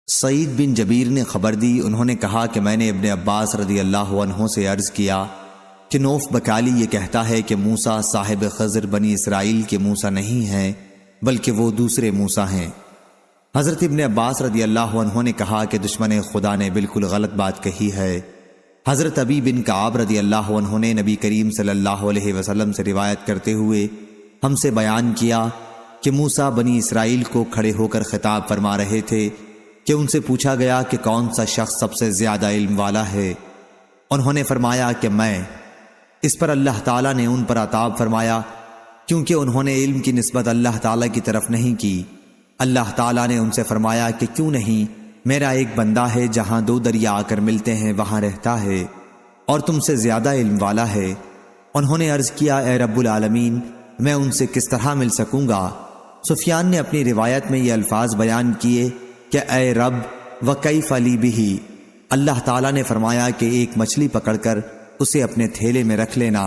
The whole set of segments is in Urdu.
سعید بن جبیر نے خبر دی، انہوں نے کہا کہ میں نے ابن عباس رضی اللہ عنہ سے عرض کیا کہ نوف بکالی یہ کہتا ہے کہ موسیٰ صاحب خضر بنی اسرائیل کے موسیٰ نہیں ہیں بلکہ وہ دوسرے موسیٰ ہیں۔ حضرت ابن عباس رضی اللہ عنہ نے کہا کہ دشمن خدا نے بالکل غلط بات کہی ہے۔ حضرت ابی بن کعب رضی اللہ عنہ نے نبی کریم صلی اللہ علیہ وسلم سے روایت کرتے ہوئے ہم سے بیان کیا کہ موسیٰ بنی اسرائیل کو کھڑے ہو کر خطاب فرما رہے تھے کہ ان سے پوچھا گیا کہ کون سا شخص سب سے زیادہ علم والا ہے؟ انہوں نے فرمایا کہ میں۔ اس پر اللہ تعالیٰ نے ان پر عطاب فرمایا کیونکہ انہوں نے علم کی نسبت اللہ تعالیٰ کی طرف نہیں کی۔ اللہ تعالیٰ نے ان سے فرمایا کہ کیوں نہیں، میرا ایک بندہ ہے جہاں دو دریا آ کر ملتے ہیں وہاں رہتا ہے اور تم سے زیادہ علم والا ہے۔ انہوں نے عرض کیا اے رب العالمین، میں ان سے کس طرح مل سکوں گا؟ سفیان نے اپنی روایت میں یہ الفاظ بیان کیے کہ اے رب وکیف لی بہ، اللہ تعالیٰ نے فرمایا کہ ایک مچھلی پکڑ کر اسے اپنے تھیلے میں رکھ لینا،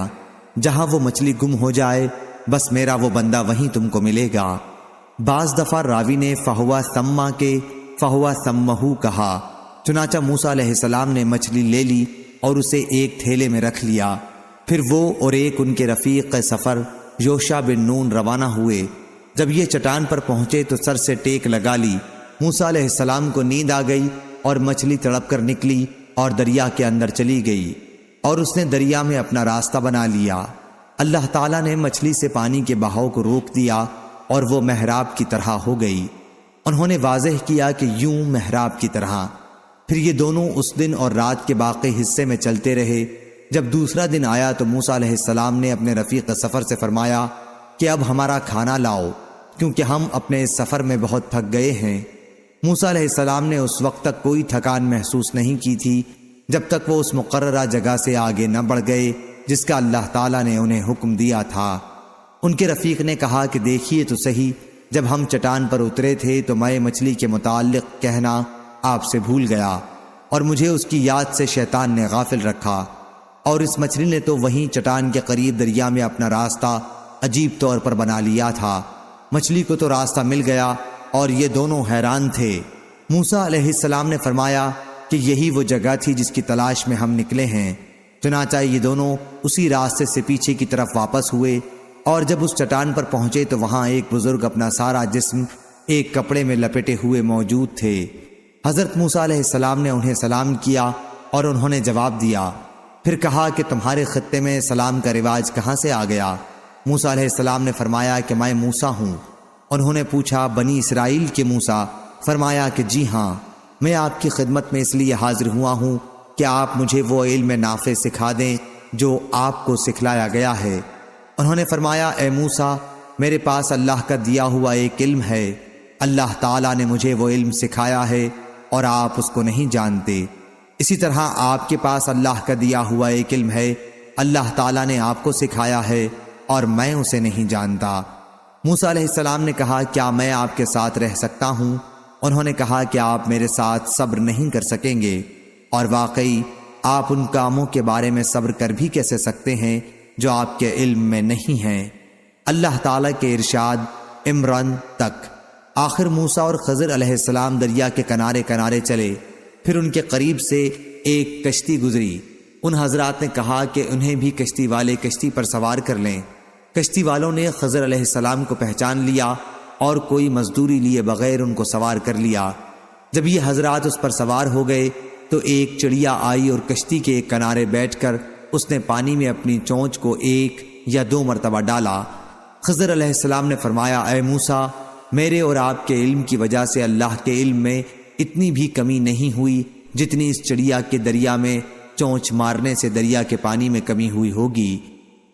جہاں وہ مچھلی گم ہو جائے بس میرا وہ بندہ وہیں تم کو ملے گا۔ بعض دفعہ راوی نے فہوا ثما کے فہوا ثمہ کہا، چنانچہ موسیٰ علیہ السلام نے مچھلی لے لی اور اسے ایک تھیلے میں رکھ لیا۔ پھر وہ اور ایک ان کے رفیق سفر یوشع بن نون روانہ ہوئے۔ جب یہ چٹان پر پہنچے تو سر سے ٹیک لگا لی۔ موسیٰ علیہ السلام کو نیند آ گئی اور مچھلی تڑپ کر نکلی اور دریا کے اندر چلی گئی اور اس نے دریا میں اپنا راستہ بنا لیا۔ اللہ تعالیٰ نے مچھلی سے پانی کے بہاؤ کو روک دیا اور وہ محراب کی طرح ہو گئی۔ انہوں نے واضح کیا کہ یوں محراب کی طرح۔ پھر یہ دونوں اس دن اور رات کے باقی حصے میں چلتے رہے۔ جب دوسرا دن آیا تو موسیٰ علیہ السلام نے اپنے رفیق سفر سے فرمایا کہ اب ہمارا کھانا لاؤ کیونکہ ہم اپنے اس سفر میں بہت تھک گئے ہیں۔ موسیٰ علیہ السلام نے اس وقت تک کوئی تھکان محسوس نہیں کی تھی جب تک وہ اس مقررہ جگہ سے آگے نہ بڑھ گئے جس کا اللہ تعالیٰ نے انہیں حکم دیا تھا۔ ان کے رفیق نے کہا کہ دیکھیے تو صحیح، جب ہم چٹان پر اترے تھے تو میں مچھلی کے متعلق کہنا آپ سے بھول گیا اور مجھے اس کی یاد سے شیطان نے غافل رکھا، اور اس مچھلی نے تو وہیں چٹان کے قریب دریا میں اپنا راستہ عجیب طور پر بنا لیا تھا۔ مچھلی کو تو راستہ مل گیا اور یہ دونوں حیران تھے۔ موسیٰ علیہ السلام نے فرمایا کہ یہی وہ جگہ تھی جس کی تلاش میں ہم نکلے ہیں۔ چنانچہ یہ دونوں اسی راستے سے پیچھے کی طرف واپس ہوئے اور جب اس چٹان پر پہنچے تو وہاں ایک بزرگ اپنا سارا جسم ایک کپڑے میں لپٹے ہوئے موجود تھے۔ حضرت موسیٰ علیہ السلام نے انہیں سلام کیا اور انہوں نے جواب دیا۔ پھر کہا کہ تمہارے خطے میں سلام کا رواج کہاں سے آ گیا؟ موسیٰ علیہ السلام نے فرمایا کہ میں موسیٰ ہوں۔ انہوں نے پوچھا بنی اسرائیل کے موسیٰ؟ فرمایا کہ جی ہاں، میں آپ کی خدمت میں اس لیے حاضر ہوا ہوں کہ آپ مجھے وہ علم نافع سکھا دیں جو آپ کو سکھلایا گیا ہے۔ انہوں نے فرمایا اے موسیٰ، میرے پاس اللہ کا دیا ہوا ایک علم ہے، اللہ تعالیٰ نے مجھے وہ علم سکھایا ہے اور آپ اس کو نہیں جانتے۔ اسی طرح آپ کے پاس اللہ کا دیا ہوا ایک علم ہے، اللہ تعالیٰ نے آپ کو سکھایا ہے اور میں اسے نہیں جانتا۔ موسیٰ علیہ السلام نے کہا کیا میں آپ کے ساتھ رہ سکتا ہوں؟ انہوں نے کہا کہ آپ میرے ساتھ صبر نہیں کر سکیں گے، اور واقعی آپ ان کاموں کے بارے میں صبر کر بھی کیسے سکتے ہیں جو آپ کے علم میں نہیں ہیں۔ اللہ تعالیٰ کے ارشاد عمران تک۔ آخر موسیٰ اور خضر علیہ السلام دریا کے کنارے کنارے چلے، پھر ان کے قریب سے ایک کشتی گزری۔ ان حضرات نے کہا کہ انہیں بھی کشتی والے کشتی پر سوار کر لیں۔ کشتی والوں نے خضر علیہ السلام کو پہچان لیا اور کوئی مزدوری لیے بغیر ان کو سوار کر لیا۔ جب یہ حضرات اس پر سوار ہو گئے تو ایک چڑیا آئی اور کشتی کے ایک کنارے بیٹھ کر اس نے پانی میں اپنی چونچ کو 1 یا 2 مرتبہ ڈالا۔ خضر علیہ السلام نے فرمایا اے موسیٰ، میرے اور آپ کے علم کی وجہ سے اللہ کے علم میں اتنی بھی کمی نہیں ہوئی جتنی اس چڑیا کے دریا میں چونچ مارنے سے دریا کے پانی میں کمی ہوئی ہوگی۔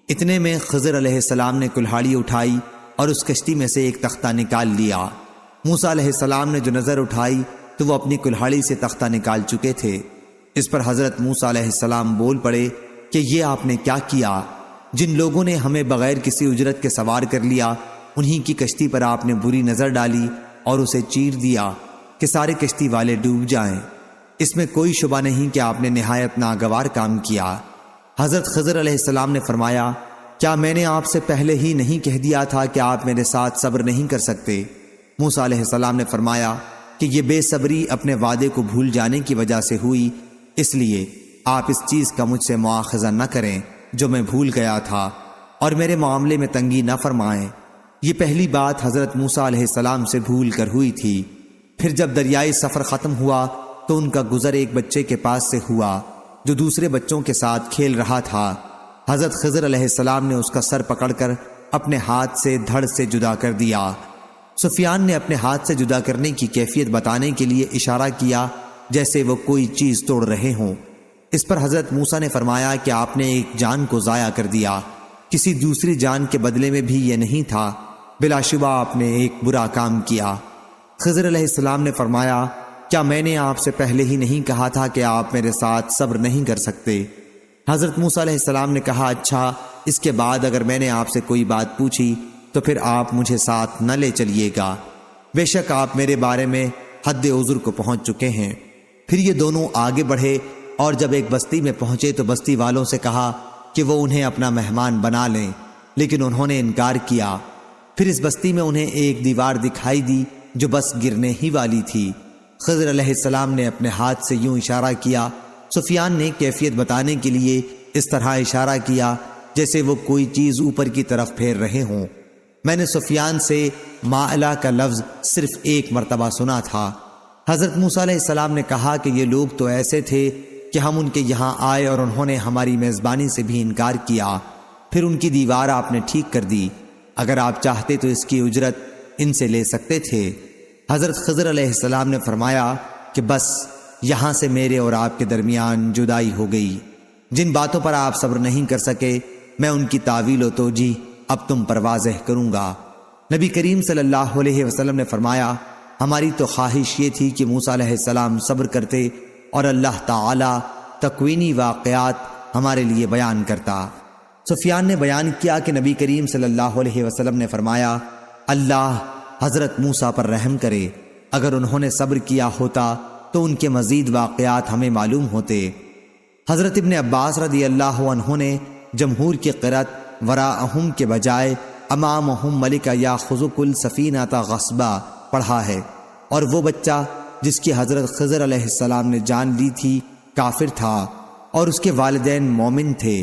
اتنے میں خضر علیہ السلام نے کلہاڑی اٹھائی اور اس کشتی میں سے ایک تختہ نکال لیا۔ موسیٰ علیہ السلام نے جو نظر اٹھائی تو وہ اپنی کلہاڑی سے تختہ نکال چکے تھے۔ اس پر حضرت موسیٰ علیہ السلام بول پڑے کہ یہ آپ نے کیا کیا؟ جن لوگوں نے ہمیں بغیر کسی اجرت کے سوار کر لیا انہی کی کشتی پر آپ نے بری نظر ڈالی اور اسے چیر دیا کہ سارے کشتی والے ڈوب جائیں۔ اس میں کوئی شبہ نہیں کہ آپ نے نہایت ناگوار کام کیا۔ حضرت خضر علیہ السلام نے فرمایا کیا میں نے آپ سے پہلے ہی نہیں کہہ دیا تھا کہ آپ میرے ساتھ صبر نہیں کر سکتے؟ موسیٰ علیہ السلام نے فرمایا کہ کہ یہ بے صبری اپنے وعدے کو بھول جانے کی وجہ سے ہوئی، اس لیے آپ اس چیز کا مجھ سے مواخذہ نہ کریں جو میں بھول گیا تھا، اور میرے معاملے میں تنگی نہ فرمائیں۔ یہ پہلی بات حضرت موسیٰ علیہ السلام سے بھول کر ہوئی تھی۔ پھر جب دریائے سفر ختم ہوا تو ان کا گزر ایک بچے کے پاس سے ہوا جو دوسرے بچوں کے ساتھ کھیل رہا تھا۔ حضرت خضر علیہ السلام نے اس کا سر پکڑ کر اپنے ہاتھ سے دھڑ سے جدا کر دیا۔ سفیان نے اپنے ہاتھ سے جدا کرنے کی کیفیت بتانے کے لیے اشارہ کیا جیسے وہ کوئی چیز توڑ رہے ہوں۔ اس پر حضرت موسیٰ نے فرمایا کہ آپ نے ایک جان کو ضائع کر دیا، کسی دوسری جان کے بدلے میں بھی یہ نہیں تھا، بلا شبہ آپ نے ایک برا کام کیا۔ خضر علیہ السلام نے فرمایا، کیا میں نے آپ سے پہلے ہی نہیں کہا تھا کہ آپ میرے ساتھ صبر نہیں کر سکتے؟ حضرت موسیٰ علیہ السلام نے کہا، اچھا، اس کے بعد اگر میں نے آپ سے کوئی بات پوچھی تو پھر آپ مجھے ساتھ نہ لے چلیے گا، بے شک آپ میرے بارے میں حد عذر کو پہنچ چکے ہیں۔ پھر یہ دونوں آگے بڑھے اور جب ایک بستی میں پہنچے تو بستی والوں سے کہا کہ وہ انہیں اپنا مہمان بنا لیں، لیکن انہوں نے انکار کیا۔ پھر اس بستی میں انہیں ایک دیوار دکھائی دی جو بس گرنے ہی والی تھی۔ خضر علیہ السلام نے اپنے ہاتھ سے یوں اشارہ کیا۔ سفیان نے کیفیت بتانے کے لیے اس طرح اشارہ کیا جیسے وہ کوئی چیز اوپر کی طرف پھیر رہے ہوں۔ میں نے سفیان سے مائلہ کا لفظ صرف ایک مرتبہ سنا تھا۔ حضرت موسیٰ علیہ السلام نے کہا کہ یہ لوگ تو ایسے تھے کہ ہم ان کے یہاں آئے اور انہوں نے ہماری میزبانی سے بھی انکار کیا، پھر ان کی دیوار آپ نے ٹھیک کر دی، اگر آپ چاہتے تو اس کی اجرت ان سے لے سکتے تھے۔ حضرت خضر علیہ السلام نے فرمایا کہ بس یہاں سے میرے اور آپ کے درمیان جدائی ہو گئی۔ جن باتوں پر آپ صبر نہیں کر سکے میں ان کی تعویل و توجیہ اب تم پر واضح کروں گا۔ نبی کریم صلی اللہ علیہ وسلم نے فرمایا، ہماری تو خواہش یہ تھی کہ موسیٰ علیہ السلام صبر کرتے اور اللہ تعالی تکوینی واقعات ہمارے لیے بیان کرتا۔ سفیان نے بیان کیا کہ نبی کریم صلی اللہ علیہ وسلم نے فرمایا، اللہ حضرت موسیٰ پر رحم کرے، اگر انہوں نے صبر کیا ہوتا تو ان کے مزید واقعات ہمیں معلوم ہوتے۔ حضرت ابن عباس رضی اللہ عنہ نے جمہور کی قرأت وراءہم کے بجائے امامہم ملک یاخذک السفینۃ غصبا پڑھا ہے، اور وہ بچہ جس کی حضرت خضر علیہ السلام نے جان لی تھی کافر تھا اور اس کے والدین مومن تھے۔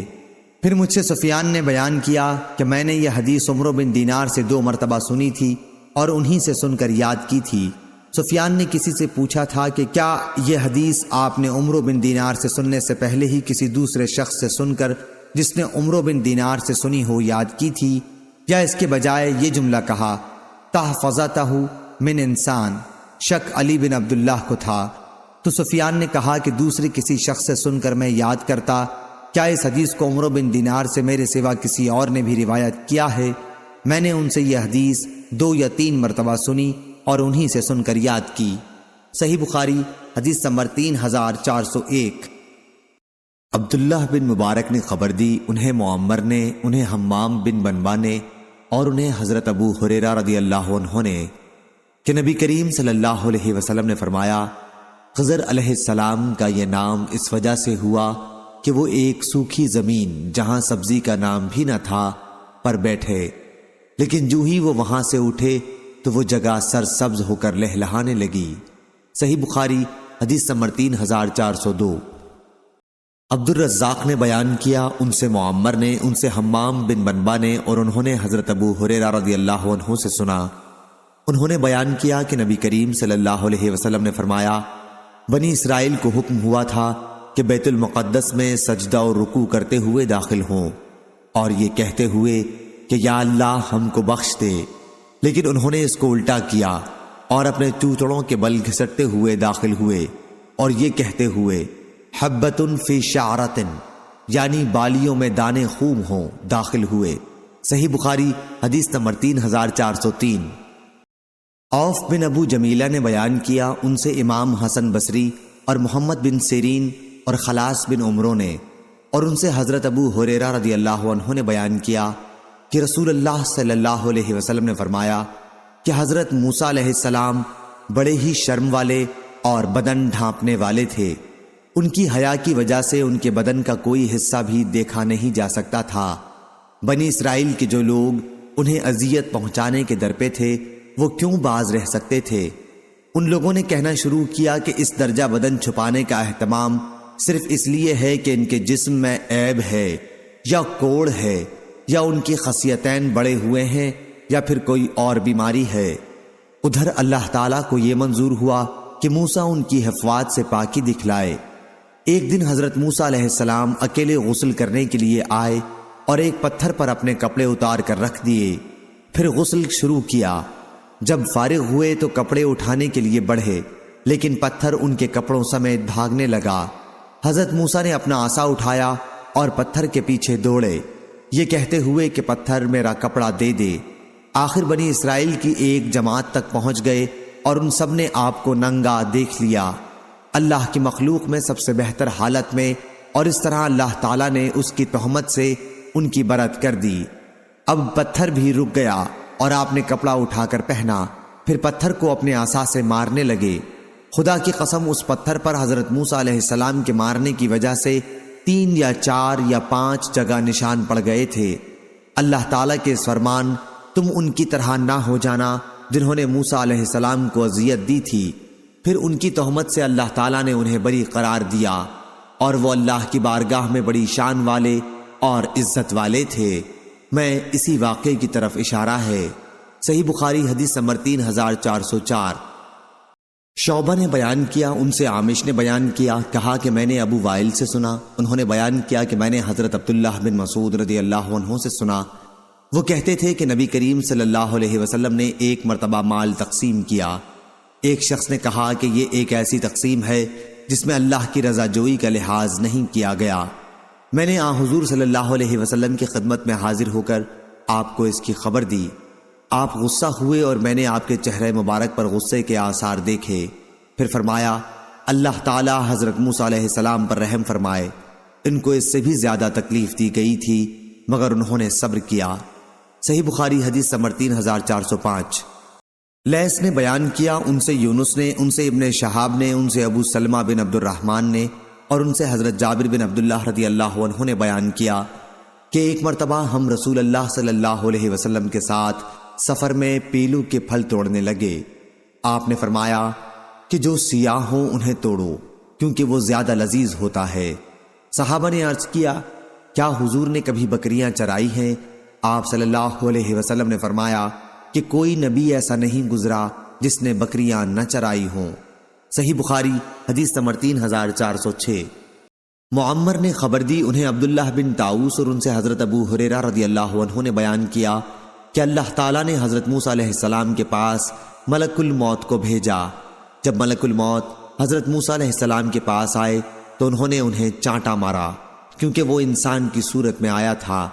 پھر مجھ سے سفیان نے بیان کیا کہ میں نے یہ حدیث عمرو بن دینار سے 2 مرتبہ سنی تھی اور انہی سے سن کر یاد کی تھی۔ سفیان نے کسی سے پوچھا تھا کہ کیا یہ حدیث آپ نے عمرو بن دینار سے سننے سے پہلے ہی کسی دوسرے شخص سے سن کر جس نے عمرو بن دینار سے سنی ہو یاد کی تھی، یا اس کے بجائے یہ جملہ کہا تحفظتہ من انسان؟ شک علی بن عبداللہ کو تھا۔ تو سفیان نے کہا کہ دوسرے کسی شخص سے سن کر میں یاد کرتا، کیا اس حدیث کو عمرو بن دینار سے میرے سوا کسی اور نے بھی روایت کیا ہے؟ میں نے ان سے یہ حدیث 2 یا 3 مرتبہ سنی اور انہی سے سن کر یاد کی۔ صحیح بخاری حدیث نمبر 3401۔ عبداللہ بن مبارک نے خبر دی، انہیں معمر نے، انہیں حمام بن بنبا نے اور انہیں حضرت ابو ہریرہ رضی اللہ عنہ نے کہ نبی کریم صلی اللہ علیہ وسلم نے فرمایا، خضر علیہ السلام کا یہ نام اس وجہ سے ہوا کہ وہ ایک سوکھی زمین جہاں سبزی کا نام بھی نہ تھا پر بیٹھے، لیکن جو ہی وہ وہاں سے اٹھے تو وہ جگہ سرسبز ہو کر لہلہانے لگی۔ صحیح بخاری حدیث نمبر 3402۔ عبد الرزاق نے بیان کیا، ان سے معمر نے، ان سے حمام بن بنبا نے اور انہوں نے حضرت ابو ہریرہ رضی اللہ عنہ سے سنا۔ انہوں نے بیان کیا کہ نبی کریم صلی اللہ علیہ وسلم نے فرمایا، بنی اسرائیل کو حکم ہوا تھا کہ بیت المقدس میں سجدہ اور رکوع کرتے ہوئے داخل ہوں اور یہ کہتے ہوئے کہ یا اللہ ہم کو بخش دے، لیکن انہوں نے اس کو الٹا کیا اور اپنے چوتڑوں کے بل گھسٹتے ہوئے داخل ہوئے اور یہ کہتے ہوئے حبۃ فی شعرۃ، یعنی بالیوں میں دانے خوب ہوں، داخل ہوئے۔ صحیح بخاری حدیث نمبر 3403۔ عوف بن ابو جمیلہ نے بیان کیا، ان سے امام حسن بصری اور محمد بن سیرین اور خلاص بن عمرو نے اور ان سے حضرت ابو ہریرہ رضی اللہ عنہ نے بیان کیا کہ رسول اللہ صلی اللہ علیہ وسلم نے فرمایا کہ حضرت موسیٰ علیہ السلام بڑے ہی شرم والے اور بدن ڈھانپنے والے تھے، ان کی حیا کی وجہ سے ان کے بدن کا کوئی حصہ بھی دیکھا نہیں جا سکتا تھا۔ بنی اسرائیل کے جو لوگ انہیں اذیت پہنچانے کے در پہ تھے وہ کیوں باز رہ سکتے تھے؟ ان لوگوں نے کہنا شروع کیا کہ اس درجہ بدن چھپانے کا اہتمام صرف اس لیے ہے کہ ان کے جسم میں عیب ہے یا کوڑ ہے یا ان کی خصیتین بڑے ہوئے ہیں یا پھر کوئی اور بیماری ہے۔ ادھر اللہ تعالیٰ کو یہ منظور ہوا کہ موسیٰ ان کی حفوات سے پاکی دکھلائے۔ ایک دن حضرت موسیٰ علیہ السلام اکیلے غسل کرنے کے لیے آئے اور ایک پتھر پر اپنے کپڑے اتار کر رکھ دیے، پھر غسل شروع کیا۔ جب فارغ ہوئے تو کپڑے اٹھانے کے لیے بڑھے، لیکن پتھر ان کے کپڑوں سمیت بھاگنے لگا۔ حضرت موسیٰ نے اپنا عصا اٹھایا اور پتھر کے پیچھے دوڑے، یہ کہتے ہوئے کہ پتھر میرا کپڑا دے دے۔ آخر بنی اسرائیل کی ایک جماعت تک پہنچ گئے اور ان سب نے آپ کو ننگا دیکھ لیا، اللہ کی مخلوق میں سب سے بہتر حالت میں، اور اس طرح اللہ تعالیٰ نے اس کی تہمت سے ان کی برت کر دی۔ اب پتھر بھی رک گیا اور آپ نے کپڑا اٹھا کر پہنا، پھر پتھر کو اپنے عصا سے مارنے لگے۔ خدا کی قسم اس پتھر پر حضرت موسیٰ علیہ السلام کے مارنے کی وجہ سے 3 یا 4 یا 5 جگہ نشان پڑ گئے تھے۔ اللہ تعالیٰ کے اس فرمان تم ان کی طرح نہ ہو جانا جنہوں نے موسیٰ علیہ السلام کو اذیت دی تھی، پھر ان کی تہمت سے اللہ تعالیٰ نے انہیں بری قرار دیا، اور وہ اللہ کی بارگاہ میں بڑی شان والے اور عزت والے تھے۔ میں اسی واقعے کی طرف اشارہ ہے۔ صحیح بخاری حدیث نمبر 3404۔ شعبہ نے بیان کیا، ان سے عامش نے بیان کیا، کہا کہ میں نے ابو وائل سے سنا، انہوں نے بیان کیا کہ میں نے حضرت عبداللہ بن مسعود رضی اللہ عنہ سے سنا، وہ کہتے تھے کہ نبی کریم صلی اللہ علیہ وسلم نے ایک مرتبہ مال تقسیم کیا۔ ایک شخص نے کہا کہ یہ ایک ایسی تقسیم ہے جس میں اللہ کی رضا جوئی کا لحاظ نہیں کیا گیا۔ میں نے حضور صلی اللہ علیہ وسلم کی خدمت میں حاضر ہو کر آپ کو اس کی خبر دی۔ آپ غصہ ہوئے اور میں نے آپ کے چہرے مبارک پر غصے کے آثار دیکھے۔ پھر فرمایا، اللہ تعالی حضرت موسیٰ علیہ السلام پر رحم فرمائے، ان کو اس سے بھی زیادہ تکلیف دی گئی تھی مگر انہوں نے صبر کیا۔ صحیح بخاری حدیث نمبر 3405۔ لیث نے بیان کیا، ان سے یونس نے، ان سے ابن شہاب نے، ان سے ابو سلمہ بن عبد الرحمن نے، اور ان سے حضرت جابر بن عبداللہ رضی اللہ عنہ نے بیان کیا کہ ایک مرتبہ ہم رسول اللہ صلی اللہ علیہ وسلم کے ساتھ سفر میں پیلو کے پھل توڑنے لگے۔ آپ نے فرمایا کہ جو سیاہ ہوں انہیں توڑو، کیونکہ وہ زیادہ لذیذ ہوتا ہے۔ صحابہ نے عرض کیا، کیا حضور نے کبھی بکریاں چرائی ہیں؟ آپ صلی اللہ علیہ وسلم نے فرمایا کہ کوئی نبی ایسا نہیں گزرا جس نے بکریاں نہ چرائی ہوں۔ صحیح بخاری حدیث نمبر 3406۔ معمر نے خبر دی، انہیں عبداللہ بن طاؤس اور ان سے حضرت ابو ہریرہ رضی اللہ عنہ نے بیان کیا کہ اللہ تعالیٰ نے حضرت موسیٰ علیہ السلام کے پاس ملک الموت کو بھیجا۔ جب ملک الموت حضرت موسیٰ علیہ السلام کے پاس آئے تو انہوں نے انہیں چانٹا مارا، کیونکہ وہ انسان کی صورت میں آیا تھا۔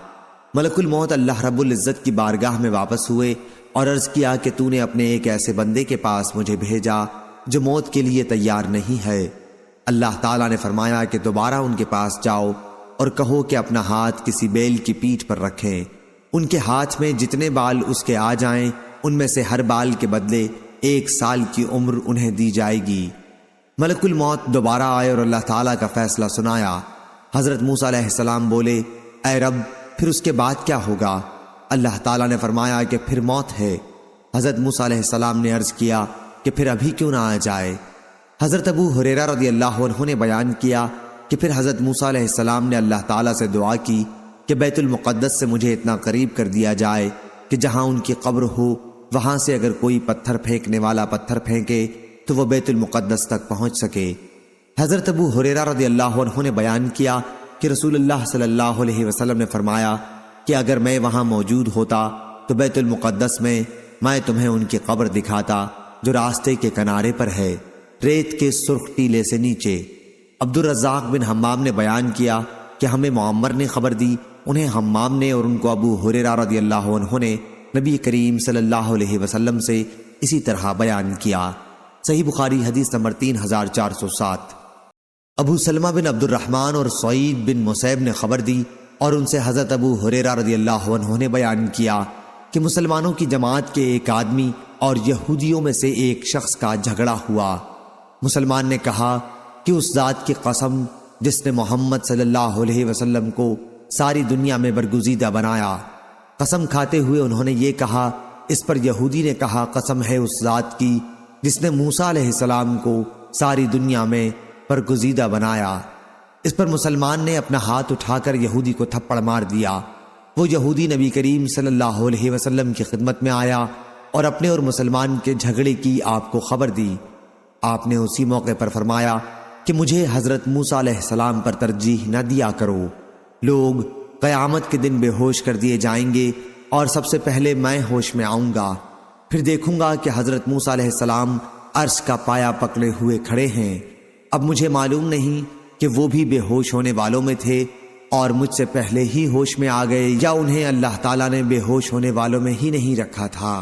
ملک الموت اللہ رب العزت کی بارگاہ میں واپس ہوئے اور عرض کیا کہ تو نے اپنے ایک ایسے بندے کے پاس مجھے بھیجا جو موت کے لیے تیار نہیں ہے۔ اللہ تعالیٰ نے فرمایا کہ دوبارہ ان کے پاس جاؤ اور کہو کہ اپنا ہاتھ کسی بیل کی پیٹھ پر رکھیں، ان کے ہاتھ میں جتنے بال اس کے آ جائیں ان میں سے ہر بال کے بدلے 1 سال کی عمر انہیں دی جائے گی۔ ملک الموت دوبارہ آئے اور اللہ تعالیٰ کا فیصلہ سنایا۔ حضرت موسیٰ علیہ السلام بولے، اے رب پھر اس کے بعد کیا ہوگا؟ اللہ تعالیٰ نے فرمایا کہ پھر موت ہے۔ حضرت موسیٰ علیہ السلام نے عرض کیا کہ پھر ابھی کیوں نہ آ جائے؟ حضرت ابو ہریرہ رضی اللہ عنہ نے بیان کیا کہ پھر حضرت موسیٰ علیہ السلام نے اللہ تعالیٰ سے دعا کی کہ بیت المقدس سے مجھے اتنا قریب کر دیا جائے کہ جہاں ان کی قبر ہو وہاں سے اگر کوئی پتھر پھینکنے والا پتھر پھینکے تو وہ بیت المقدس تک پہنچ سکے۔ حضرت ابو ہریرہ رضی اللہ عنہ نے بیان کیا کہ رسول اللہ صلی اللہ علیہ وسلم نے فرمایا کہ اگر میں وہاں موجود ہوتا تو بیت المقدس میں تمہیں ان کی قبر دکھاتا جو راستے کے کنارے پر ہے، ریت کے سرخ ٹیلے سے نیچے۔ عبد الرزاق بن حمام نے بیان کیا کہ ہمیں معمر نے خبر دی، انہیں حمام نے اور ان کو ابو ہریرہ رضی اللہ عنہ نے نبی کریم صلی اللہ علیہ وسلم سے اسی طرح بیان کیا۔ صحیح بخاری حدیث نمبر 3407۔ ابو سلمہ بن عبد الرحمن اور سعید بن مسیب نے خبر دی اور ان سے حضرت ابو ہریرہ رضی اللہ عنہ نے بیان کیا کہ مسلمانوں کی جماعت کے ایک آدمی اور یہودیوں میں سے ایک شخص کا جھگڑا ہوا۔ مسلمان نے کہا کہ اس ذات کی قسم جس نے محمد صلی اللہ علیہ وسلم کو ساری دنیا میں برگزیدہ بنایا۔ قسم کھاتے ہوئے انہوں نے یہ کہا۔ اس پر یہودی نے کہا، قسم ہے اس ذات کی جس نے موسیٰ علیہ السلام کو ساری دنیا میں برگزیدہ بنایا۔ اس پر مسلمان نے اپنا ہاتھ اٹھا کر یہودی کو تھپڑ مار دیا۔ وہ یہودی نبی کریم صلی اللہ علیہ وسلم کی خدمت میں آیا اور اپنے اور مسلمان کے جھگڑے کی آپ کو خبر دی۔ آپ نے اسی موقع پر فرمایا کہ مجھے حضرت موسیٰ علیہ السلام پر ترجیح نہ دیا کرو۔ لوگ قیامت کے دن بے ہوش کر دیے جائیں گے اور سب سے پہلے میں ہوش میں آؤں گا۔ پھر دیکھوں گا کہ حضرت موسیٰ علیہ السلام عرش کا پایا پکڑے ہوئے کھڑے ہیں۔ اب مجھے معلوم نہیں کہ وہ بھی بے ہوش ہونے والوں میں تھے اور مجھ سے پہلے ہی ہوش میں آ گئے، یا انہیں اللہ تعالیٰ نے بے ہوش ہونے والوں میں ہی نہیں رکھا تھا۔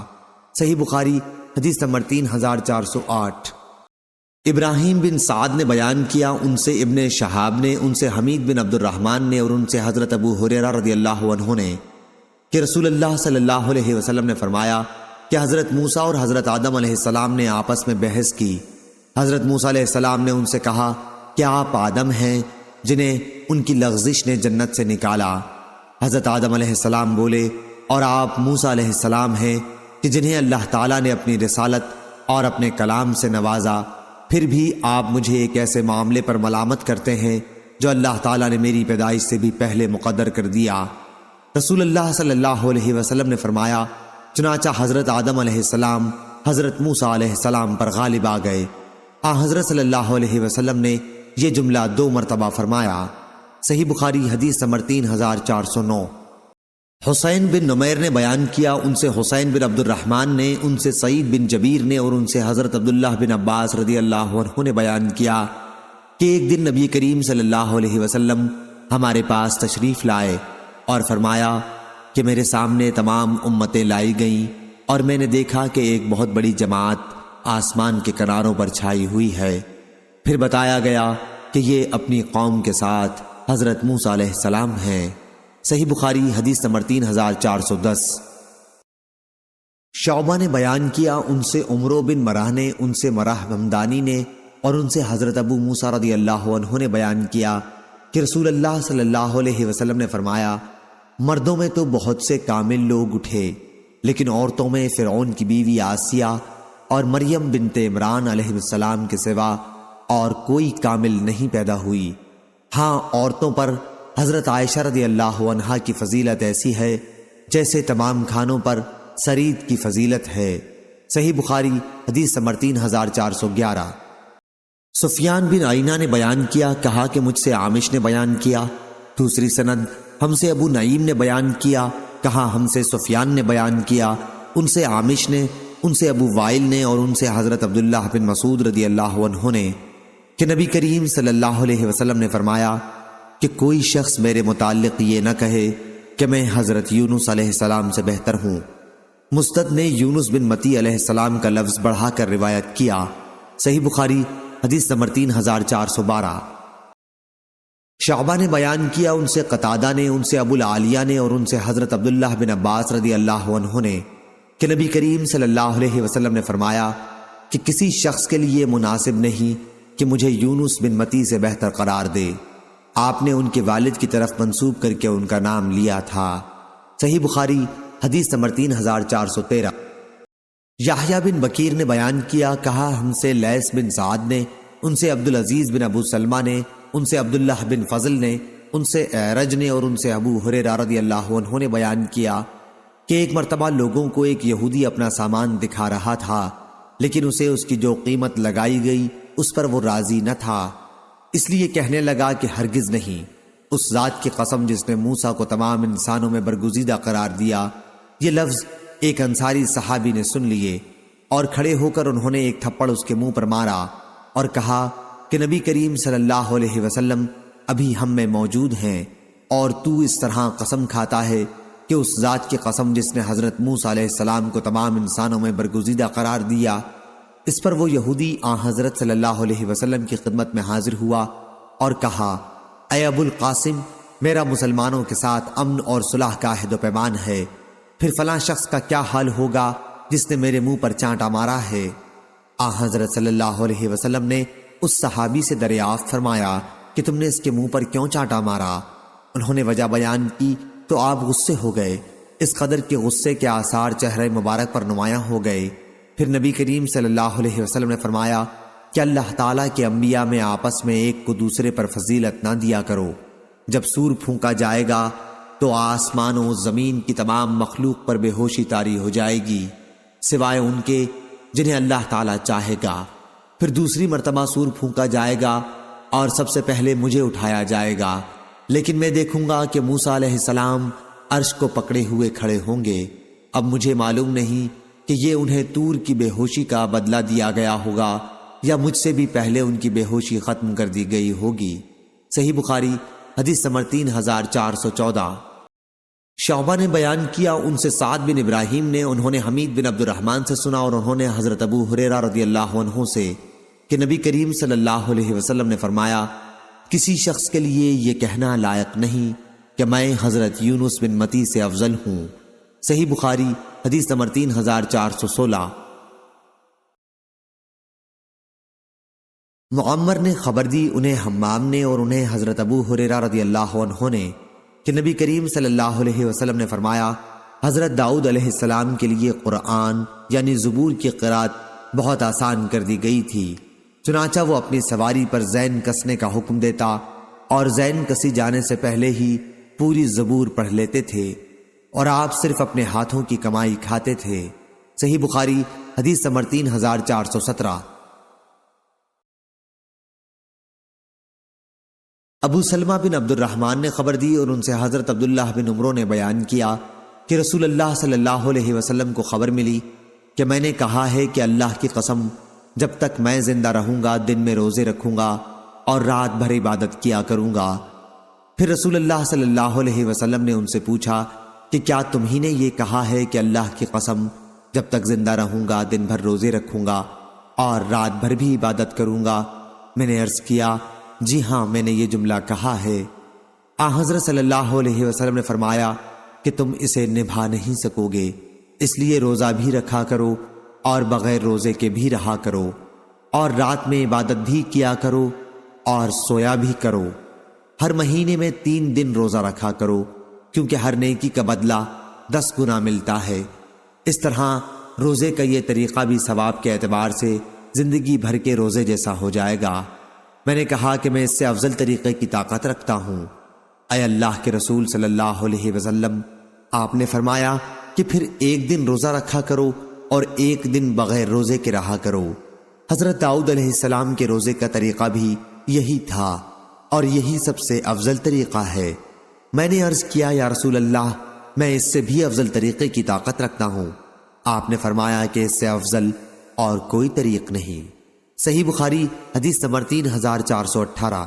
صحیح بخاری حدیث نمبر 3408۔ ابراہیم بن سعد نے بیان کیا، ان سے ابن شہاب نے، ان سے حمید بن عبد الرحمن نے اور ان سے حضرت ابو ہریرہ رضی اللہ عنہ نے کہ رسول اللہ صلی اللہ علیہ وسلم نے فرمایا کہ حضرت موسیٰ اور حضرت آدم علیہ السلام نے آپس میں بحث کی۔ حضرت موسیٰ علیہ السلام نے ان سے کہا کہ آپ آدم ہیں جنہیں ان کی لغزش نے جنت سے نکالا۔ حضرت آدم علیہ السلام بولے، اور آپ موسیٰ علیہ السلام ہیں کہ جنہیں اللہ تعالیٰ نے اپنی رسالت اور اپنے کلام سے نوازا، پھر بھی آپ مجھے ایک ایسے معاملے پر ملامت کرتے ہیں جو اللہ تعالیٰ نے میری پیدائش سے بھی پہلے مقدر کر دیا۔ رسول اللہ صلی اللہ علیہ وسلم نے فرمایا، چنانچہ حضرت آدم علیہ السلام حضرت موسیٰ علیہ السلام پر غالب آ گئے۔ حضرت صلی اللہ علیہ وسلم نے یہ جملہ 2 مرتبہ فرمایا۔ صحیح بخاری حدیث نمبر 3409۔ حسین بن نمیر نے بیان کیا، ان سے حسین بن عبد الرحمن نے، ان سے سعید بن جبیر نے اور ان سے حضرت عبداللہ بن عباس رضی اللہ عنہ نے بیان کیا کہ ایک دن نبی کریم صلی اللہ علیہ وسلم ہمارے پاس تشریف لائے اور فرمایا کہ میرے سامنے تمام امتیں لائی گئیں اور میں نے دیکھا کہ ایک بہت بڑی جماعت آسمان کے کناروں پر چھائی ہوئی ہے۔ پھر بتایا گیا کہ یہ اپنی قوم کے ساتھ حضرت موسیٰ علیہ السلام ہیں۔ صحیح بخاری حدیث نمبر 3410۔ شعبہ نے بیان کیا، ان سے عمرو بن مرہ نے، ان سے مرہ ہمدانی نے اور ان سے حضرت ابو موسیٰ رضی اللہ عنہ نے بیان کیا کہ رسول اللہ صلی اللہ علیہ وسلم نے فرمایا، مردوں میں تو بہت سے کامل لوگ اٹھے، لیکن عورتوں میں فرعون کی بیوی آسیہ اور مریم بنت عمران علیہ السلام کے سوا اور کوئی کامل نہیں پیدا ہوئی۔ ہاں، عورتوں پر حضرت عائشہ رضی اللہ عنہا کی فضیلت ایسی ہے جیسے تمام کھانوں پر سرید کی فضیلت ہے۔ صحیح بخاری حدیث نمبر 3411۔ سفیان بن عینہ نے بیان کیا، کہا کہ مجھ سے عامش نے بیان کیا۔ دوسری سند ہم سے ابو نعیم نے بیان کیا، کہا ہم سے سفیان نے بیان کیا، ان سے عامش نے، ان سے ابو وائل نے اور ان سے حضرت عبداللہ بن مسعود رضی اللہ عنہ نے کہ نبی کریم صلی اللہ علیہ وسلم نے فرمایا کہ کوئی شخص میرے متعلق یہ نہ کہے کہ میں حضرت یونس علیہ السلام سے بہتر ہوں۔ مستد نے یونس بن متی علیہ السلام کا لفظ بڑھا کر روایت کیا۔ صحیح بخاری حدیث نمبر 3412۔ شعبہ نے بیان کیا، ان سے قتادہ نے، ان سے ابو العالیہ نے اور ان سے حضرت عبداللہ بن عباس رضی اللہ عنہ نے کہ نبی کریم صلی اللہ علیہ وسلم نے فرمایا کہ کسی شخص کے لیے مناسب نہیں کہ مجھے یونس بن متی سے بہتر قرار دے۔ آپ نے ان کے والد کی طرف منسوب کر کے ان کا نام لیا تھا۔ صحیح بخاری حدیث نمبر 3413۔ یحییٰ بن بکیر نے بیان کیا، کہا ہم سے لیث بن سعد نے، ان سے عبدالعزیز بن ابو سلمہ نے، ان سے عبداللہ بن فضل نے، ان سے اعرج نے اور ان سے ابو ہریرہ رضی اللہ عنہ نے بیان کیا کہ ایک مرتبہ لوگوں کو ایک یہودی اپنا سامان دکھا رہا تھا، لیکن اسے اس کی جو قیمت لگائی گئی اس پر وہ راضی نہ تھا، اس لیے کہنے لگا کہ ہرگز نہیں، اس ذات کی قسم جس نے موسیٰ کو تمام انسانوں میں برگزیدہ قرار دیا۔ یہ لفظ ایک انصاری صحابی نے سن لیے اور کھڑے ہو کر انہوں نے ایک تھپڑ اس کے منہ پر مارا اور کہا کہ نبی کریم صلی اللہ علیہ وسلم ابھی ہم میں موجود ہیں اور تو اس طرح قسم کھاتا ہے کہ اس ذات کی قسم جس نے حضرت موسیٰ علیہ السلام کو تمام انسانوں میں برگزیدہ قرار دیا۔ اس پر وہ یہودی حضرت صلی اللہ علیہ وسلم کی خدمت میں حاضر ہوا اور کہا، اے ابو القاسم، میرا مسلمانوں کے ساتھ امن اور صلح کا عہد و پیمان ہے، پھر فلاں شخص کا کیا حال ہوگا جس نے میرے منہ پر چانٹا مارا ہے۔ حضرت صلی اللہ علیہ وسلم نے اس صحابی سے دریافت فرمایا کہ تم نے اس کے منہ پر کیوں چانٹا مارا؟ انہوں نے وجہ بیان کی تو آپ غصے ہو گئے، اس قدر کے غصے کے آثار چہرے مبارک پر نمایاں ہو گئے۔ پھر نبی کریم صلی اللہ علیہ وسلم نے فرمایا کہ اللہ تعالیٰ کے انبیاء میں آپس میں ایک کو دوسرے پر فضیلت نہ دیا کرو۔ جب سور پھونکا جائے گا تو آسمان و زمین کی تمام مخلوق پر بے ہوشی طاری ہو جائے گی سوائے ان کے جنہیں اللہ تعالیٰ چاہے گا۔ پھر دوسری مرتبہ سور پھونکا جائے گا اور سب سے پہلے مجھے اٹھایا جائے گا، لیکن میں دیکھوں گا کہ موسیٰ علیہ السلام عرش کو پکڑے ہوئے کھڑے ہوں گے۔ اب مجھے معلوم نہیں کہ یہ انہیں طور کی بے ہوشی کا بدلہ دیا گیا ہوگا یا مجھ سے بھی پہلے ان کی بے ہوشی ختم کر دی گئی ہوگی۔ صحیح بخاری حدیث نمبر 3414۔ شعبہ نے بیان کیا ان سے سعد بن ابراہیم نے، انہوں نے حمید بن عبد الرحمن سے سنا اور انہوں نے حضرت ابو ہریرہ رضی اللہ عنہ سے کہ نبی کریم صلی اللہ علیہ وسلم نے فرمایا کسی شخص کے لیے یہ کہنا لائق نہیں کہ میں حضرت یونس بن متی سے افضل ہوں۔ صحیح بخاری حدیث نمبر 3416۔ معمر نے خبر دی انہیں حمام نے اور انہیں حضرت ابو ہریرہ رضی اللہ عنہ نے کہ نبی کریم صلی اللہ علیہ وسلم نے فرمایا حضرت داؤد علیہ السلام کے لیے قرآن یعنی زبور کی قرات بہت آسان کر دی گئی تھی، چنانچہ وہ اپنی سواری پر زین کسنے کا حکم دیتا اور زین کسی جانے سے پہلے ہی پوری زبور پڑھ لیتے تھے اور آپ صرف اپنے ہاتھوں کی کمائی کھاتے تھے۔ صحیح بخاری حدیث نمبر 3417۔ ابو سلمہ بن عبد الرحمن نے خبر دی اور ان سے حضرت عبداللہ بن عمرو نے بیان کیا کہ رسول اللہ صلی اللہ علیہ وسلم کو خبر ملی کہ میں نے کہا ہے کہ اللہ کی قسم جب تک میں زندہ رہوں گا دن میں روزے رکھوں گا اور رات بھر عبادت کیا کروں گا۔ پھر رسول اللہ صلی اللہ علیہ وسلم نے ان سے پوچھا کہ کیا تمہیں نے یہ کہا ہے کہ اللہ کی قسم جب تک زندہ رہوں گا دن بھر روزے رکھوں گا اور رات بھر بھی عبادت کروں گا؟ میں نے عرض کیا جی ہاں میں نے یہ جملہ کہا ہے۔ حضرت صلی اللہ علیہ وسلم نے فرمایا کہ تم اسے نبھا نہیں سکو گے، اس لیے روزہ بھی رکھا کرو اور بغیر روزے کے بھی رہا کرو، اور رات میں عبادت بھی کیا کرو اور سویا بھی کرو۔ ہر مہینے میں 3 دن روزہ رکھا کرو، کیونکہ ہر نیکی کا بدلہ 10 گنا ملتا ہے۔ اس طرح روزے کا یہ طریقہ بھی ثواب کے اعتبار سے زندگی بھر کے روزے جیسا ہو جائے گا۔ میں نے کہا کہ میں اس سے افضل طریقے کی طاقت رکھتا ہوں۔ اے اللہ کے رسول صلی اللہ علیہ وسلم، آپ نے فرمایا کہ پھر 1 دن روزہ رکھا کرو اور 1 دن بغیر روزے کے رہا کرو۔ حضرت داؤد علیہ السلام کے روزے کا طریقہ بھی یہی تھا اور یہی سب سے افضل طریقہ ہے۔ میں نے عرض کیا یا رسول اللہ میں اس سے بھی افضل طریقے کی طاقت رکھتا ہوں۔ آپ نے فرمایا کہ اس سے افضل اور کوئی طریق نہیں۔ صحیح بخاری حدیث نمبر 3418۔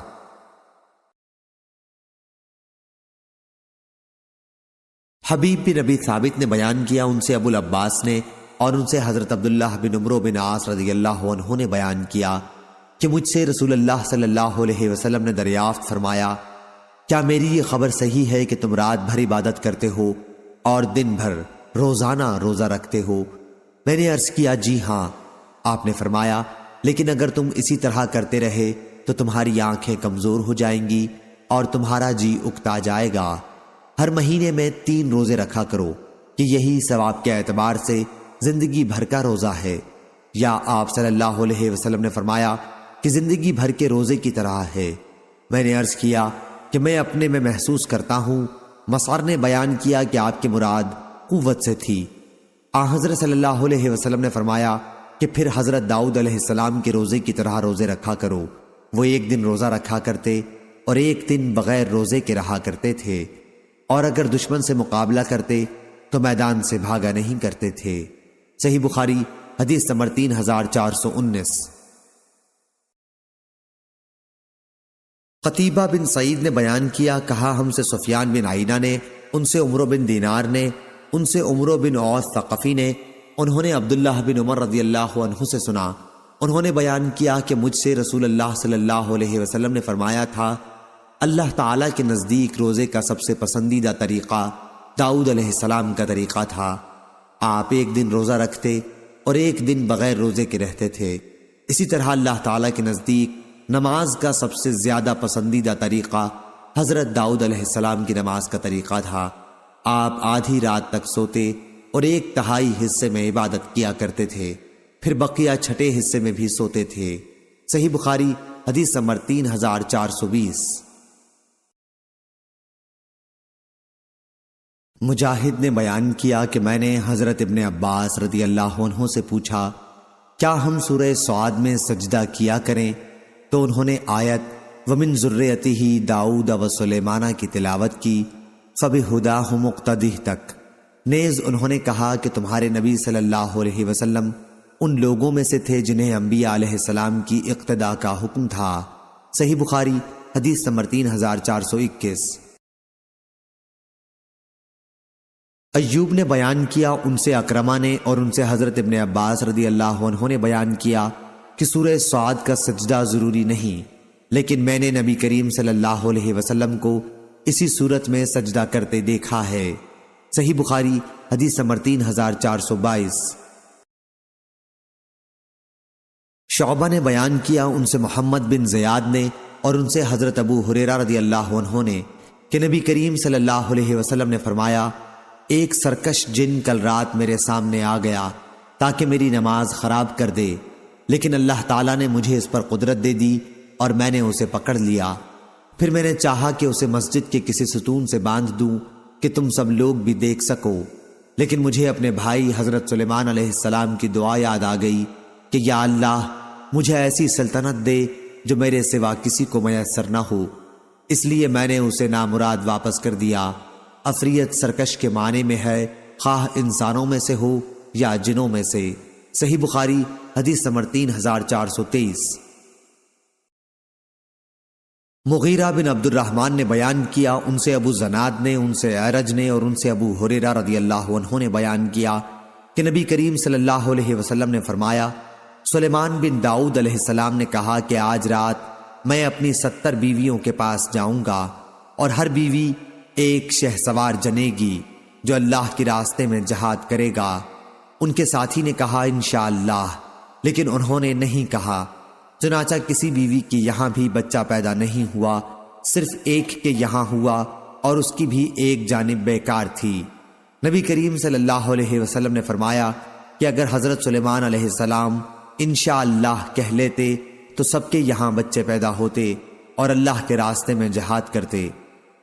حبیب بن ابی ثابت نے بیان کیا ان سے ابو العباس نے اور ان سے حضرت عبداللہ بن عمرو بن عاص رضی اللہ عنہ نے بیان کیا کہ مجھ سے رسول اللہ صلی اللہ علیہ وسلم نے دریافت فرمایا کیا میری یہ خبر صحیح ہے کہ تم رات بھر عبادت کرتے ہو اور دن بھر روزانہ روزہ رکھتے ہو؟ میں نے عرض کیا جی ہاں۔ آپ نے فرمایا لیکن اگر تم اسی طرح کرتے رہے تو تمہاری آنکھیں کمزور ہو جائیں گی اور تمہارا جی اکتا جائے گا۔ ہر مہینے میں 3 روزے رکھا کرو کہ یہی ثواب کے اعتبار سے زندگی بھر کا روزہ ہے۔ یا آپ صلی اللہ علیہ وسلم نے فرمایا کہ زندگی بھر کے روزے کی طرح ہے۔ میں نے عرض کیا کہ میں اپنے میں محسوس کرتا ہوں۔ مسعر نے بیان کیا کہ آپ کی مراد قوت سے تھی۔ حضرت صلی اللہ علیہ وسلم نے فرمایا کہ پھر حضرت داؤد علیہ السلام کے روزے کی طرح روزے رکھا کرو۔ وہ 1 دن روزہ رکھا کرتے اور 1 دن بغیر روزے کے رہا کرتے تھے، اور اگر دشمن سے مقابلہ کرتے تو میدان سے بھاگا نہیں کرتے تھے۔ صحیح بخاری حدیث نمبر 3419۔ قتیبہ بن سعید نے بیان کیا کہا ہم سے سفیان بن عینہ نے، ان سے عمرو بن دینار نے، ان سے عمرو بن اوس ثقفی نے، انہوں نے عبداللہ بن عمر رضی اللہ عنہ سے سنا، انہوں نے بیان کیا کہ مجھ سے رسول اللہ صلی اللہ علیہ وسلم نے فرمایا تھا اللہ تعالیٰ کے نزدیک روزے کا سب سے پسندیدہ طریقہ داؤد علیہ السلام کا طریقہ تھا۔ آپ 1 دن روزہ رکھتے اور 1 دن بغیر روزے کے رہتے تھے۔ اسی طرح اللہ تعالیٰ کے نزدیک نماز کا سب سے زیادہ پسندیدہ طریقہ حضرت داؤد علیہ السلام کی نماز کا طریقہ تھا۔ آپ آدھی رات تک سوتے اور 1/3 حصے میں عبادت کیا کرتے تھے۔ پھر بقیہ چھٹے حصے میں بھی سوتے تھے۔ صحیح بخاری حدیث نمبر 3420۔ مجاہد نے بیان کیا کہ میں نے حضرت ابن عباس رضی اللہ عنہ سے پوچھا کیا ہم سورہ صاد میں سجدہ کیا کریں؟ تو انہوں نے آیت وَمِن ذُرِّيَّتِهِ داؤد وسلیمان کی تلاوت کی، فَبِهُدَاهُ مُقْتَدِهْ تک۔ نیز انہوں نے کہا کہ تمہارے نبی صلی اللہ علیہ وسلم ان لوگوں میں سے تھے جنہیں انبیاء علیہ السلام کی اقتداء کا حکم تھا۔ صحیح بخاری حدیث نمبر 3421۔ ایوب نے بیان کیا ان سے اکرمہ نے اور ان سے حضرت ابن عباس رضی اللہ عنہ نے بیان کیا کہ سورہ صاد کا سجدہ ضروری نہیں، لیکن میں نے نبی کریم صلی اللہ علیہ وسلم کو اسی صورت میں سجدہ کرتے دیکھا ہے۔ صحیح بخاری حدیث نمبر 3422۔ شعبہ نے بیان کیا ان سے محمد بن زیاد نے اور ان سے حضرت ابو ہریرہ رضی اللہ عنہ نے کہ نبی کریم صلی اللہ علیہ وسلم نے فرمایا ایک سرکش جن کل رات میرے سامنے آ گیا تاکہ میری نماز خراب کر دے، لیکن اللہ تعالیٰ نے مجھے اس پر قدرت دے دی اور میں نے اسے پکڑ لیا۔ پھر میں نے چاہا کہ اسے مسجد کے کسی ستون سے باندھ دوں کہ تم سب لوگ بھی دیکھ سکو، لیکن مجھے اپنے بھائی حضرت سلیمان علیہ السلام کی دعا یاد آ گئی کہ یا اللہ مجھے ایسی سلطنت دے جو میرے سوا کسی کو میسر نہ ہو، اس لیے میں نے اسے نامراد واپس کر دیا۔ افریت سرکش کے معنی میں ہے، خواہ انسانوں میں سے ہو یا جنوں میں سے۔ صحیح بخاری حدیث نمبر 3423۔ مغیرہ بن عبد الرحمن نے بیان کیا ان سے ابو زناد نے، ان سے اعرج نے اور ان سے ابو ہریرہ رضی اللہ عنہ نے بیان کیا کہ نبی کریم صلی اللہ علیہ وسلم نے فرمایا سلیمان بن داؤد علیہ السلام نے کہا کہ آج رات میں اپنی 70 بیویوں کے پاس جاؤں گا اور ہر بیوی ایک شہسوار جنے گی جو اللہ کے راستے میں جہاد کرے گا۔ ان کے ساتھی نے کہا انشاءاللہ، لیکن انہوں نے نہیں کہا۔ چنانچہ کسی بیوی کی یہاں بھی بچہ پیدا نہیں ہوا، صرف ایک کے یہاں ہوا اور اس کی بھی ایک جانب بیکار تھی۔ نبی کریم صلی اللہ علیہ وسلم نے فرمایا کہ اگر حضرت سلیمان علیہ السلام انشاءاللہ کہہ لیتے تو سب کے یہاں بچے پیدا ہوتے اور اللہ کے راستے میں جہاد کرتے۔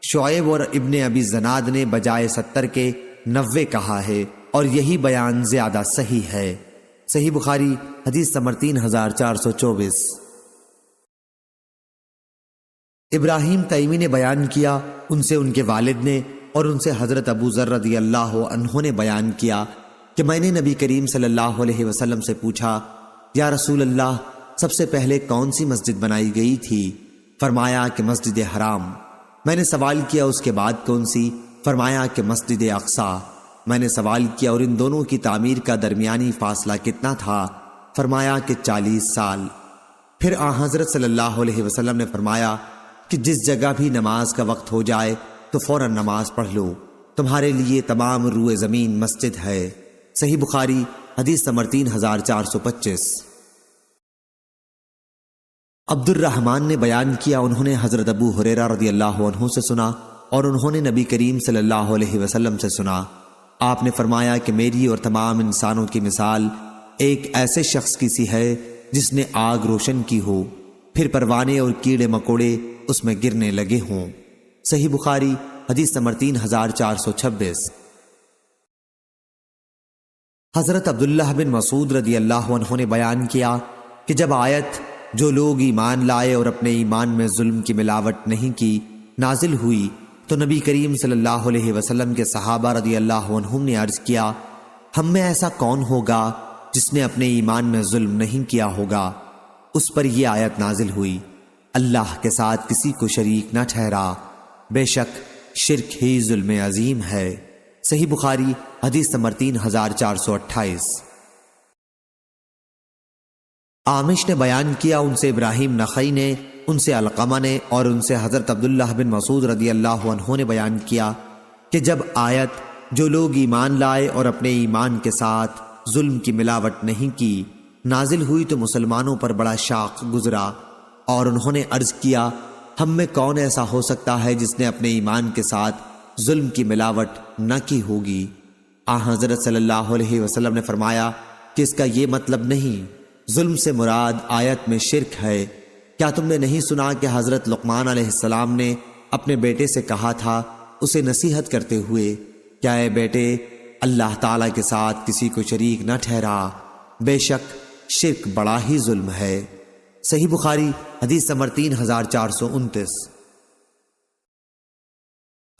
شعیب اور ابن ابی زناد نے بجائے 70 کے 90 کہا ہے اور یہی بیان زیادہ صحیح ہے۔ صحیح بخاری حدیث نمبر 3424۔ ابراہیم تیمی نے بیان کیا ان سے ان کے والد نے اور ان سے حضرت ابو ذر رضی اللہ عنہ نے بیان کیا کہ میں نے نبی کریم صلی اللہ علیہ وسلم سے پوچھا یا رسول اللہ سب سے پہلے کون سی مسجد بنائی گئی تھی؟ فرمایا کہ مسجد حرام۔ میں نے سوال کیا اس کے بعد کون سی؟ فرمایا کہ مسجد اقصیٰ۔ میں نے سوال کیا اور ان دونوں کی تعمیر کا درمیانی فاصلہ کتنا تھا؟ فرمایا کہ 40 سال۔ پھر آن حضرت صلی اللہ علیہ وسلم نے فرمایا کہ جس جگہ بھی نماز کا وقت ہو جائے تو فوراً نماز پڑھ لو، تمہارے لیے تمام روئے زمین مسجد ہے۔ صحیح بخاری حدیث نمبر 3425۔ عبد الرحمن نے بیان کیا انہوں نے حضرت ابو ہریرہ رضی اللہ عنہ سے سنا اور انہوں نے نبی کریم صلی اللہ علیہ وسلم سے سنا۔ آپ نے فرمایا کہ میری اور تمام انسانوں کی مثال ایک ایسے شخص کی سی ہے جس نے آگ روشن کی ہو، پھر پروانے اور کیڑے مکوڑے اس میں گرنے لگے ہوں۔ صحیح بخاری حدیث نمبر 3426۔ حضرت عبداللہ بن مسعود رضی اللہ عنہ نے بیان کیا کہ جب آیت جو لوگ ایمان لائے اور اپنے ایمان میں ظلم کی ملاوٹ نہیں کی نازل ہوئی تو نبی کریم صلی اللہ علیہ وسلم کے صحابہ رضی اللہ عنہم نے عرض کیا ہم میں ایسا کون ہوگا جس نے اپنے ایمان میں ظلم نہیں کیا ہوگا؟ اس پر یہ آیت نازل ہوئی اللہ کے ساتھ کسی کو شریک نہ ٹھہرا، بے شک شرک ہی ظلم عظیم ہے۔ صحیح بخاری حدیث نمبر 3428۔ عامش نے بیان کیا ان سے ابراہیم نخعی نے، ان سے علقمہ نے اور ان سے حضرت عبداللہ بن مسعود رضی اللہ عنہ نے بیان کیا کہ جب آیت جو لوگ ایمان لائے اور اپنے ایمان کے ساتھ ظلم کی ملاوٹ نہیں کی نازل ہوئی تو مسلمانوں پر بڑا شاق گزرا اور انہوں نے عرض کیا ہم میں کون ایسا ہو سکتا ہے جس نے اپنے ایمان کے ساتھ ظلم کی ملاوٹ نہ کی ہوگی؟ حضرت صلی اللہ علیہ وسلم نے فرمایا کہ اس کا یہ مطلب نہیں، ظلم سے مراد آیت میں شرک ہے۔ کیا تم نے نہیں سنا کہ حضرت لقمان علیہ السلام نے اپنے بیٹے سے کہا تھا اسے نصیحت کرتے ہوئے، کیا اے بیٹے اللہ تعالیٰ کے ساتھ کسی کو شریک نہ ٹھہرا، بے شک شرک بڑا ہی ظلم ہے۔ صحیح بخاری حدیث نمبر 3429۔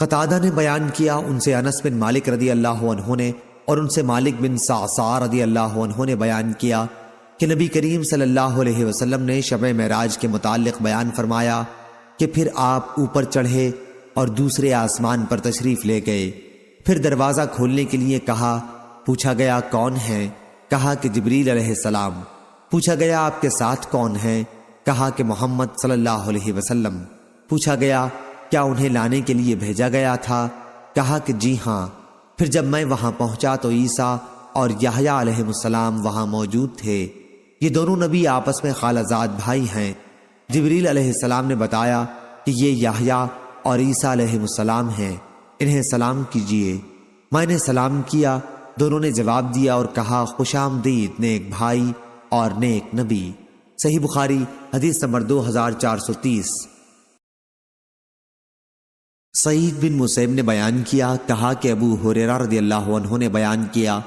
قتادہ نے بیان کیا، ان سے انس بن مالک رضی اللہ عنہ نے اور ان سے مالک بن صعصع رضی اللہ عنہ نے بیان کیا کہ نبی کریم صلی اللہ علیہ وسلم نے شب معراج کے متعلق بیان فرمایا کہ پھر آپ اوپر چڑھے اور دوسرے آسمان پر تشریف لے گئے۔ پھر دروازہ کھولنے کے لیے کہا، پوچھا گیا کون ہے؟ کہا کہ جبریل علیہ السلام۔ پوچھا گیا آپ کے ساتھ کون ہیں؟ کہا کہ محمد صلی اللہ علیہ وسلم۔ پوچھا گیا کیا انہیں لانے کے لیے بھیجا گیا تھا؟ کہا کہ جی ہاں۔ پھر جب میں وہاں پہنچا تو عیسیٰ اور یحییٰ علیہ السلام وہاں موجود تھے۔ یہ دونوں نبی آپس میں خالہ زاد بھائی ہیں۔ جبریل علیہ السلام نے بتایا کہ یہ یحییٰ اور عیسیٰ علیہ السلام ہیں، انہیں سلام کیجیے۔ میں نے سلام کیا، دونوں نے جواب دیا اور کہا خوش آمدید نیک بھائی اور نیک نبی۔ صحیح بخاری حدیث نمبر 2430۔ سعید بن مسیب نے بیان کیا، کہا کہ ابو ہریرہ رضی اللہ عنہ نے بیان کیا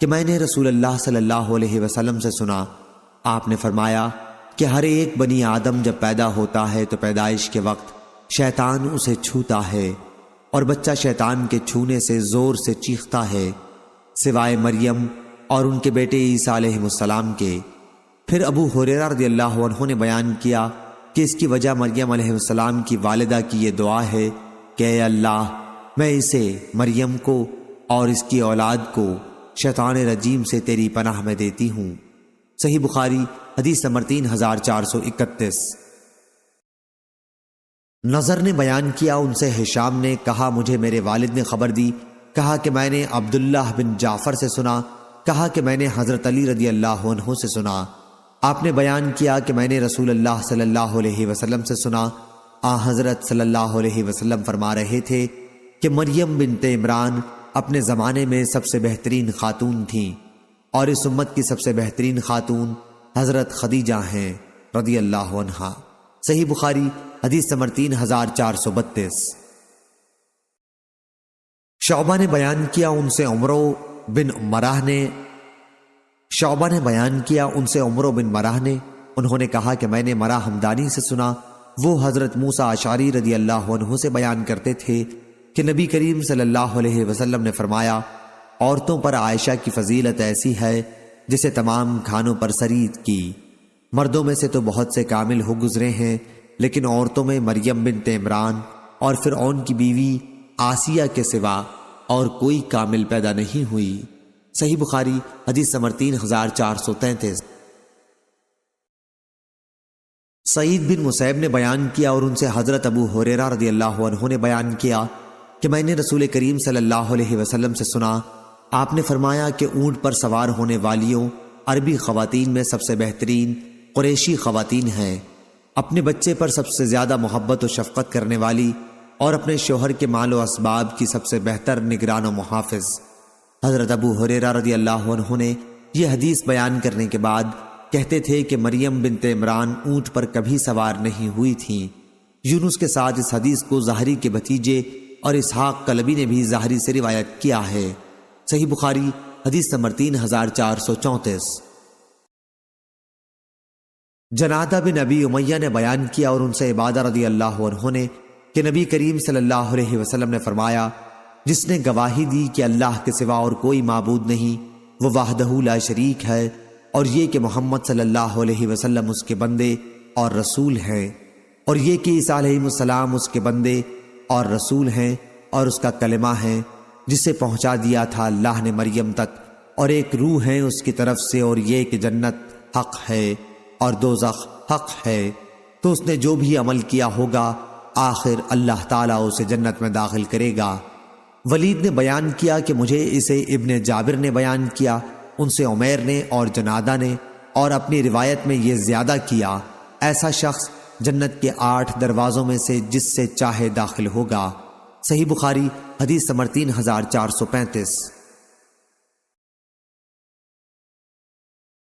کہ میں نے رسول اللہ صلی اللہ علیہ وسلم سے سنا، آپ نے فرمایا کہ ہر ایک بنی آدم جب پیدا ہوتا ہے تو پیدائش کے وقت شیطان اسے چھوتا ہے اور بچہ شیطان کے چھونے سے زور سے چیختا ہے، سوائے مریم اور ان کے بیٹے عیسیٰ علیہ السلام کے۔ پھر ابو ہریرہ رضی اللہ عنہ نے بیان کیا کہ اس کی وجہ مریم علیہ السلام کی والدہ کی یہ دعا ہے کہ اے اللہ میں اسے مریم کو اور اس کی اولاد کو شیطان رجیم سے تیری پناہ میں دیتی ہوں۔ صحیح بخاری حدیث نمبر 3431۔ نظر نے بیان کیا، ان سے ہشام نے کہا مجھے میرے والد نے خبر دی، کہا کہ میں نے عبداللہ بن جعفر سے سنا، کہا کہ میں نے حضرت علی رضی اللہ عنہ سے سنا، آپ نے بیان کیا کہ میں نے رسول اللہ صلی اللہ علیہ وسلم سے سنا، حضرت صلی اللہ علیہ وسلم فرما رہے تھے کہ مریم بنت عمران اپنے زمانے میں سب سے بہترین خاتون تھیں اور اس امت کی سب سے بہترین خاتون حضرت خدیجہ ہیں رضی اللہ عنہا۔ صحیح بخاری حدیث نمبر 3432۔ شعبہ نے بیان کیا، ان سے عمرو بن مراہ نے انہوں نے کہا کہ میں نے مراہ ہمدانی سے سنا، وہ حضرت موسیٰ اشعری رضی اللہ عنہ سے بیان کرتے تھے کہ نبی کریم صلی اللہ علیہ وسلم نے فرمایا عورتوں پر عائشہ کی فضیلت ایسی ہے جسے تمام کھانوں پر سرید کی۔ مردوں میں سے تو بہت سے کامل ہو گزرے ہیں، لیکن عورتوں میں مریم بنت عمران اور فرعون کی بیوی آسیہ کے سوا اور کوئی کامل پیدا نہیں ہوئی۔ صحیح بخاری حدیث نمبر 3433۔ سعید بن مسیب نے بیان کیا اور ان سے حضرت ابو ہریرہ رضی اللہ عنہ نے بیان کیا کہ میں نے رسول کریم صلی اللہ علیہ وسلم سے سنا، آپ نے فرمایا کہ اونٹ پر سوار ہونے والیوں عربی خواتین میں سب سے بہترین قریشی خواتین ہیں، اپنے بچے پر سب سے زیادہ محبت و شفقت کرنے والی اور اپنے شوہر کے مال و اسباب کی سب سے بہتر نگران و محافظ۔ حضرت ابو ہریرہ رضی اللہ عنہ نے یہ حدیث بیان کرنے کے بعد کہتے تھے کہ مریم بنت عمران اونٹ پر کبھی سوار نہیں ہوئی تھیں۔ یونس کے ساتھ اس حدیث کو زہری کے بھتیجے اور اسحاق کلبی نے بھی زہری سے روایت کیا ہے۔ صحیح بخاری حدیث نمبر 3434۔ جنادہ بن ابی امیہ نے بیان کیا اور ان سے عبادہ رضی اللہ عنہ نے کہ نبی کریم صلی اللہ علیہ وسلم نے فرمایا جس نے گواہی دی کہ اللہ کے سوا اور کوئی معبود نہیں، وہ وحدہ لا شریک ہے، اور یہ کہ محمد صلی اللہ علیہ وسلم اس کے بندے اور رسول ہیں، اور یہ کہ عیسیٰ علیہ السلام اس کے بندے اور رسول ہیں اور اس کا کلمہ ہے جسے پہنچا دیا تھا اللہ نے مریم تک، اور ایک روح ہے اس کی طرف سے، اور یہ کہ جنت حق ہے اور دوزخ حق ہے، تو اس نے جو بھی عمل کیا ہوگا آخر اللہ تعالیٰ اسے جنت میں داخل کرے گا۔ ولید نے بیان کیا کہ مجھے اسے ابن جابر نے بیان کیا، ان سے عمیر نے اور جنادہ نے، اور اپنی روایت میں یہ زیادہ کیا ایسا شخص جنت کے 8 دروازوں میں سے جس سے چاہے داخل ہوگا۔ صحیح بخاری حدیث نمبر 3435۔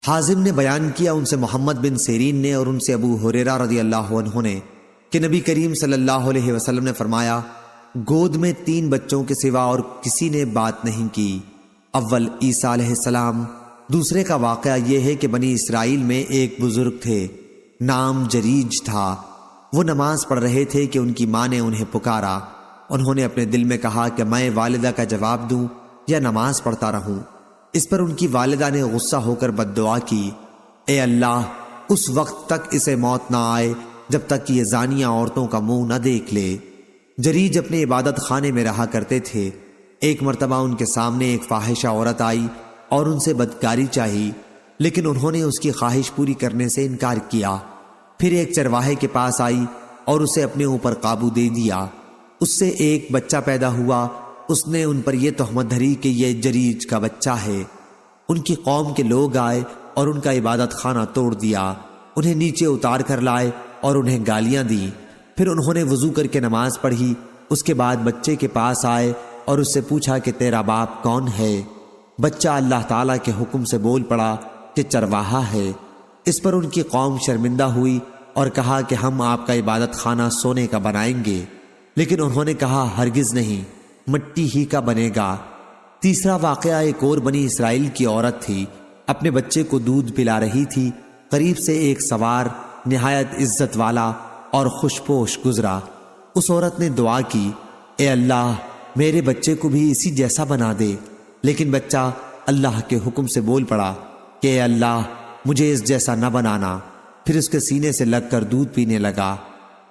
حازم نے بیان کیا ان سے محمد بن سیرین نے اور ان سے ابو ہریرہ رضی اللہ عنہ نے کہ نبی کریم صلی اللہ علیہ وسلم نے فرمایا، گود میں 3 بچوں کے سوا اور کسی نے بات نہیں کی۔ اول عیسیٰ علیہ السلام، دوسرے کا واقعہ یہ ہے کہ بنی اسرائیل میں ایک بزرگ تھے، نام جریج تھا۔ وہ نماز پڑھ رہے تھے کہ ان کی ماں نے انہیں پکارا۔ انہوں نے اپنے دل میں کہا کہ میں والدہ کا جواب دوں یا نماز پڑھتا رہوں۔ اس پر ان کی والدہ نے غصہ ہو کر بد دعا کی، اے اللہ، اس وقت تک اسے موت نہ آئے جب تک کہ یہ زانیہ عورتوں کا منہ نہ دیکھ لے۔ جریج اپنے عبادت خانے میں رہا کرتے تھے۔ ایک مرتبہ ان کے سامنے ایک فاحشہ عورت آئی اور ان سے بدکاری چاہی، لیکن انہوں نے اس کی خواہش پوری کرنے سے انکار کیا۔ پھر ایک چرواہے کے پاس آئی اور اسے اپنے اوپر قابو دے دیا۔ اس سے ایک بچہ پیدا ہوا۔ اس نے ان پر یہ تہمت دھری کہ یہ جریج کا بچہ ہے۔ ان کی قوم کے لوگ آئے اور ان کا عبادت خانہ توڑ دیا، انہیں نیچے اتار کر لائے اور انہیں گالیاں دیں۔ پھر انہوں نے وضو کر کے نماز پڑھی۔ اس کے بعد بچے کے پاس آئے اور اس سے پوچھا کہ تیرا باپ کون ہے؟ بچہ اللہ تعالیٰ کے حکم سے بول پڑا کہ چرواہا ہے۔ اس پر ان کی قوم شرمندہ ہوئی اور کہا کہ ہم آپ کا عبادت خانہ سونے کا بنائیں گے، لیکن انہوں نے کہا ہرگز نہیں، مٹی ہی کا بنے گا۔ تیسرا واقعہ ایک اور بنی اسرائیل کی عورت تھی، اپنے بچے کو دودھ پلا رہی تھی۔ قریب سے ایک سوار نہایت عزت والا اور خوشپوش گزرا۔ اس عورت نے دعا کی، اے اللہ، میرے بچے کو بھی اسی جیسا بنا دے، لیکن بچہ اللہ کے حکم سے بول پڑا کہ اے اللہ، مجھے اس جیسا نہ بنانا۔ پھر اس کے سینے سے لگ کر دودھ پینے لگا۔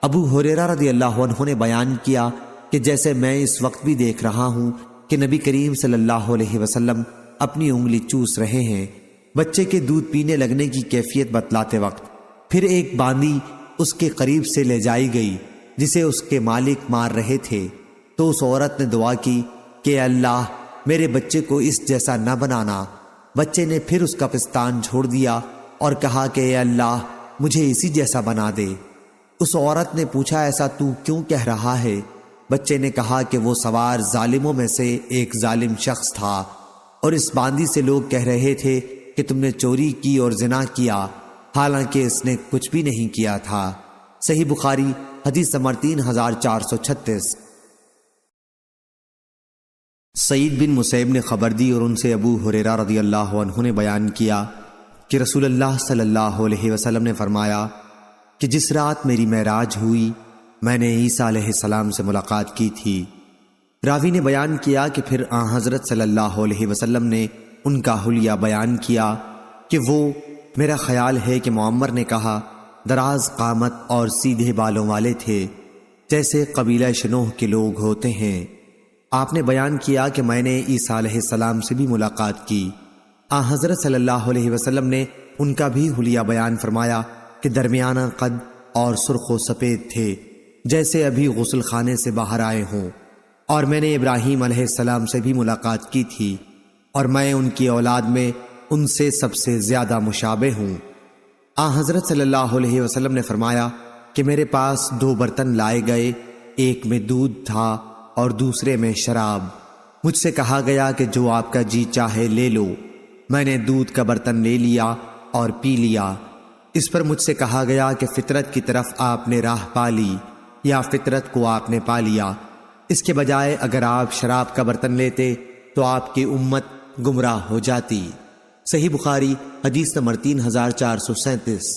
ابو ہریرہ رضی اللہ عنہ نے بیان کیا کہ جیسے میں اس وقت بھی دیکھ رہا ہوں کہ نبی کریم صلی اللہ علیہ وسلم اپنی انگلی چوس رہے ہیں بچے کے دودھ پینے لگنے کی کیفیت بتلاتے وقت۔ پھر ایک باندی اس کے قریب سے لے جائی گئی جسے اس کے مالک مار رہے تھے، تو اس عورت نے دعا کی کہ اے اللہ، میرے بچے کو اس جیسا نہ بنانا۔ بچے نے پھر اس کا پستان چھوڑ دیا اور کہا کہ اے اللہ، مجھے اسی جیسا بنا دے۔ اس عورت نے پوچھا ایسا تو کیوں کہہ رہا ہے؟ بچے نے کہا کہ وہ سوار ظالموں میں سے ایک ظالم شخص تھا، اور اس باندی سے لوگ کہہ رہے تھے کہ تم نے چوری کی اور زنا کیا، حالانکہ اس نے کچھ بھی نہیں کیا تھا۔ صحیح بخاری حدیث نمبر 3436۔ سعید بن مسیب نے خبر دی اور ان سے ابو ہریرہ رضی اللہ عنہ نے بیان کیا کہ رسول اللہ صلی اللہ علیہ وسلم نے فرمایا کہ جس رات میری معراج ہوئی میں نے عیسیٰ علیہ السلام سے ملاقات کی تھی۔ راوی نے بیان کیا کہ پھر آن حضرت صلی اللہ علیہ وسلم نے ان کا حلیہ بیان کیا کہ وہ، میرا خیال ہے کہ معمر نے کہا، دراز قامت اور سیدھے بالوں والے تھے، جیسے قبیلہ شنوح کے لوگ ہوتے ہیں۔ آپ نے بیان کیا کہ میں نے عیسیٰ علیہ السلام سے بھی ملاقات کی۔ آن حضرت صلی اللہ علیہ وسلم نے ان کا بھی حلیہ بیان فرمایا کہ درمیانہ قد اور سرخ و سفید تھے، جیسے ابھی غسل خانے سے باہر آئے ہوں، اور میں نے ابراہیم علیہ السلام سے بھی ملاقات کی تھی، اور میں ان کی اولاد میں ان سے سب سے زیادہ مشابہ ہوں۔ آن حضرت صلی اللہ علیہ وسلم نے فرمایا کہ میرے پاس 2 برتن لائے گئے، ایک میں دودھ تھا اور دوسرے میں شراب۔ مجھ سے کہا گیا کہ جو آپ کا جی چاہے لے لو۔ میں نے دودھ کا برتن لے لیا اور پی لیا۔ اس پر مجھ سے کہا گیا کہ فطرت کی طرف آپ نے راہ پا لی یا فطرت کو آپ نے پا لیا، اس کے بجائے اگر آپ شراب کا برتن لیتے تو آپ کی امت گمراہ ہو جاتی۔ صحیح بخاری حدیث نمبر 3437۔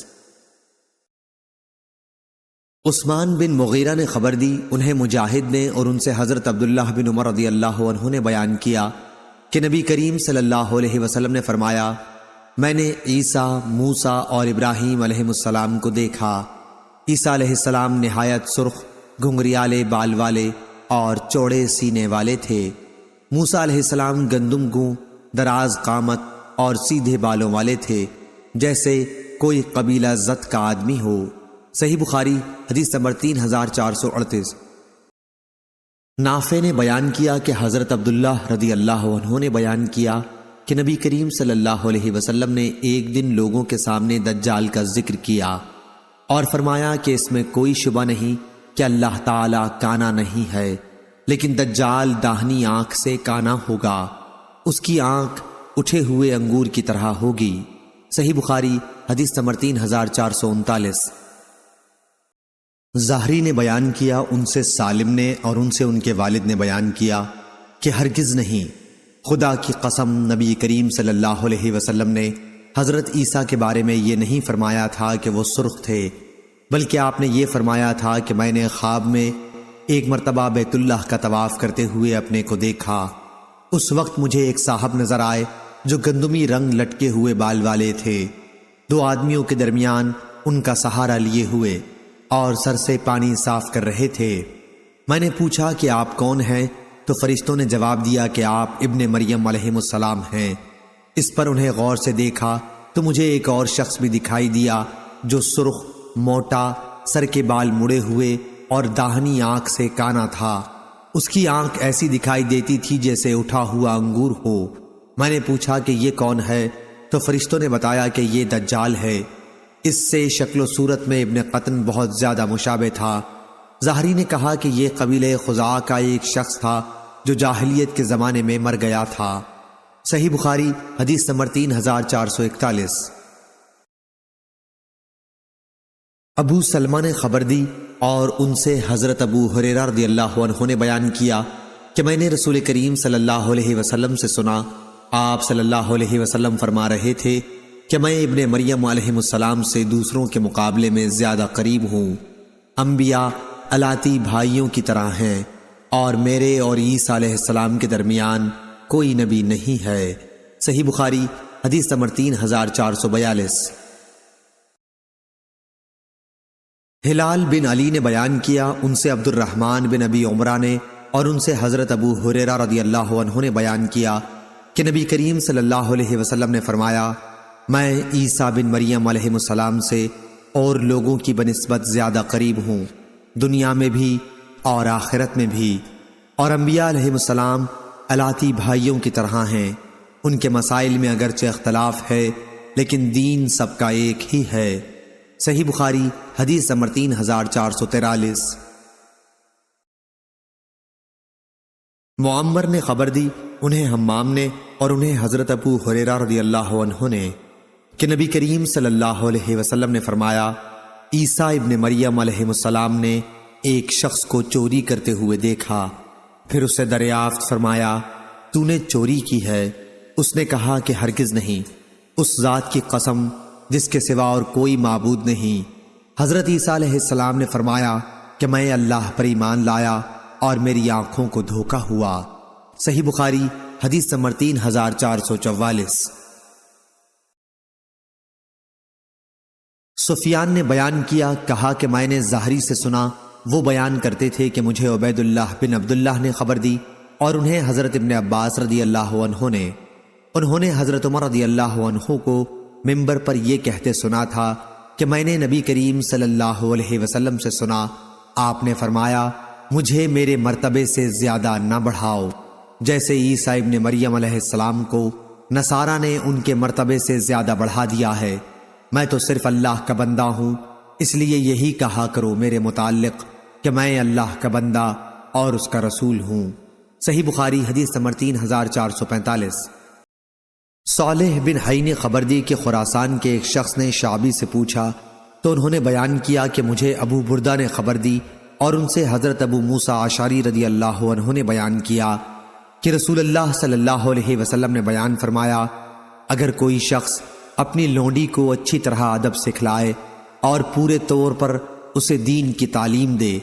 عثمان بن مغیرہ نے خبر دی، انہیں مجاہد نے اور ان سے حضرت عبداللہ بن عمر رضی اللہ عنہ نے بیان کیا کہ نبی کریم صلی اللہ علیہ وسلم نے فرمایا، میں نے عیسیٰ، موسیٰ اور ابراہیم علیہ السلام کو دیکھا۔ عیسیٰ علیہ السلام نہایت سرخ، گھنگریالے بال والے اور چوڑے سینے والے تھے۔ موسیٰ علیہ السلام گندم گوں، دراز قامت اور سیدھے بالوں والے تھے، جیسے کوئی قبیلہ زت کا آدمی ہو۔ صحیح بخاری حدیث نمبر 3438۔ نافع نے بیان کیا کہ حضرت عبداللہ رضی اللہ عنہ نے بیان کیا کہ نبی کریم صلی اللہ علیہ وسلم نے ایک دن لوگوں کے سامنے دجال کا ذکر کیا اور فرمایا کہ اس میں کوئی شبہ نہیں کہ اللہ تعالیٰ کانا نہیں ہے، لیکن دجال داہنی آنکھ سے کانا ہوگا، اس کی آنکھ اٹھے ہوئے انگور کی طرح ہوگی۔ صحیح بخاری حدیث نمبر 3439۔ زہری نے بیان کیا ان سے سالم نے اور ان سے ان کے والد نے بیان کیا کہ ہرگز نہیں، خدا کی قسم نبی کریم صلی اللہ علیہ وسلم نے حضرت عیسیٰ کے بارے میں یہ نہیں فرمایا تھا کہ وہ سرخ تھے، بلکہ آپ نے یہ فرمایا تھا کہ میں نے خواب میں ایک مرتبہ بیت اللہ کا طواف کرتے ہوئے اپنے کو دیکھا۔ اس وقت مجھے ایک صاحب نظر آئے جو گندمی رنگ لٹکے ہوئے بال والے تھے، دو آدمیوں کے درمیان ان کا سہارا لیے ہوئے اور سر سے پانی صاف کر رہے تھے۔ میں نے پوچھا کہ آپ کون ہیں؟ تو فرشتوں نے جواب دیا کہ آپ ابن مریم علیہ السلام ہیں۔ اس پر انہیں غور سے دیکھا تو مجھے ایک اور شخص بھی دکھائی دیا جو سرخ، موٹا، سر کے بال مڑے ہوئے اور داہنی آنکھ سے کانا تھا۔ اس کی آنکھ ایسی دکھائی دیتی تھی جیسے اٹھا ہوا انگور ہو۔ میں نے پوچھا کہ یہ کون ہے؟ تو فرشتوں نے بتایا کہ یہ دجال ہے۔ اس سے شکل و صورت میں ابن قطن بہت زیادہ مشابہ تھا۔ زہری نے کہا کہ یہ قبیلہ خزاعہ کا ایک شخص تھا جو جاہلیت کے زمانے میں مر گیا تھا۔ صحیح بخاری حدیث نمبر 3441۔ ابو سلمہ نے خبر دی اور ان سے حضرت ابو ہریرہ رضی اللہ عنہ نے بیان کیا کہ میں نے رسول کریم صلی اللہ علیہ وسلم سے سنا، آپ صلی اللہ علیہ وسلم فرما رہے تھے کہ میں ابن مریم علیہ السلام سے دوسروں کے مقابلے میں زیادہ قریب ہوں۔ انبیاء الاتی بھائیوں کی طرح ہیں اور میرے اور عیسیٰ علیہ السلام کے درمیان کوئی نبی نہیں ہے۔ صحیح بخاری حدیث نمبر 3442۔ ہلال بن علی نے بیان کیا ان سے عبد الرحمن بن ابی عمرہ نے اور ان سے حضرت ابو ہریرہ رضی اللہ عنہ نے بیان کیا کہ نبی کریم صلی اللہ علیہ وسلم نے فرمایا، میں عیسیٰ بن مریم علیہ السلام سے اور لوگوں کی بنسبت زیادہ قریب ہوں، دنیا میں بھی اور آخرت میں بھی، اور انبیاء علیہ السلام الاتی بھائیوں کی طرح ہیں۔ ان کے مسائل میں اگرچہ اختلاف ہے لیکن دین سب کا ایک ہی ہے۔ صحیح بخاری حدیث نمبر 3443۔ معمر نے خبر دی انہیں حمام نے اور انہیں حضرت ابو ہریرہ رضی اللہ عنہ نے کہ نبی کریم صلی اللہ علیہ وسلم نے فرمایا، عیسیٰ ابن مریم علیہ السلام نے ایک شخص کو چوری کرتے ہوئے دیکھا، پھر اس سے دریافت فرمایا، تو نے چوری کی ہے؟ اس نے کہا کہ ہرگز نہیں، اس ذات کی قسم جس کے سوا اور کوئی معبود نہیں۔ حضرت عیسیٰ علیہ السلام نے فرمایا کہ میں اللہ پر ایمان لایا اور میری آنکھوں کو دھوکا ہوا۔ صحیح بخاری حدیث نمبر 3444۔ سفیان نے بیان کیا، کہا کہ میں نے زہری سے سنا، وہ بیان کرتے تھے کہ مجھے عبید اللہ بن عبداللہ نے خبر دی اور انہیں حضرت ابن عباس رضی اللہ عنہ نے، انہوں نے حضرت عمر رضی اللہ عنہ کو ممبر پر یہ کہتے سنا تھا کہ میں نے نبی کریم صلی اللہ علیہ وسلم سے سنا، آپ نے فرمایا، مجھے میرے مرتبے سے زیادہ نہ بڑھاؤ، جیسے عیسیٰ ابن مریم علیہ السلام کو نصارہ نے ان کے مرتبے سے زیادہ بڑھا دیا ہے۔ میں تو صرف اللہ کا بندہ ہوں، اس لیے یہی کہا کرو میرے متعلق کہ میں اللہ کا بندہ اور اس کا رسول ہوں۔ صحیح بخاری حدیث نمبر 3445۔ صالح بن حی نے خبر دی کہ خراسان کے ایک شخص نے شعبی سے پوچھا تو انہوں نے بیان کیا کہ مجھے ابو بردہ نے خبر دی اور ان سے حضرت ابو موسیٰ اشعری رضی اللہ عنہ نے بیان کیا کہ رسول اللہ صلی اللہ علیہ وسلم نے بیان فرمایا، اگر کوئی شخص اپنی لونڈی کو اچھی طرح ادب سکھلائے اور پورے طور پر اسے دین کی تعلیم دے،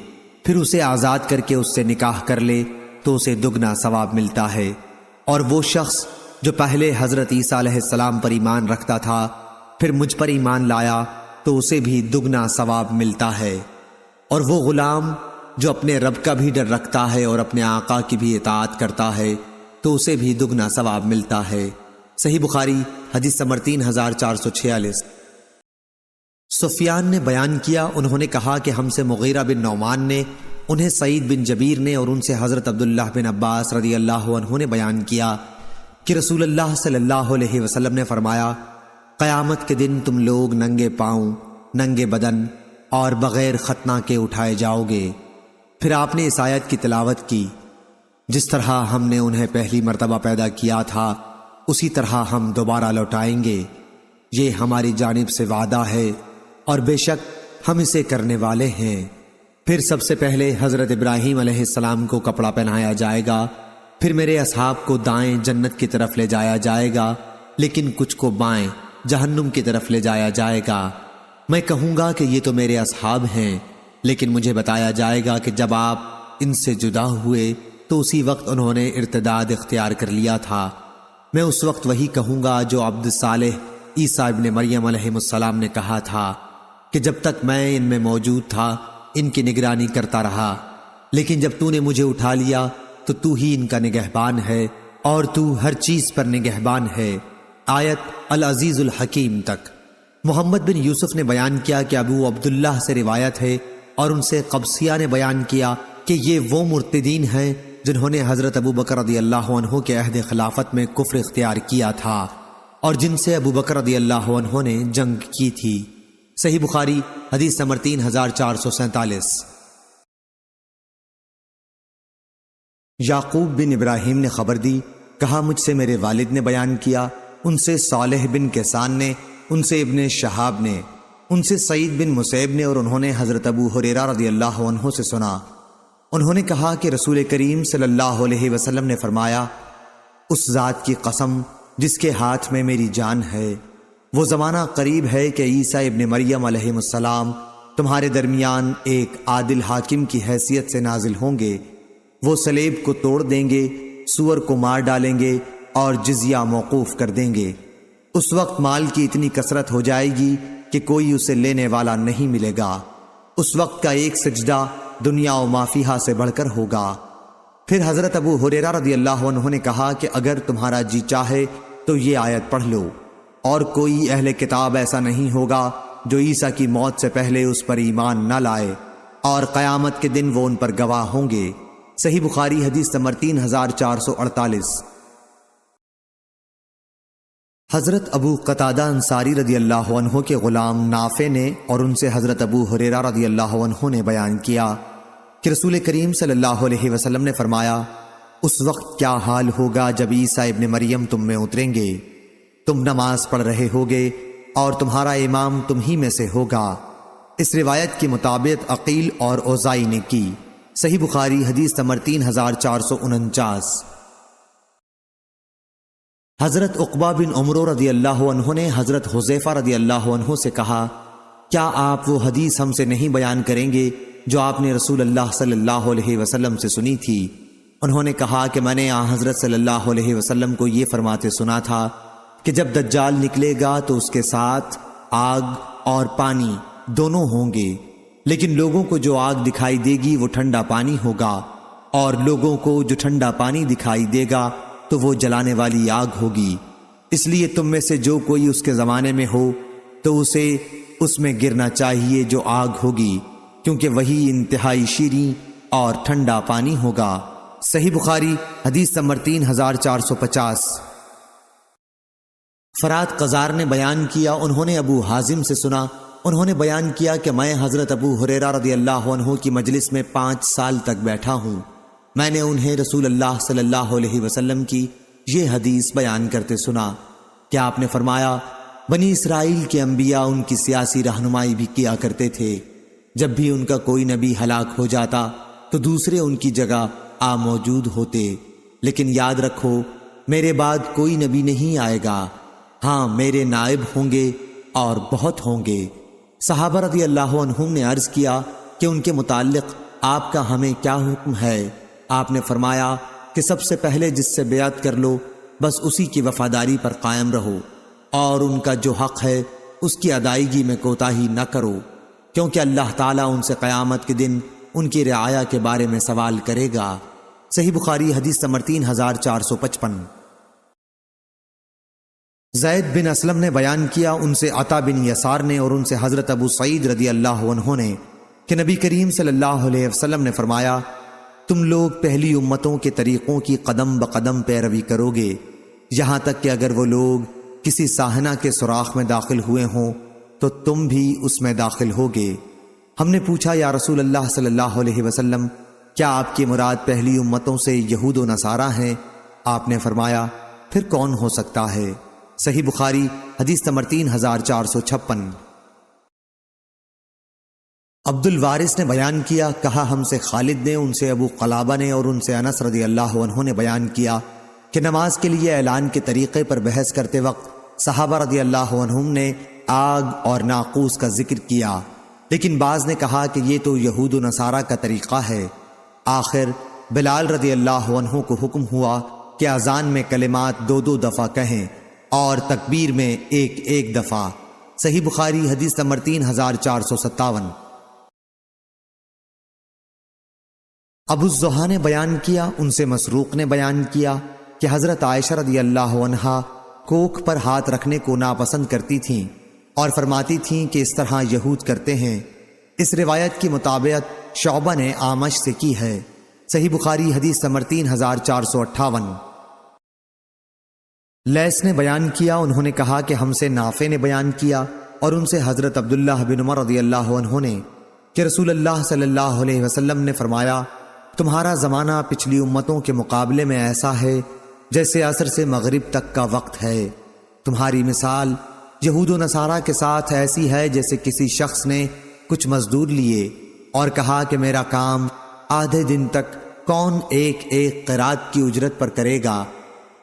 پھر اسے آزاد کر کے اس سے نکاح کر لے تو اسے دگنا ثواب ملتا ہے، اور وہ شخص جو پہلے حضرت عیسیٰ علیہ السلام پر ایمان رکھتا تھا پھر مجھ پر ایمان لایا تو اسے بھی دگنا ثواب ملتا ہے، اور وہ غلام جو اپنے رب کا بھی ڈر رکھتا ہے اور اپنے آقا کی بھی اطاعت کرتا ہے تو اسے بھی دگنا ثواب ملتا ہے۔ صحیح بخاری حدیث نمبر 3446۔ سفیان نے بیان کیا، انہوں نے کہا کہ ہم سے مغیرہ بن نعمان نے، انہیں سعید بن جبیر نے اور ان سے حضرت عبداللہ بن عباس رضی اللہ عنہ نے بیان کیا کہ رسول اللہ صلی اللہ علیہ وسلم نے فرمایا، قیامت کے دن تم لوگ ننگے پاؤں، ننگے بدن اور بغیر ختنہ کے اٹھائے جاؤ گے۔ پھر آپ نے اس آیت کی تلاوت کی، جس طرح ہم نے انہیں پہلی مرتبہ پیدا کیا تھا اسی طرح ہم دوبارہ لوٹائیں گے۔ یہ ہماری جانب سے وعدہ ہے اور بے شک ہم اسے کرنے والے ہیں۔ پھر سب سے پہلے حضرت ابراہیم علیہ السلام کو کپڑا پہنایا جائے گا، پھر میرے اصحاب کو دائیں جنت کی طرف لے جایا جائے گا، لیکن کچھ کو بائیں جہنم کی طرف لے جایا جائے گا۔ میں کہوں گا کہ یہ تو میرے اصحاب ہیں، لیکن مجھے بتایا جائے گا کہ جب آپ ان سے جدا ہوئے تو اسی وقت انہوں نے ارتداد اختیار کر لیا تھا۔ میں اس وقت وہی کہوں گا جو عبد صالح عیسیٰ ابن مریم علیہ السلام نے کہا تھا کہ جب تک میں ان میں موجود تھا ان کی نگرانی کرتا رہا، لیکن جب تو نے مجھے اٹھا لیا تو ہی ان کا نگہبان ہے اور تو ہر چیز پر نگہبان ہے۔ آیت العزیز الحکیم تک۔ محمد بن یوسف نے بیان کیا کہ ابو عبداللہ سے روایت ہے اور ان سے قبسیہ نے بیان کیا کہ یہ وہ مرتدین ہیں جنہوں نے حضرت ابو بکر رضی اللہ عنہ کے عہد خلافت میں کفر اختیار کیا تھا اور جن سے ابو بکر رضی اللہ عنہ نے جنگ کی تھی۔ صحیح بخاری حدیث نمبر 3447۔ یعقوب بن ابراہیم نے خبر دی، کہا مجھ سے میرے والد نے بیان کیا، ان سے صالح بن کیسان نے، ان سے ابن شہاب نے، ان سے سعید بن مسیب نے، اور انہوں نے حضرت ابو ہریرہ رضی اللہ عنہ سے سنا۔ انہوں نے کہا کہ رسول کریم صلی اللہ علیہ وسلم نے فرمایا، اس ذات کی قسم جس کے ہاتھ میں میری جان ہے، وہ زمانہ قریب ہے کہ عیسیٰ ابن مریم علیہ السلام تمہارے درمیان ایک عادل حاکم کی حیثیت سے نازل ہوں گے۔ وہ صلیب کو توڑ دیں گے، سور کو مار ڈالیں گے اور جزیہ موقوف کر دیں گے۔ اس وقت مال کی اتنی کثرت ہو جائے گی کہ کوئی اسے لینے والا نہیں ملے گا۔ اس وقت کا ایک سجدہ دنیا و ما فیہا سے بڑھ کر ہوگا۔ پھر حضرت ابو ہریرہ رضی اللہ عنہ نے کہا کہ اگر تمہارا جی چاہے تو یہ آیت پڑھ لو، اور کوئی اہل کتاب ایسا نہیں ہوگا جو عیسیٰ کی موت سے پہلے اس پر ایمان نہ لائے، اور قیامت کے دن وہ ان پر گواہ ہوں گے۔ صحیح بخاری حدیث نمبر 3448۔ حضرت ابو قتادہ انصاری رضی اللہ عنہ کے غلام نافع نے اور ان سے حضرت ابو ہریرہ رضی اللہ عنہ نے بیان کیا کہ رسول کریم صلی اللہ علیہ وسلم نے فرمایا، اس وقت کیا حال ہوگا جب عیسیٰ ابن مریم تم میں اتریں گے، تم نماز پڑھ رہے ہوگے اور تمہارا امام تم ہی میں سے ہوگا۔ اس روایت کے مطابق عقیل اور اوزائی نے کی۔ صحیح بخاری حدیث نمبر 3449۔ حضرت عقبہ بن عمرو رضی اللہ عنہ نے حضرت حذیفہ رضی اللہ عنہ سے کہا، کیا آپ وہ حدیث ہم سے نہیں بیان کریں گے جو آپ نے رسول اللہ صلی اللہ علیہ وسلم سے سنی تھی؟ انہوں نے کہا کہ میں نے حضرت صلی اللہ علیہ وسلم کو یہ فرماتے سنا تھا کہ جب دجال نکلے گا تو اس کے ساتھ آگ اور پانی دونوں ہوں گے، لیکن لوگوں کو جو آگ دکھائی دے گی وہ ٹھنڈا پانی ہوگا، اور لوگوں کو جو ٹھنڈا پانی دکھائی دے گا تو وہ جلانے والی آگ ہوگی۔ اس لیے تم میں سے جو کوئی اس کے زمانے میں ہو تو اسے اس میں گرنا چاہیے جو آگ ہوگی، کیونکہ وہی انتہائی شیریں اور ٹھنڈا پانی ہوگا۔ صحیح بخاری حدیث نمبر 3450۔ فرات قزار نے بیان کیا، انہوں نے ابو حازم سے سنا، انہوں نے بیان کیا کہ میں حضرت ابو ہریرہ رضی اللہ عنہ کی مجلس میں 5 سال تک بیٹھا ہوں۔ میں نے انہیں رسول اللہ صلی اللہ علیہ وسلم کی یہ حدیث بیان کرتے سنا کہ آپ نے فرمایا، بنی اسرائیل کے انبیاء ان کی سیاسی رہنمائی بھی کیا کرتے تھے۔ جب بھی ان کا کوئی نبی ہلاک ہو جاتا تو دوسرے ان کی جگہ آ موجود ہوتے، لیکن یاد رکھو میرے بعد کوئی نبی نہیں آئے گا، ہاں میرے نائب ہوں گے اور بہت ہوں گے۔ صحابہ رضی اللہ عنہم نے عرض کیا کہ ان کے متعلق آپ کا ہمیں کیا حکم ہے؟ آپ نے فرمایا کہ سب سے پہلے جس سے بیعت کر لو بس اسی کی وفاداری پر قائم رہو، اور ان کا جو حق ہے اس کی ادائیگی میں کوتاہی نہ کرو، کیونکہ اللہ تعالیٰ ان سے قیامت کے دن ان کی رعایا کے بارے میں سوال کرے گا۔ صحیح بخاری حدیث نمبر 3455۔ زید بن اسلم نے بیان کیا، ان سے عطا بن یسار نے اور ان سے حضرت ابو سعید رضی اللہ عنہ نے کہ نبی کریم صلی اللہ علیہ وسلم نے فرمایا، تم لوگ پہلی امتوں کے طریقوں کی قدم بقدم پیروی کرو گے، یہاں تک کہ اگر وہ لوگ کسی ساحنہ کے سوراخ میں داخل ہوئے ہوں تو تم بھی اس میں داخل ہوگے۔ ہم نے پوچھا، یا رسول اللہ صلی اللہ علیہ وسلم، کیا آپ کی مراد پہلی امتوں سے یہود و نصارہ ہیں؟ آپ نے فرمایا، پھر کون ہو سکتا ہے؟ صحیح بخاری حدیث نمبر 3456۔ عبد الوارث نے بیان کیا، کہا ہم سے خالد نے، ان سے ابو قلابہ نے اور ان سے انس رضی اللہ عنہ نے بیان کیا کہ نماز کے لیے اعلان کے طریقے پر بحث کرتے وقت صحابہ رضی اللہ عنہم نے آگ اور ناقوس کا ذکر کیا، لیکن بعض نے کہا کہ یہ تو یہود و نصارہ کا طریقہ ہے۔ آخر بلال رضی اللہ عنہ کو حکم ہوا کہ اذان میں کلمات 2 دفعہ کہیں اور تکبیر میں ایک دفعہ۔ صحیح بخاری حدیث نمبر 3457۔ ابو الزحا نے بیان کیا، ان سے مسروق نے بیان کیا کہ حضرت عائشہ رضی اللہ عنہا کوکھ پر ہاتھ رکھنے کو ناپسند کرتی تھیں اور فرماتی تھیں کہ اس طرح یہود کرتے ہیں۔ اس روایت کی مطابقت شعبہ نے اعمش سے کی ہے۔ صحیح بخاری حدیث نمبر 3458۔ لیث نے بیان کیا، انہوں نے کہا کہ ہم سے نافع نے بیان کیا اور ان سے حضرت عبداللہ بن عمر رضی اللہ عنہ نے کہ رسول اللہ صلی اللہ علیہ وسلم نے فرمایا، تمہارا زمانہ پچھلی امتوں کے مقابلے میں ایسا ہے جیسے عصر سے مغرب تک کا وقت ہے۔ تمہاری مثال یہود و نصارہ کے ساتھ ایسی ہے جیسے کسی شخص نے کچھ مزدور لیے اور کہا کہ میرا کام آدھے دن تک کون ایک قرات کی اجرت پر کرے گا۔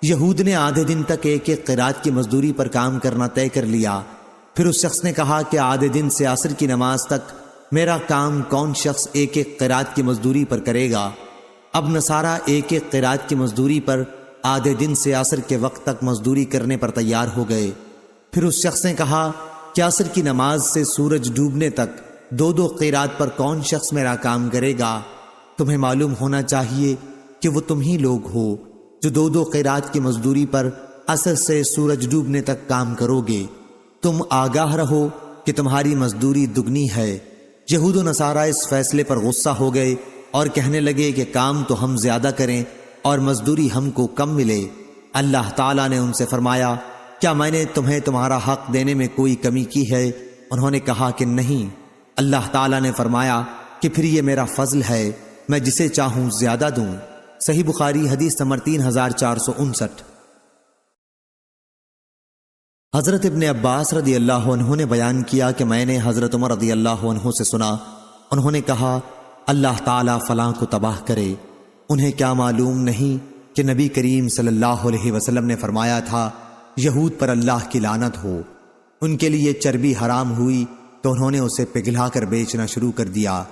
یہود نے آدھے دن تک ایک قرات کی مزدوری پر کام کرنا طے کر لیا۔ پھر اس شخص نے کہا کہ آدھے دن سے عصر کی نماز تک میرا کام کون شخص ایک قرات کی مزدوری پر کرے گا۔ اب نصارہ ایک قرات کی مزدوری پر آدھے دن سے عصر کے وقت تک مزدوری کرنے پر تیار ہو گئے۔ پھر اس شخص نے کہا کہ عصر کی نماز سے سورج ڈوبنے تک 2 قرات پر کون شخص میرا کام کرے گا۔ تمہیں معلوم ہونا چاہیے کہ وہ تم ہی لوگ ہو جو 2 قرات کی مزدوری پر عصر سے سورج ڈوبنے تک کام کرو گے۔ تم آگاہ رہو کہ تمہاری مزدوری دگنی ہے۔ یہود و نصارہ اس فیصلے پر غصہ ہو گئے اور کہنے لگے کہ کام تو ہم زیادہ کریں اور مزدوری ہم کو کم ملے۔ اللہ تعالیٰ نے ان سے فرمایا، کیا میں نے تمہیں تمہارا حق دینے میں کوئی کمی کی ہے؟ انہوں نے کہا کہ نہیں۔ اللہ تعالیٰ نے فرمایا کہ پھر یہ میرا فضل ہے، میں جسے چاہوں زیادہ دوں۔ صحیح بخاری حدیث نمبر 3459۔ حضرت ابن عباس رضی اللہ عنہ نے بیان کیا کہ میں نے حضرت عمر رضی اللہ عنہ سے سنا، انہوں نے کہا، اللہ تعالیٰ فلاں کو تباہ کرے۔ انہیں کیا معلوم نہیں کہ نبی کریم صلی اللہ علیہ وسلم نے فرمایا تھا، یہود پر اللہ کی لعنت ہو۔ ان کے لیے چربی حرام ہوئی تو انہوں نے اسے پگھلا کر بیچنا شروع کر دیا۔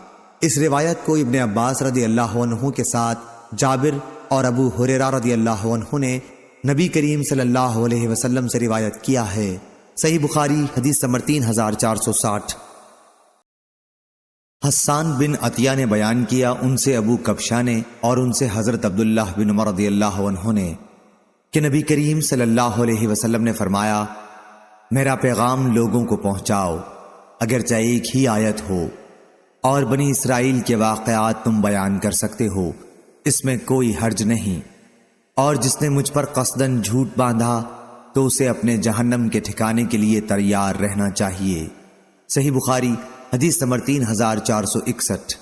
اس روایت کو ابن عباس رضی اللہ عنہ کے ساتھ جابر اور ابو ہریرہ رضی اللہ عنہ نے نبی کریم صلی اللہ علیہ وسلم سے روایت کیا ہے۔ صحیح بخاری حدیث نمبر 3460۔ حسان بن عطیہ نے بیان کیا، ان سے ابو کبشہ نے اور ان سے حضرت عبداللہ بن عمر رضی اللہ عنہ نے کہ نبی کریم صلی اللہ علیہ وسلم نے فرمایا، میرا پیغام لوگوں کو پہنچاؤ، اگرچہ ایک ہی آیت ہو، اور بنی اسرائیل کے واقعات تم بیان کر سکتے ہو، اس میں کوئی حرج نہیں، اور جس نے مجھ پر قصداً جھوٹ باندھا تو اسے اپنے جہنم کے ٹھکانے کے لیے تیار رہنا چاہیے۔ صحیح بخاری حدیث نمبر 3461۔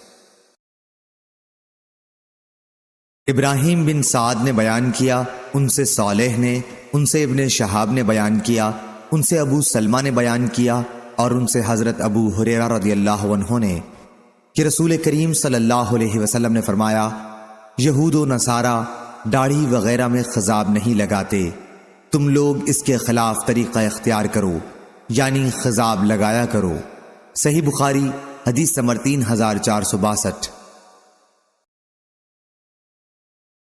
ابراہیم بن سعد نے بیان کیا، ان سے صالح نے، ان سے ابن شہاب نے بیان کیا، ان سے ابو سلمہ نے بیان کیا اور ان سے حضرت ابو ہریرہ رضی اللہ عنہ نے کہ رسول کریم صلی اللہ علیہ وسلم نے فرمایا، یہود و نصارہ داڑھی وغیرہ میں خضاب نہیں لگاتے، تم لوگ اس کے خلاف طریقہ اختیار کرو، یعنی خضاب لگایا کرو۔ صحیح بخاری حدیث نمبر 3462۔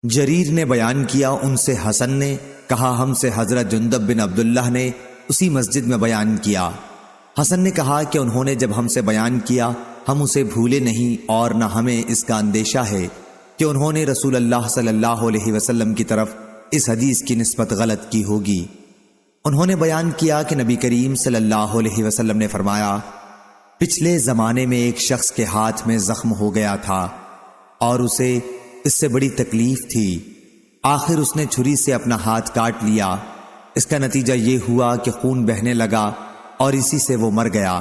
جریر نے بیان کیا، ان سے حسن نے کہا، ہم سے حضرت جندب بن عبداللہ نے اسی مسجد میں بیان کیا۔ حسن نے کہا کہ انہوں نے جب ہم سے بیان کیا ہم اسے بھولے نہیں اور نہ ہمیں اس کا اندیشہ ہے کہ انہوں نے رسول اللہ صلی اللہ علیہ وسلم کی طرف اس حدیث کی نسبت غلط کی ہوگی۔ انہوں نے بیان کیا کہ نبی کریم صلی اللہ علیہ وسلم نے فرمایا، پچھلے زمانے میں ایک شخص کے ہاتھ میں زخم ہو گیا تھا اور اسے اس سے بڑی تکلیف تھی، آخر اس نے چھری سے اپنا ہاتھ کاٹ لیا، اس کا نتیجہ یہ ہوا کہ خون بہنے لگا اور اسی سے وہ مر گیا۔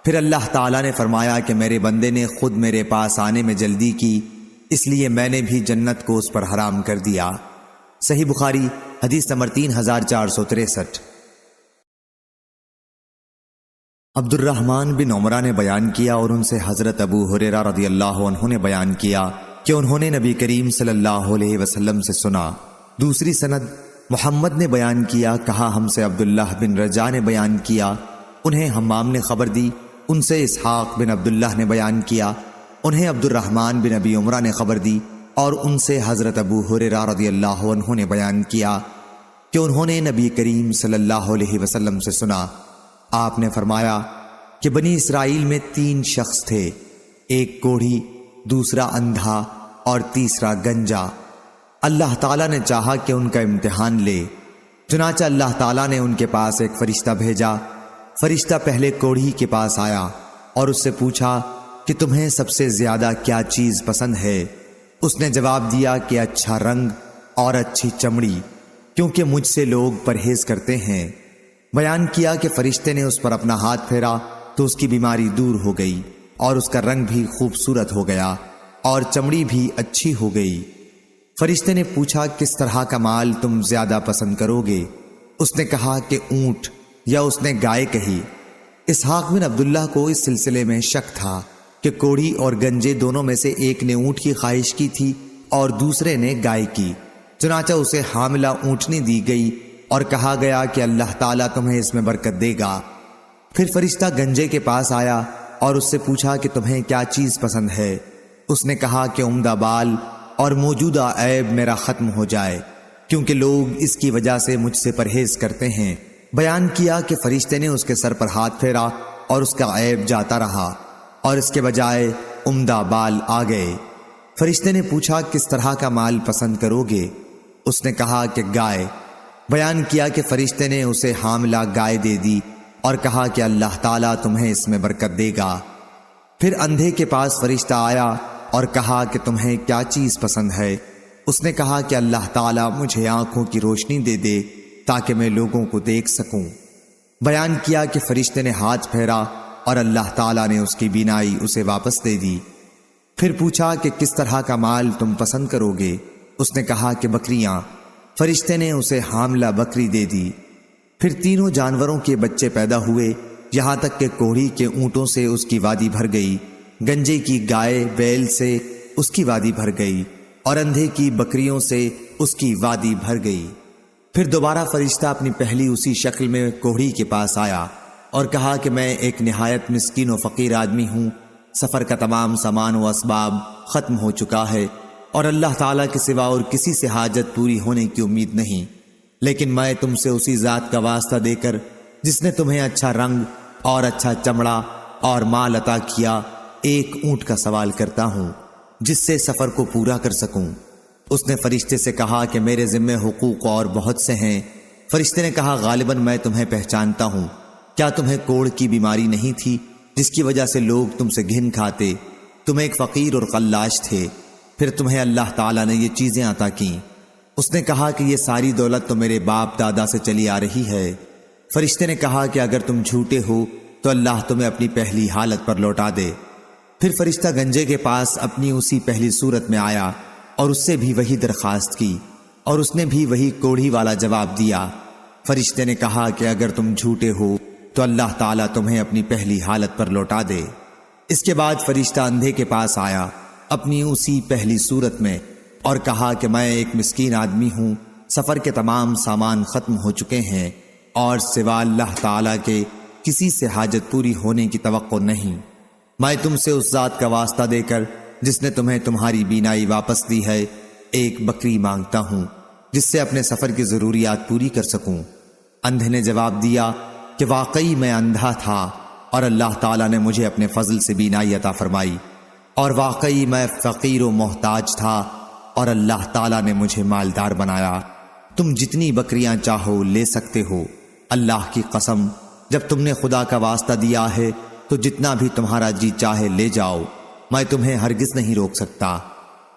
پھر اللہ تعالیٰ نے فرمایا کہ میرے بندے نے خود میرے پاس آنے میں جلدی کی، اس لیے میں نے بھی جنت کو اس پر حرام کر دیا۔ صحیح بخاری حدیث نمبر 3463۔ عبد الرحمن بن عمرہ نے بیان کیا اور ان سے حضرت ابو ہریرہ رضی اللہ عنہ نے بیان کیا کہ انہوں نے نبی کریم صلی اللہ علیہ وسلم سے سنا۔ دوسری سند محمد نے بیان کیا، کہا ہم سے عبداللہ بن رجا نے بیان کیا، انہیں حمام نے خبر دی، ان سے اسحاق بن عبداللہ نے بیان کیا، انہیں عبد الرحمن بن ابی عمرہ نے خبر دی، اور ان سے حضرت ابو ہریرہ رضی اللہ عنہ نے بیان کیا کہ انہوں نے نبی کریم صلی اللہ علیہ وسلم سے سنا۔ آپ نے فرمایا کہ بنی اسرائیل میں 3 شخص تھے، ایک کوڑھی، دوسرا اندھا اور تیسرا گنجا۔ اللہ تعالیٰ نے چاہا کہ ان کا امتحان لے، چنانچہ اللہ تعالیٰ نے ان کے پاس ایک فرشتہ بھیجا۔ فرشتہ پہلے کوڑھی کے پاس آیا اور اس سے پوچھا کہ تمہیں سب سے زیادہ کیا چیز پسند ہے؟ اس نے جواب دیا کہ اچھا رنگ اور اچھی چمڑی، کیونکہ مجھ سے لوگ پرہیز کرتے ہیں۔ بیان کیا کہ فرشتے نے اس پر اپنا ہاتھ پھیرا تو اس کی بیماری دور ہو گئی اور اس کا رنگ بھی خوبصورت ہو گیا اور چمڑی بھی اچھی ہو گئی۔ فرشتے نے پوچھا کس طرح کا مال تم زیادہ پسند کرو گے؟ اس نے کہا کہ اونٹ، یا اس نے گائے کہی۔ اسحاق بن عبداللہ کو اس سلسلے میں شک تھا کہ کوڑھی اور گنجے دونوں میں سے ایک نے اونٹ کی خواہش کی تھی اور دوسرے نے گائے کی، چنانچہ اسے حاملہ اونٹنی دی گئی اور کہا گیا کہ اللہ تعالیٰ تمہیں اس میں برکت دے گا۔ پھر فرشتہ گنجے کے پاس آیا اور اس سے پوچھا کہ تمہیں کیا چیز پسند ہے؟ اس نے کہا کہ عمدہ بال اور موجودہ عیب میرا ختم ہو جائے، کیونکہ لوگ اس کی وجہ سے مجھ سے پرہیز کرتے ہیں۔ بیان کیا کہ فرشتے نے اس کے سر پر ہاتھ پھیرا اور اس کا عیب جاتا رہا اور اس کے بجائے عمدہ بال آ گئے۔ فرشتے نے پوچھا کس طرح کا مال پسند کرو گے؟ اس نے کہا کہ گائے۔ بیان کیا کہ فرشتے نے اسے حاملہ گائے دے دی اور کہا کہ اللہ تعالیٰ تمہیں اس میں برکت دے گا۔ پھر اندھے کے پاس فرشتہ آیا اور کہا کہ تمہیں کیا چیز پسند ہے؟ اس نے کہا کہ اللہ تعالیٰ مجھے آنکھوں کی روشنی دے دے تاکہ میں لوگوں کو دیکھ سکوں۔ بیان کیا کہ فرشتے نے ہاتھ پھیرا اور اللہ تعالیٰ نے اس کی بینائی اسے واپس دے دی۔ پھر پوچھا کہ کس طرح کا مال تم پسند کرو گے؟ اس نے کہا کہ بکریاں۔ فرشتے نے اسے حاملہ بکری دے دی۔ پھر تینوں جانوروں کے بچے پیدا ہوئے، یہاں تک کہ کوڑھی کے اونٹوں سے اس کی وادی بھر گئی، گنجے کی گائے بیل سے اس کی وادی بھر گئی اور اندھے کی بکریوں سے اس کی وادی بھر گئی۔ پھر دوبارہ فرشتہ اپنی پہلی اسی شکل میں کوڑھی کے پاس آیا اور کہا کہ میں ایک نہایت مسکین و فقیر آدمی ہوں، سفر کا تمام سامان و اسباب ختم ہو چکا ہے اور اللہ تعالیٰ کے سوا اور کسی سے حاجت پوری ہونے کی امید نہیں، لیکن میں تم سے اسی ذات کا واسطہ دے کر جس نے تمہیں اچھا رنگ اور اچھا چمڑا اور مال عطا کیا، ایک اونٹ کا سوال کرتا ہوں جس سے سفر کو پورا کر سکوں۔ اس نے فرشتے سے کہا کہ میرے ذمے حقوق اور بہت سے ہیں۔ فرشتے نے کہا غالباً میں تمہیں پہچانتا ہوں، کیا تمہیں کوڑھ کی بیماری نہیں تھی جس کی وجہ سے لوگ تم سے گھن کھاتے؟ تم ایک فقیر اور قلاش تھے، پھر تمہیں اللہ تعالیٰ نے یہ چیزیں عطا کیں۔ اس نے کہا کہ یہ ساری دولت تو میرے باپ دادا سے چلی آ رہی ہے۔ فرشتے نے کہا کہ اگر تم جھوٹے ہو تو اللہ تمہیں اپنی پہلی حالت پر لوٹا دے۔ پھر فرشتہ گنجے کے پاس اپنی اسی پہلی صورت میں آیا اور اس سے بھی وہی درخواست کی اور اس نے بھی وہی کوڑھی والا جواب دیا۔ فرشتے نے کہا کہ اگر تم جھوٹے ہو تو اللہ تعالیٰ تمہیں اپنی پہلی حالت پر لوٹا دے۔ اس کے بعد فرشتہ اندھے کے پاس آیا اپنی اسی پہلی صورت میں اور کہا کہ میں ایک مسکین آدمی ہوں، سفر کے تمام سامان ختم ہو چکے ہیں اور سوا اللہ تعالیٰ کے کسی سے حاجت پوری ہونے کی توقع نہیں۔ میں تم سے اس ذات کا واسطہ دے کر جس نے تمہیں تمہاری بینائی واپس دی ہے، ایک بکری مانگتا ہوں جس سے اپنے سفر کی ضروریات پوری کر سکوں۔ اندھے نے جواب دیا کہ واقعی میں اندھا تھا اور اللہ تعالیٰ نے مجھے اپنے فضل سے بینائی عطا فرمائی، اور واقعی میں فقیر و محتاج تھا اور اللہ تعالیٰ نے مجھے مالدار بنایا۔ تم جتنی بکریاں چاہو لے سکتے ہو، اللہ کی قسم جب تم نے خدا کا واسطہ دیا ہے تو جتنا بھی تمہارا جی چاہے لے جاؤ، میں تمہیں ہرگز نہیں روک سکتا۔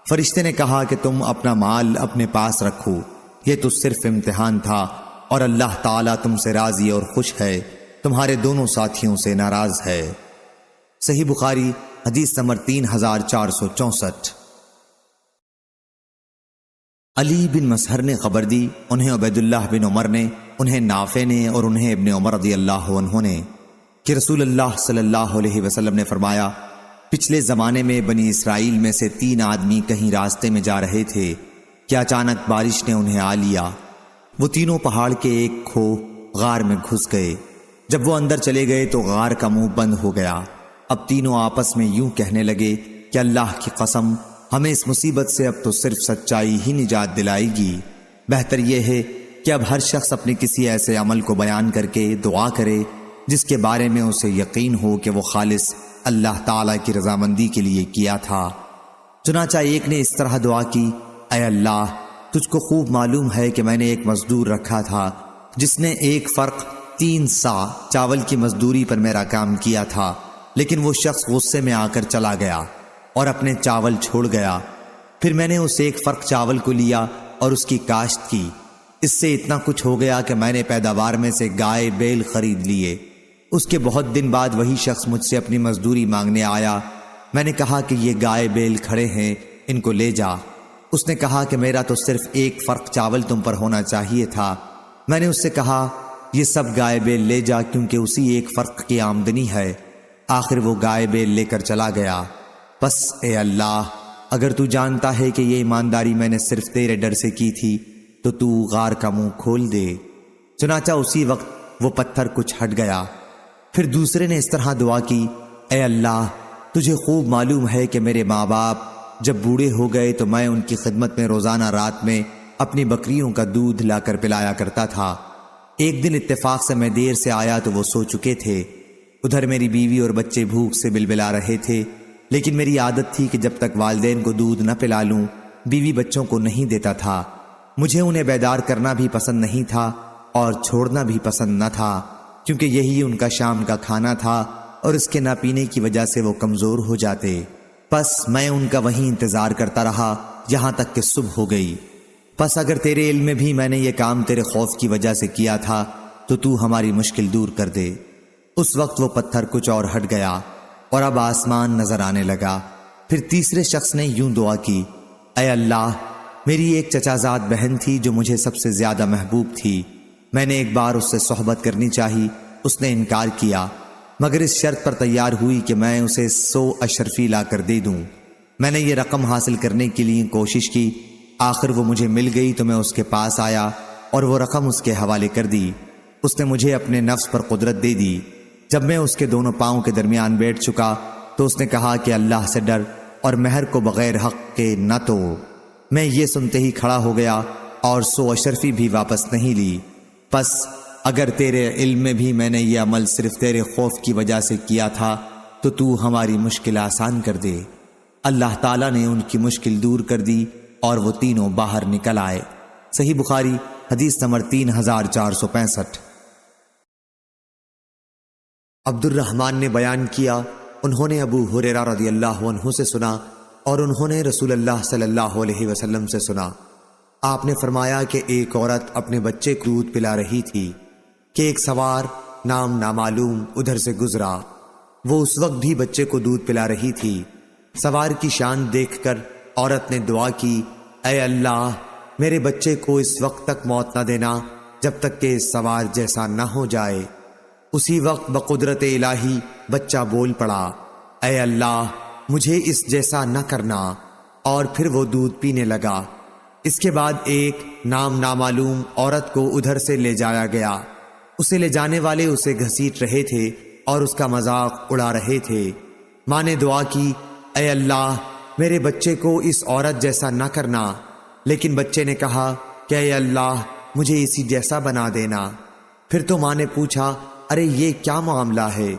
فرشتے نے کہا کہ تم اپنا مال اپنے پاس رکھو، یہ تو صرف امتحان تھا اور اللہ تعالیٰ تم سے راضی اور خوش ہے، تمہارے دونوں ساتھیوں سے ناراض ہے۔ صحیح بخاری حدیث نمبر 3464۔ علی بن مسہر نے خبر دی، انہیں عبید اللہ بن عمر نے، انہیں نافع نے اور انہیں ابن عمر رضی اللہ عنہ نے کہ رسول اللہ صلی اللہ علیہ وسلم نے فرمایا، پچھلے زمانے میں بنی اسرائیل میں سے 3 آدمی کہیں راستے میں جا رہے تھے کہ اچانک بارش نے انہیں آ لیا۔ وہ تینوں پہاڑ کے ایک کھو غار میں گھس گئے۔ جب وہ اندر چلے گئے تو غار کا منہ بند ہو گیا۔ اب تینوں آپس میں یوں کہنے لگے کہ اللہ کی قسم، ہمیں اس مصیبت سے اب تو صرف سچائی ہی نجات دلائے گی۔ بہتر یہ ہے کہ اب ہر شخص اپنے کسی ایسے عمل کو بیان کر کے دعا کرے جس کے بارے میں اسے یقین ہو کہ وہ خالص اللہ تعالیٰ کی رضامندی کے لیے کیا تھا۔ چنانچہ ایک نے اس طرح دعا کی، اے اللہ، تجھ کو خوب معلوم ہے کہ میں نے ایک مزدور رکھا تھا جس نے 1 فرق 3 سا چاول کی مزدوری پر میرا کام کیا تھا، لیکن وہ شخص غصے میں آ کر چلا گیا اور اپنے چاول چھوڑ گیا۔ پھر میں نے اس 1 فرق چاول کو لیا اور اس کی کاشت کی۔ اس سے اتنا کچھ ہو گیا کہ میں نے پیداوار میں سے گائے بیل خرید لیے۔ اس کے بہت دن بعد وہی شخص مجھ سے اپنی مزدوری مانگنے آیا۔ میں نے کہا کہ یہ گائے بیل کھڑے ہیں، ان کو لے جا۔ اس نے کہا کہ میرا تو صرف 1 فرق چاول تم پر ہونا چاہیے تھا۔ میں نے اس سے کہا یہ سب گائے بیل لے جا، کیونکہ اسی 1 فرق کی آمدنی ہے۔ آخر وہ گائے بیل لے کر چلا گیا۔ بس اے اللہ، اگر تو جانتا ہے کہ یہ ایمانداری میں نے صرف تیرے ڈر سے کی تھی تو تو غار کا منہ کھول دے۔ چنانچہ اسی وقت وہ پتھر کچھ ہٹ گیا۔ پھر دوسرے نے اس طرح دعا کی، اے اللہ، تجھے خوب معلوم ہے کہ میرے ماں باپ جب بوڑھے ہو گئے تو میں ان کی خدمت میں روزانہ رات میں اپنی بکریوں کا دودھ لا کر پلایا کرتا تھا۔ ایک دن اتفاق سے میں دیر سے آیا تو وہ سو چکے تھے۔ ادھر میری بیوی اور بچے بھوک سے بلبلا رہے تھے، لیکن میری عادت تھی کہ جب تک والدین کو دودھ نہ پلا لوں بیوی بچوں کو نہیں دیتا تھا۔ مجھے انہیں بیدار کرنا بھی پسند نہیں تھا اور چھوڑنا بھی پسند نہ تھا، کیونکہ یہی ان کا شام کا کھانا تھا اور اس کے نہ پینے کی وجہ سے وہ کمزور ہو جاتے۔ پس میں ان کا وہیں انتظار کرتا رہا یہاں تک کہ صبح ہو گئی۔ پس اگر تیرے علم میں بھی میں نے یہ کام تیرے خوف کی وجہ سے کیا تھا تو تو ہماری مشکل دور کر دے۔ اس وقت وہ پتھر کچھ اور ہٹ گیا اور اب آسمان نظر آنے لگا۔ پھر تیسرے شخص نے یوں دعا کی، اے اللہ، میری ایک چچا زاد بہن تھی جو مجھے سب سے زیادہ محبوب تھی۔ میں نے ایک بار اس سے صحبت کرنی چاہی، اس نے انکار کیا، مگر اس شرط پر تیار ہوئی کہ میں اسے 100 اشرفی لا کر دے دوں۔ میں نے یہ رقم حاصل کرنے کے لیے کوشش کی، آخر وہ مجھے مل گئی تو میں اس کے پاس آیا اور وہ رقم اس کے حوالے کر دی۔ اس نے مجھے اپنے نفس پر قدرت دے دی۔ جب میں اس کے دونوں پاؤں کے درمیان بیٹھ چکا تو اس نے کہا کہ اللہ سے ڈر اور مہر کو بغیر حق کے نہ توڑ۔ میں یہ سنتے ہی کھڑا ہو گیا اور 100 اشرفی بھی واپس نہیں لی۔ پس اگر تیرے علم میں بھی میں نے یہ عمل صرف تیرے خوف کی وجہ سے کیا تھا تو تو ہماری مشکل آسان کر دے۔ اللہ تعالیٰ نے ان کی مشکل دور کر دی اور وہ تینوں باہر نکل آئے۔ صحیح بخاری حدیث نمبر 3465۔ عبد الرحمن نے بیان کیا، انہوں نے ابو ہریرہ رضی اللہ عنہ سے سنا اور انہوں نے رسول اللہ صلی اللہ علیہ وسلم سے سنا۔ آپ نے فرمایا کہ ایک عورت اپنے بچے کو دودھ پلا رہی تھی کہ ایک سوار نام نامعلوم ادھر سے گزرا۔ وہ اس وقت بھی بچے کو دودھ پلا رہی تھی۔ سوار کی شان دیکھ کر عورت نے دعا کی، اے اللہ، میرے بچے کو اس وقت تک موت نہ دینا جب تک کہ اس سوار جیسا نہ ہو جائے۔ اسی وقت بقدرت الہی بچہ بول پڑا، اے اللہ، مجھے اس جیسا نہ کرنا، اور پھر وہ دودھ پینے لگا۔ اس کے بعد ایک نام نامعلوم عورت کو ادھر سے لے جایا گیا۔ اسے لے جانے والے اسے گھسیٹ رہے تھے اور اس کا مذاق اڑا رہے تھے۔ ماں نے دعا کی، اے اللہ، میرے بچے کو اس عورت جیسا نہ کرنا، لیکن بچے نے کہا کہ اے اللہ، مجھے اسی جیسا بنا دینا۔ پھر تو ماں نے پوچھا، ارے یہ کیا معاملہ ہے؟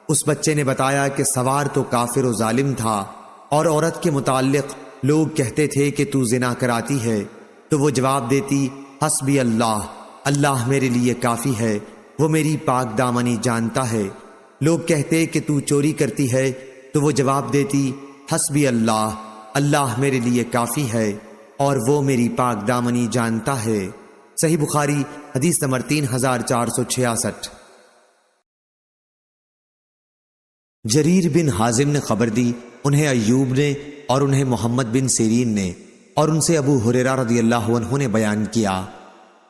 اس بچے نے بتایا کہ سوار تو کافر و ظالم تھا اور عورت کے متعلق لوگ کہتے تھے کہ تو زنا کراتی ہے، تو وہ جواب دیتی، حسبی اللہ، اللہ میرے لیے کافی ہے، وہ میری پاک دامنی جانتا ہے۔ لوگ کہتے کہ تو چوری کرتی ہے، تو وہ جواب دیتی، حسبی اللہ، اللہ میرے لیے کافی ہے اور وہ میری پاک دامنی جانتا ہے۔ صحیح بخاری حدیث نمبر 3466۔ جریر بن حازم نے خبر دی، انہیں ایوب نے اور انہیں محمد بن سیرین نے اور ان سے ابو ہریرہ رضی اللہ عنہ نے بیان کیا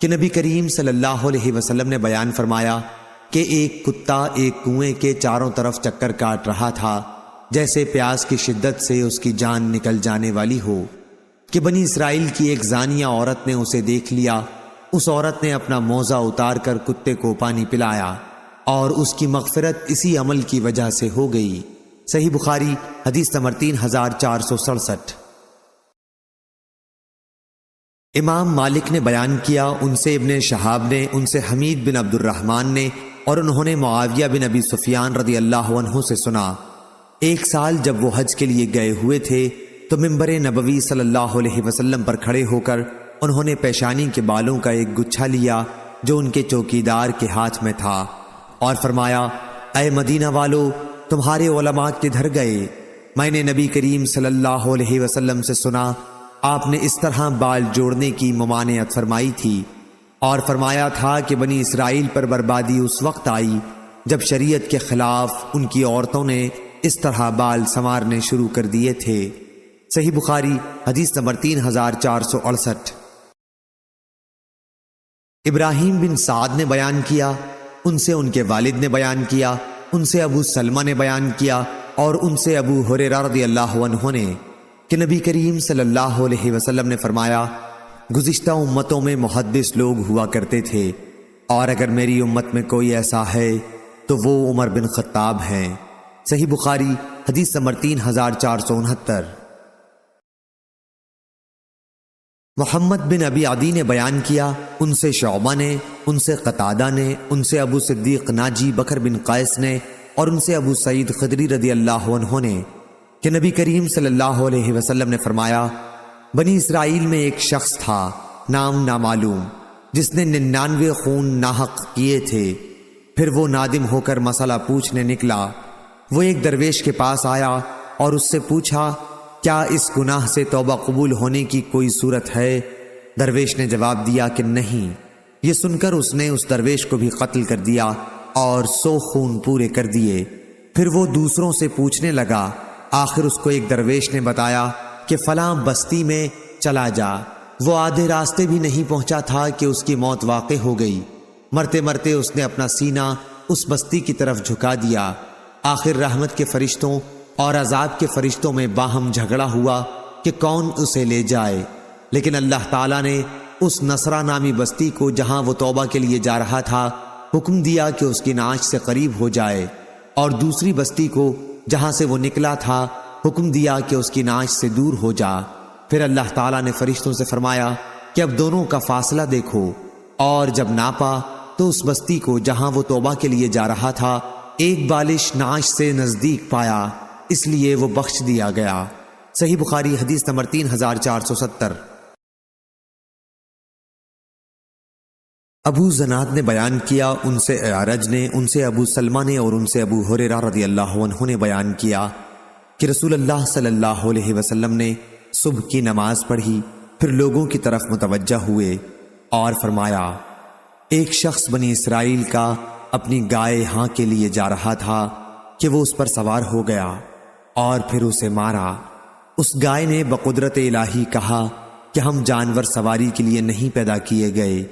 کہ نبی کریم صلی اللہ علیہ وسلم نے بیان فرمایا کہ ایک کتا ایک کنویں کے چاروں طرف چکر کاٹ رہا تھا جیسے پیاس کی شدت سے اس کی جان نکل جانے والی ہو، کہ بنی اسرائیل کی ایک زانیہ عورت نے اسے دیکھ لیا۔ اس عورت نے اپنا موزہ اتار کر کتے کو پانی پلایا اور اس کی مغفرت اسی عمل کی وجہ سے ہو گئی۔ صحیح بخاری حدیث نمبر 3467۔ امام مالک نے بیان کیا، ان سے ابن شہاب نے، ان سے حمید بن عبد الرحمن نے، اور انہوں نے معاویہ بن ابی سفیان رضی اللہ عنہ سے سنا، ایک سال جب وہ حج کے لیے گئے ہوئے تھے تو منبر نبوی صلی اللہ علیہ وسلم پر کھڑے ہو کر انہوں نے پیشانی کے بالوں کا ایک گچھا لیا جو ان کے چوکیدار کے ہاتھ میں تھا، اور فرمایا، اے مدینہ والو، تمہارے علماء کدھر گئے؟ میں نے نبی کریم صلی اللہ علیہ وسلم سے سنا آپ نے اس طرح بال جوڑنے کی ممانعت فرمائی تھی، اور فرمایا تھا کہ بنی اسرائیل پر بربادی اس وقت آئی جب شریعت کے خلاف ان کی عورتوں نے اس طرح بال سنوارنے شروع کر دیے تھے۔ صحیح بخاری حدیث نمبر 3468۔ ابراہیم بن سعد نے بیان کیا، ان سے ان کے والد نے بیان کیا، ان سے ابو سلمہ نے بیان کیا، اور ان سے ابو ہریرہ رضی اللہ عنہ نے کہ نبی کریم صلی اللہ علیہ وسلم نے فرمایا، گزشتہ امتوں میں محدث لوگ ہوا کرتے تھے، اور اگر میری امت میں کوئی ایسا ہے تو وہ عمر بن خطاب ہیں۔ صحیح بخاری حدیث نمبر 3469۔ محمد بن ابی عدی نے بیان کیا، ان سے شعبہ نے، ان سے قتادہ نے، ان سے ابو صدیق ناجی بکر بن قیس نے، اور ان سے ابو سعید خدری رضی اللہ عنہ نے کہ نبی کریم صلی اللہ علیہ وسلم نے فرمایا، بنی اسرائیل میں ایک شخص تھا نام نامعلوم جس نے 99 خون ناحق کیے تھے، پھر وہ نادم ہو کر مسئلہ پوچھنے نکلا۔ وہ ایک درویش کے پاس آیا اور اس سے پوچھا، کیا اس گناہ سے توبہ قبول ہونے کی کوئی صورت ہے؟ درویش نے جواب دیا کہ نہیں۔ یہ سن کر اس نے اس درویش کو بھی قتل کر دیا اور 100 خون پورے کر دیے۔ پھر وہ دوسروں سے پوچھنے لگا، آخر اس کو ایک درویش نے بتایا کہ فلاں بستی میں چلا جا۔ وہ آدھے راستے بھی نہیں پہنچا تھا کہ اس کی موت واقع ہو گئی۔ مرتے مرتے اس نے اپنا سینہ اس بستی کی طرف جھکا دیا۔ آخر رحمت کے فرشتوں اور عذاب کے فرشتوں میں باہم جھگڑا ہوا کہ کون اسے لے جائے، لیکن اللہ تعالیٰ نے اس نصرہ نامی بستی کو جہاں وہ توبہ کے لیے جا رہا تھا حکم دیا کہ اس کی نعش سے قریب ہو جائے، اور دوسری بستی کو جہاں سے وہ نکلا تھا حکم دیا کہ اس کی نعش سے دور ہو جا۔ پھر اللہ تعالیٰ نے فرشتوں سے فرمایا کہ اب دونوں کا فاصلہ دیکھو، اور جب ناپا تو اس بستی کو جہاں وہ توبہ کے لیے جا رہا تھا ایک بالش نعش سے نزدیک پایا، اس لیے وہ بخش دیا گیا۔ صحیح بخاری حدیث نمبر 3470۔ ابو زناد نے بیان کیا، ان سے اعرج نے، ان سے ابو سلمہ نے، اور ان سے ابو ہریرہ رضی اللہ عنہ نے بیان کیا کہ رسول اللہ صلی اللہ علیہ وسلم نے صبح کی نماز پڑھی، پھر لوگوں کی طرف متوجہ ہوئے اور فرمایا، ایک شخص بنی اسرائیل کا اپنی گائے ہاں کے لیے جا رہا تھا کہ وہ اس پر سوار ہو گیا اور پھر اسے مارا۔ اس گائے نے بقدرت الہی کہا کہ ہم جانور سواری کے لیے نہیں پیدا کیے گئے،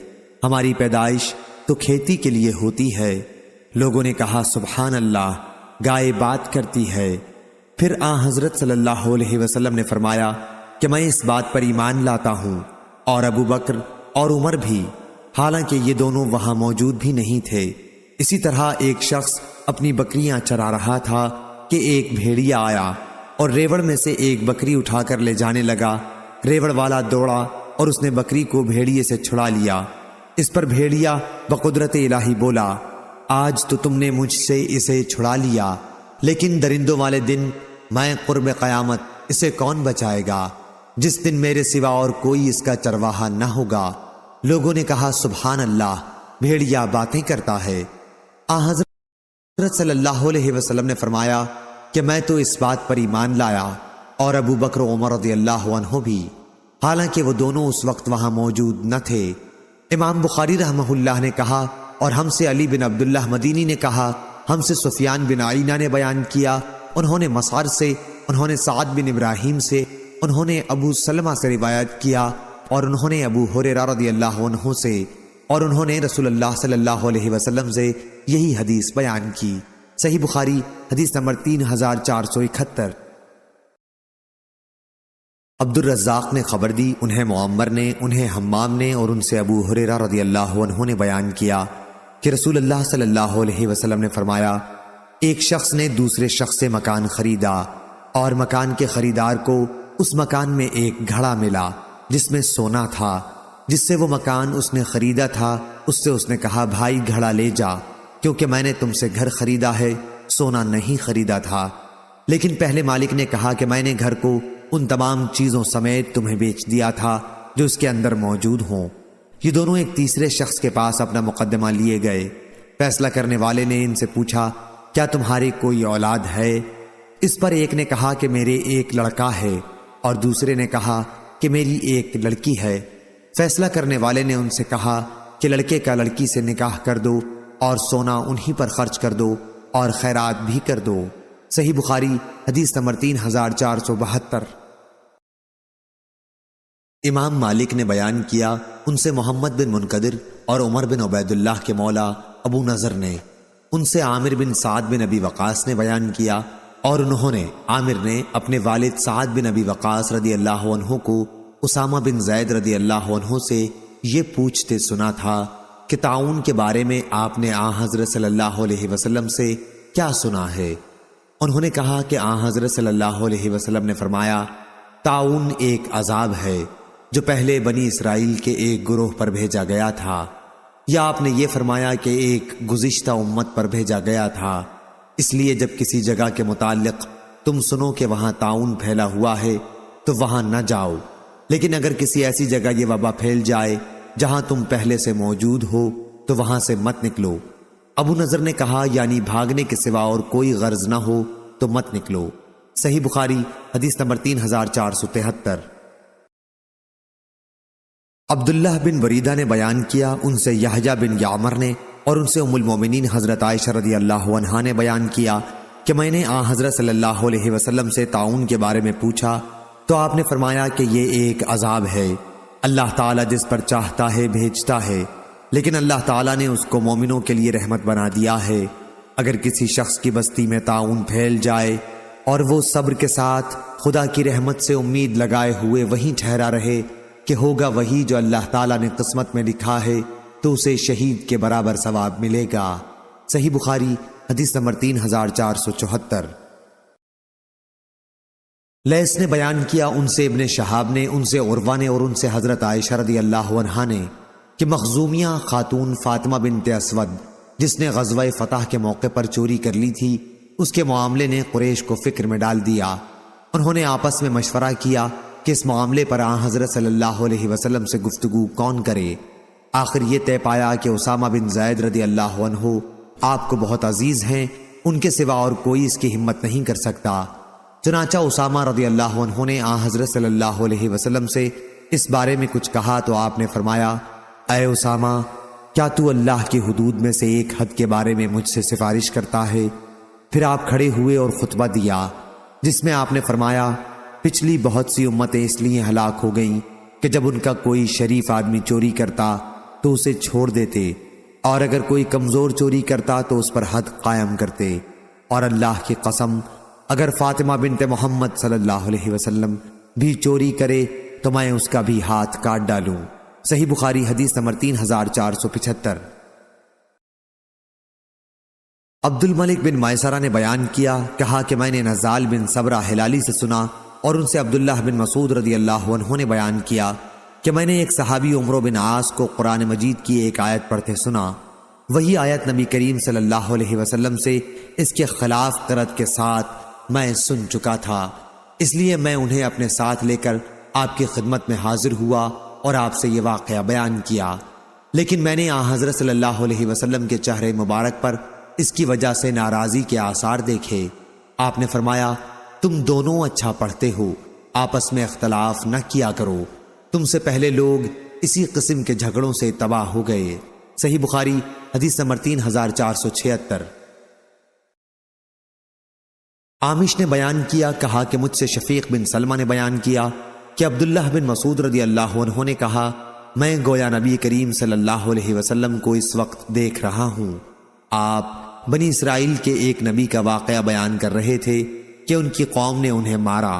ہماری پیدائش تو کھیتی کے لیے ہوتی ہے۔ لوگوں نے کہا، سبحان اللہ، گائے بات کرتی ہے۔ پھر حضرت صلی اللہ علیہ وسلم نے فرمایا کہ میں اس بات پر ایمان لاتا ہوں، اور ابو بکر اور عمر بھی، حالانکہ یہ دونوں وہاں موجود بھی نہیں تھے۔ اسی طرح ایک شخص اپنی بکریاں چرا رہا تھا کہ ایک بھیڑیا آیا اور ریوڑ میں سے ایک بکری اٹھا کر لے جانے لگا۔ ریوڑ والا دوڑا اور اس نے بکری کو بھیڑیے سے چھڑا لیا۔ اس پر بھیڑیا بقدرت الہی بولا، آج تو تم نے مجھ سے اسے چھڑا لیا، لیکن درندوں والے دن میں قرب قیامت اسے کون بچائے گا، جس دن میرے سوا اور کوئی اس کا چرواہا نہ ہوگا۔ لوگوں نے کہا، سبحان اللہ، بھیڑیا باتیں کرتا ہے۔ حضرت صلی اللہ علیہ وسلم نے فرمایا کہ میں تو اس بات پر ایمان لایا، اور ابو بکر و عمر رضی اللہ عنہ بھی، حالانکہ وہ دونوں اس وقت وہاں موجود نہ تھے۔ امام بخاری رحمہ اللہ نے کہا، اور ہم سے علی بن عبداللہ مدینی نے کہا، ہم سے سفیان بن عینہ نے بیان کیا، انہوں نے مسعر سے، انہوں نے سعد بن ابراہیم سے، انہوں نے ابو سلمہ سے روایت کیا، اور انہوں نے ابو ہریرہ رضی اللہ عنہ سے اور انہوں نے رسول اللہ صلی اللہ علیہ وسلم سے یہی حدیث بیان کی۔ صحیح بخاری حدیث نمبر 3471۔ عبد الرزاق نے خبر دی، انہیں معمر نے، انہیں حمام نے، اور ان سے ابو ہریرہ رضی اللہ عنہ نے بیان کیا کہ رسول اللہ صلی اللہ علیہ وسلم نے فرمایا، ایک شخص نے دوسرے شخص سے مکان خریدا، اور مکان کے خریدار کو اس مکان میں ایک گھڑا ملا جس میں سونا تھا۔ جس سے وہ مکان اس نے خریدا تھا، اس نے کہا، بھائی گھڑا لے جا، کیونکہ میں نے تم سے گھر خریدا ہے، سونا نہیں خریدا تھا۔ لیکن پہلے مالک نے کہا کہ میں نے گھر کو ان تمام چیزوں سمیت تمہیں بیچ دیا تھا جو اس کے اندر موجود ہوں۔ یہ دونوں ایک تیسرے شخص کے پاس اپنا مقدمہ لیے گئے۔ فیصلہ کرنے والے نے ان سے پوچھا، کیا تمہاری کوئی اولاد ہے؟ اس پر ایک نے کہا کہ میرے ایک لڑکا ہے، اور دوسرے نے کہا کہ میری ایک لڑکی ہے۔ فیصلہ کرنے والے نے ان سے کہا کہ لڑکے کا لڑکی سے نکاح کر دو، اور سونا انہی پر خرچ کر دو، اور خیرات بھی کر دو۔ صحیح بخاری حدیث نمبر 3472۔ امام مالک نے بیان کیا، ان سے محمد بن منقدر اور عمر بن عبید اللہ کے مولا ابو نضر نے، ان سے عامر بن سعد بن ابی وقاص نے بیان کیا، اور عامر نے اپنے والد سعد بن ابی وقاص رضی اللہ عنہ کو اسامہ بن زید رضی اللہ عنہ سے یہ پوچھتے سنا تھا کہ طاعون کے بارے میں آپ نے آن حضرت صلی اللہ علیہ وسلم سے کیا سنا ہے؟ انہوں نے کہا کہ آن حضرت صلی اللہ علیہ وسلم نے فرمایا، طاعون ایک عذاب ہے جو پہلے بنی اسرائیل کے ایک گروہ پر بھیجا گیا تھا، یا آپ نے یہ فرمایا کہ ایک گزشتہ امت پر بھیجا گیا تھا۔ اس لیے جب کسی جگہ کے متعلق تم سنو کہ وہاں طاعون پھیلا ہوا ہے تو وہاں نہ جاؤ، لیکن اگر کسی ایسی جگہ یہ وبا پھیل جائے جہاں تم پہلے سے موجود ہو تو وہاں سے مت نکلو۔ ابو نضر نے کہا، یعنی بھاگنے کے سوا اور کوئی غرض نہ ہو تو مت نکلو۔ صحیح بخاری حدیث نمبر 3473۔ عبداللہ بن وریدہ نے بیان کیا، ان سے یحییٰ بن یعمر نے، اور ان سے ام المومنین حضرت عائشہ رضی اللہ عنہا نے بیان کیا کہ میں نے آن حضرت صلی اللہ علیہ وسلم سے طاعون کے بارے میں پوچھا تو آپ نے فرمایا کہ یہ ایک عذاب ہے، اللہ تعالیٰ جس پر چاہتا ہے بھیجتا ہے، لیکن اللہ تعالیٰ نے اس کو مومنوں کے لیے رحمت بنا دیا ہے۔ اگر کسی شخص کی بستی میں طاعون پھیل جائے اور وہ صبر کے ساتھ خدا کی رحمت سے امید لگائے ہوئے وہیں ٹھہرا رہے کہ ہوگا وہی جو اللہ تعالیٰ نے قسمت میں لکھا ہے، تو اسے شہید کے برابر ثواب ملے گا۔ صحیح بخاری حدیث نمبر 3474۔ لیث نے بیان کیا، ان سے ابن شہاب نے، ان سے عروہ نے، اور ان سے حضرت عائشہ رضی اللہ عنہا نے کہ مخزومیہ خاتون فاطمہ بنت اسود جس نے غزوہ فتح کے موقع پر چوری کر لی تھی، اس کے معاملے نے قریش کو فکر میں ڈال دیا۔ انہوں نے آپس میں مشورہ کیا کہ اس معاملے پر آن حضرت صلی اللہ علیہ وسلم سے گفتگو کون کرے۔ آخر یہ طے پایا کہ اسامہ بن زید رضی اللہ عنہ آپ کو بہت عزیز ہیں، ان کے سوا اور کوئی اس کی ہمت نہیں کر سکتا۔ چنانچہ اسامہ رضی اللہ عنہ نے آن حضرت صلی اللہ علیہ وسلم سے اس بارے میں کچھ کہا تو آپ نے فرمایا، اے اسامہ، کیا تو اللہ کی حدود میں سے ایک حد کے بارے میں مجھ سے سفارش کرتا ہے؟ پھر آپ کھڑے ہوئے اور خطبہ دیا جس میں آپ نے فرمایا، پچھلی بہت سی امتیں اس لیے ہلاک ہو گئیں کہ جب ان کا کوئی شریف آدمی چوری کرتا تو اسے چھوڑ دیتے، اور اگر کوئی کمزور چوری کرتا تو اس پر حد قائم کرتے، اور اللہ کی قسم اگر فاطمہ بنت محمد صلی اللہ علیہ وسلم بھی چوری کرے تو میں اس کا بھی ہاتھ کاٹ ڈالوں۔ صحیح بخاری حدیث نمبر 3475۔ عبد الملک بن میسرہ نے بیان کیا، کہا کہ میں نے نزال بن صبرہ ہلالی سے سنا، اور ان سے عبداللہ بن مسعود رضی اللہ عنہ نے بیان کیا کہ میں نے ایک صحابی عمرو بن عاص کو قرآن مجید کی ایک آیت پڑھتے سنا۔ وہی آیت نبی کریم صلی اللہ علیہ وسلم سے اس کے خلاف قرأت کے ساتھ میں سن چکا تھا، اس لیے میں انہیں اپنے ساتھ لے کر آپ کی خدمت میں حاضر ہوا اور آپ سے یہ واقعہ بیان کیا، لیکن میں نے آن حضرت صلی اللہ علیہ وسلم کے چہرے مبارک پر اس کی وجہ سے ناراضی کے آثار دیکھے۔ آپ نے فرمایا، تم دونوں اچھا پڑھتے ہو، آپس میں اختلاف نہ کیا کرو، تم سے پہلے لوگ اسی قسم کے جھگڑوں سے تباہ ہو گئے۔ صحیح بخاری حدیث نمبر 3476۔ عامش نے بیان کیا، کہا کہ مجھ سے شفیق بن سلمہ نے بیان کیا کہ عبداللہ بن مسعود رضی اللہ عنہ نے کہا، میں گویا نبی کریم صلی اللہ علیہ وسلم کو اس وقت دیکھ رہا ہوں۔ آپ بنی اسرائیل کے ایک نبی کا واقعہ بیان کر رہے تھے کہ ان کی قوم نے انہیں مارا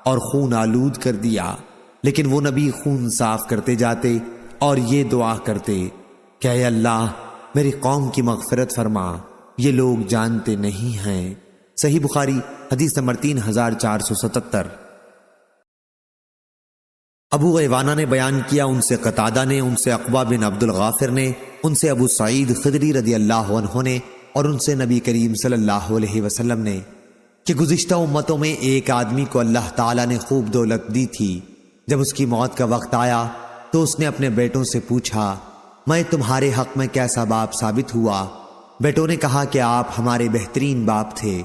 اور خون آلود کر دیا، لیکن وہ نبی خون صاف کرتے جاتے اور یہ دعا کرتے کہ اے اللہ میری قوم کی مغفرت فرما، یہ لوگ جانتے نہیں ہیں۔ صحیح بخاری حدیث نمبر 3477۔ ابو غیوانہ نے بیان کیا، ان سے قتادہ نے، ان سے عقبہ بن عبد الغافر نے، ان سے ابو سعید خدری رضی اللہ عنہ نے، اور ان سے نبی کریم صلی اللہ علیہ وسلم نے کہ گزشتہ امتوں میں ایک آدمی کو اللہ تعالیٰ نے خوب دولت دی تھی۔ جب اس کی موت کا وقت آیا تو اس نے اپنے بیٹوں سے پوچھا، میں تمہارے حق میں کیسا باپ ثابت ہوا؟ بیٹوں نے کہا کہ آپ ہمارے بہترین باپ تھے۔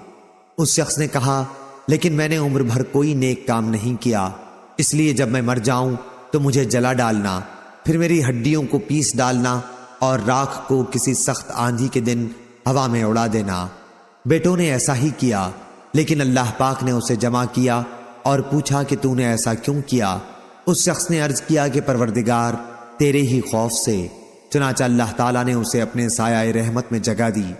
اس شخص نے کہا، لیکن میں نے عمر بھر کوئی نیک کام نہیں کیا، اس لیے جب میں مر جاؤں تو مجھے جلا ڈالنا، پھر میری ہڈیوں کو پیس ڈالنا اور راکھ کو کسی سخت آندھی کے دن ہوا میں اڑا دینا۔ بیٹوں نے ایسا ہی کیا، لیکن اللہ پاک نے اسے جمع کیا اور پوچھا کہ تو نے ایسا کیوں کیا؟ اس شخص نے عرض کیا کہ پروردگار تیرے ہی خوف سے۔ چنانچہ اللہ تعالیٰ نے اسے اپنے سایہ رحمت میں جگہ دی۔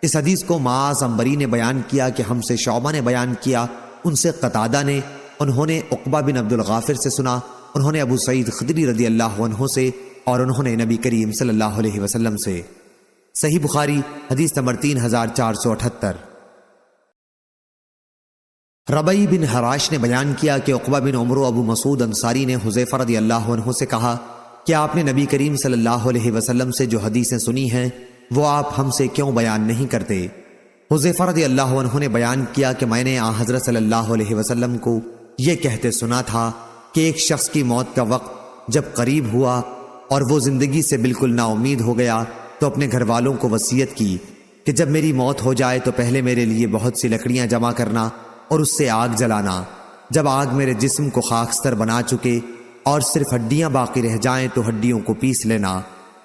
اس حدیث کو معاذ عنبری نے بیان کیا کہ ہم سے شعبہ نے بیان کیا، ان سے قتادہ نے، انہوں نے عقبہ بن عبد الغافر سے سنا، انہوں نے ابو سعید خدری رضی اللہ عنہ سے، اور انہوں نے نبی کریم صلی اللہ علیہ وسلم سے۔ صحیح بخاری حدیث نمبر 3478۔ ربعی بن حراش نے بیان کیا کہ عقبہ بن عمر و ابو مسعود انصاری نے حذیفہ رضی اللہ عنہ سے کہا کہ آپ نے نبی کریم صلی اللہ علیہ وسلم سے جو حدیثیں سنی ہیں وہ آپ ہم سے کیوں بیان نہیں کرتے؟ حذیفہ رضی اللہ عنہ نے بیان کیا کہ میں نے حضرت صلی اللہ علیہ وسلم کو یہ کہتے سنا تھا کہ ایک شخص کی موت کا وقت جب قریب ہوا اور وہ زندگی سے بالکل نا امید ہو گیا تو اپنے گھر والوں کو وصیت کی کہ جب میری موت ہو جائے تو پہلے میرے لیے بہت سی لکڑیاں جمع کرنا اور اس سے آگ جلانا، جب آگ میرے جسم کو خاکستر بنا چکے اور صرف ہڈیاں باقی رہ جائیں تو ہڈیوں کو پیس لینا،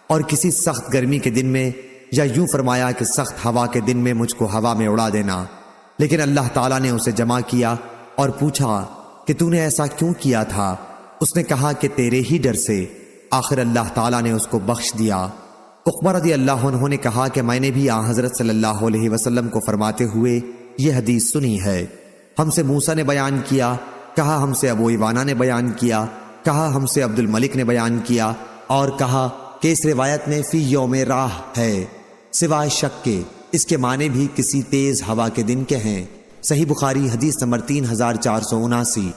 اور کسی سخت گرمی کے دن میں، یا یوں فرمایا کہ سخت ہوا کے دن میں مجھ کو ہوا میں اڑا دینا۔ لیکن اللہ تعالیٰ نے اسے جمع کیا اور پوچھا کہ تو نے ایسا کیوں کیا تھا؟ اس نے کہا کہ تیرے ہی ڈر سے۔ آخر اللہ تعالیٰ نے اس کو بخش دیا۔ عقبہ رضی اللہ عنہ نے کہا کہ میں نے بھی حضرت صلی اللہ علیہ وسلم کو فرماتے ہوئے یہ حدیث سنی ہے۔ ہم سے موسیٰ نے بیان کیا، کہا ہم سے ابو ایوانہ نے بیان کیا، کہا ہم سے عبد الملک نے بیان کیا، اور کہا کہ اس روایت میں فی یوم راہ ہے، سوائے شک کے اس کے معنی بھی کسی تیز ہوا کے دن کے ہیں۔ صحیح بخاری حدیث نمبر 3479۔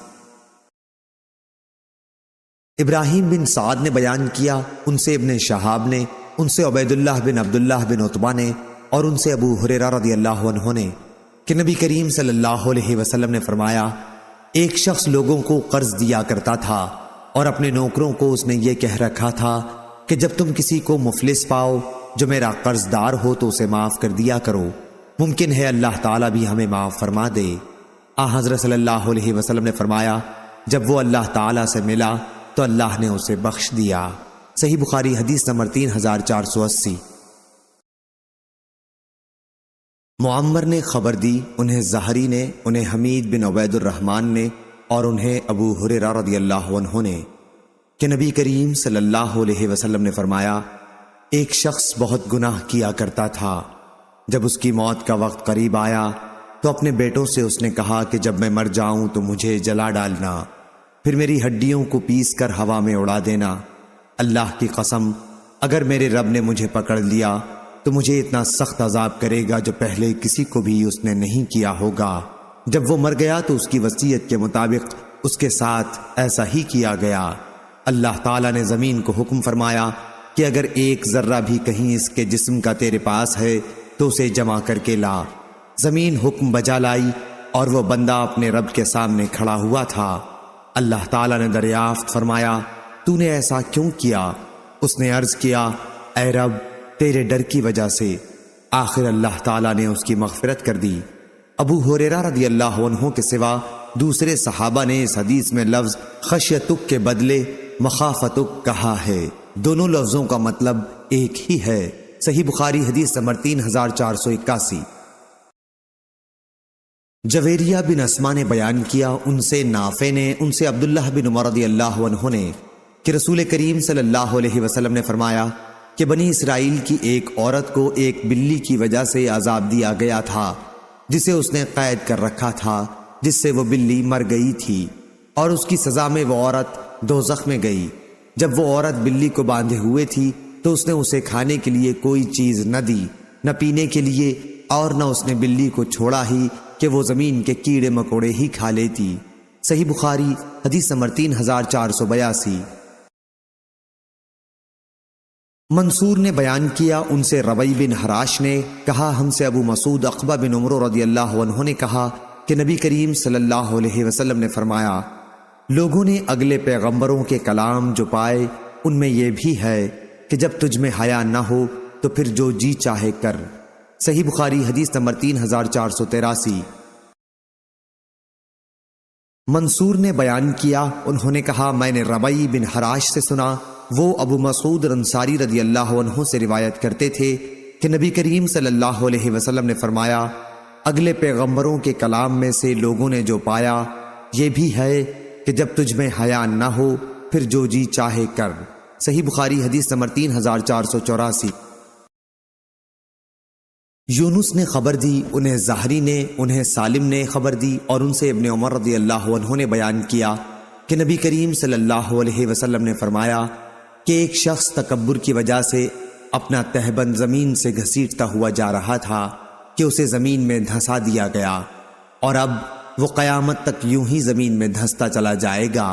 ابراہیم بن سعد نے بیان کیا، ان سے ابن شہاب نے، ان سے عبید اللہ بن عبداللہ بن عتبہ نے، اور ان سے ابو ہریرہ رضی اللہ عنہ نے کہ نبی کریم صلی اللہ علیہ وسلم نے فرمایا، ایک شخص لوگوں کو قرض دیا کرتا تھا اور اپنے نوکروں کو اس نے یہ کہہ رکھا تھا کہ جب تم کسی کو مفلس پاؤ جو میرا قرض دار ہو تو اسے معاف کر دیا کرو، ممکن ہے اللہ تعالیٰ بھی ہمیں معاف فرما دے۔ حضرت صلی اللہ علیہ وسلم نے فرمایا، جب وہ اللہ تعالیٰ سے ملا تو اللہ نے اسے بخش دیا۔ صحیح بخاری حدیث نمبر 3480۔ معمر نے خبر دی، انہیں زہری نے، انہیں حمید بن عبید الرحمن نے، اور انہیں ابو ہریرہ رضی اللہ عنہ نے کہ نبی کریم صلی اللہ علیہ وسلم نے فرمایا، ایک شخص بہت گناہ کیا کرتا تھا، جب اس کی موت کا وقت قریب آیا تو اپنے بیٹوں سے اس نے کہا کہ جب میں مر جاؤں تو مجھے جلا ڈالنا، پھر میری ہڈیوں کو پیس کر ہوا میں اڑا دینا۔ اللہ کی قسم، اگر میرے رب نے مجھے پکڑ لیا تو مجھے اتنا سخت عذاب کرے گا جو پہلے کسی کو بھی اس نے نہیں کیا ہوگا۔ جب وہ مر گیا تو اس کی وصیت کے مطابق اس کے ساتھ ایسا ہی کیا گیا۔ اللہ تعالیٰ نے زمین کو حکم فرمایا کہ اگر ایک ذرہ بھی کہیں اس کے جسم کا تیرے پاس ہے تو اسے جمع کر کے لا۔ زمین حکم بجا لائی اور وہ بندہ اپنے رب کے سامنے کھڑا ہوا تھا۔ اللہ تعالیٰ نے دریافت فرمایا، تو نے ایسا کیوں کیا؟ اس نے عرض کیا، اے رب، تیرے ڈر کی وجہ سے۔ آخر اللہ تعالیٰ نے اس کی مغفرت کر دی۔ ابو ہریرہ رضی اللہ عنہ کے سوا دوسرے صحابہ نے اس حدیث میں لفظ خشیتک کے بدلے مخافتک کہا ہے، دونوں لفظوں کا مطلب ایک ہی ہے۔ صحیح بخاری حدیث نمبر 3481۔ جویریہ بن اسما نے بیان کیا، ان سے نافع نے، ان سے عبداللہ بن عمر رضی اللہ عنہ نے کہ رسول کریم صلی اللہ علیہ وسلم نے فرمایا کہ بنی اسرائیل کی ایک عورت کو ایک بلی کی وجہ سے عذاب دیا گیا تھا جسے اس نے قید کر رکھا تھا، جس سے وہ بلی مر گئی تھی، اور اس کی سزا میں وہ عورت دوزخ میں گئی۔ جب وہ عورت بلی کو باندھے ہوئے تھی تو اس نے اسے کھانے کے لیے کوئی چیز نہ دی، نہ پینے کے لیے، اور نہ اس نے بلی کو چھوڑا ہی کہ وہ زمین کے کیڑے مکوڑے ہی کھا لیتی۔ صحیح بخاری حدیث نمبر 3482۔ منصور نے بیان کیا، ان سے ربیع بن حراش نے کہا، ہم سے ابو مسعود عقبہ بن عمرو رضی اللہ عنہ نے کہا کہ نبی کریم صلی اللہ علیہ وسلم نے فرمایا، لوگوں نے اگلے پیغمبروں کے کلام جو پائے ان میں یہ بھی ہے کہ جب تجھ میں حیا نہ ہو تو پھر جو جی چاہے کر۔ صحیح بخاری حدیث نمبر 3483۔ منصور نے بیان کیا، انہوں نے کہا، میں نے ربیع بن حراش سے سنا، وہ ابو مسعود انصاری رضی اللہ عنہ سے روایت کرتے تھے کہ نبی کریم صلی اللہ علیہ وسلم نے فرمایا، اگلے پیغمبروں کے کلام میں سے لوگوں نے جو پایا یہ بھی ہے کہ جب تجھ میں حیا نہ ہو پھر جو جی چاہے کر۔ صحیح بخاری حدیث نمبر 3484۔ یونس نے خبر دی، انہیں زہری نے، انہیں سالم نے خبر دی، اور ان سے ابن عمر رضی اللہ عنہ نے بیان کیا کہ نبی کریم صلی اللہ علیہ وسلم نے فرمایا کہ ایک شخص تکبر کی وجہ سے اپنا تہبند زمین سے گھسیٹتا ہوا جا رہا تھا کہ اسے زمین میں دھنسا دیا گیا، اور اب وہ قیامت تک یوں ہی زمین میں دھنستا چلا جائے گا۔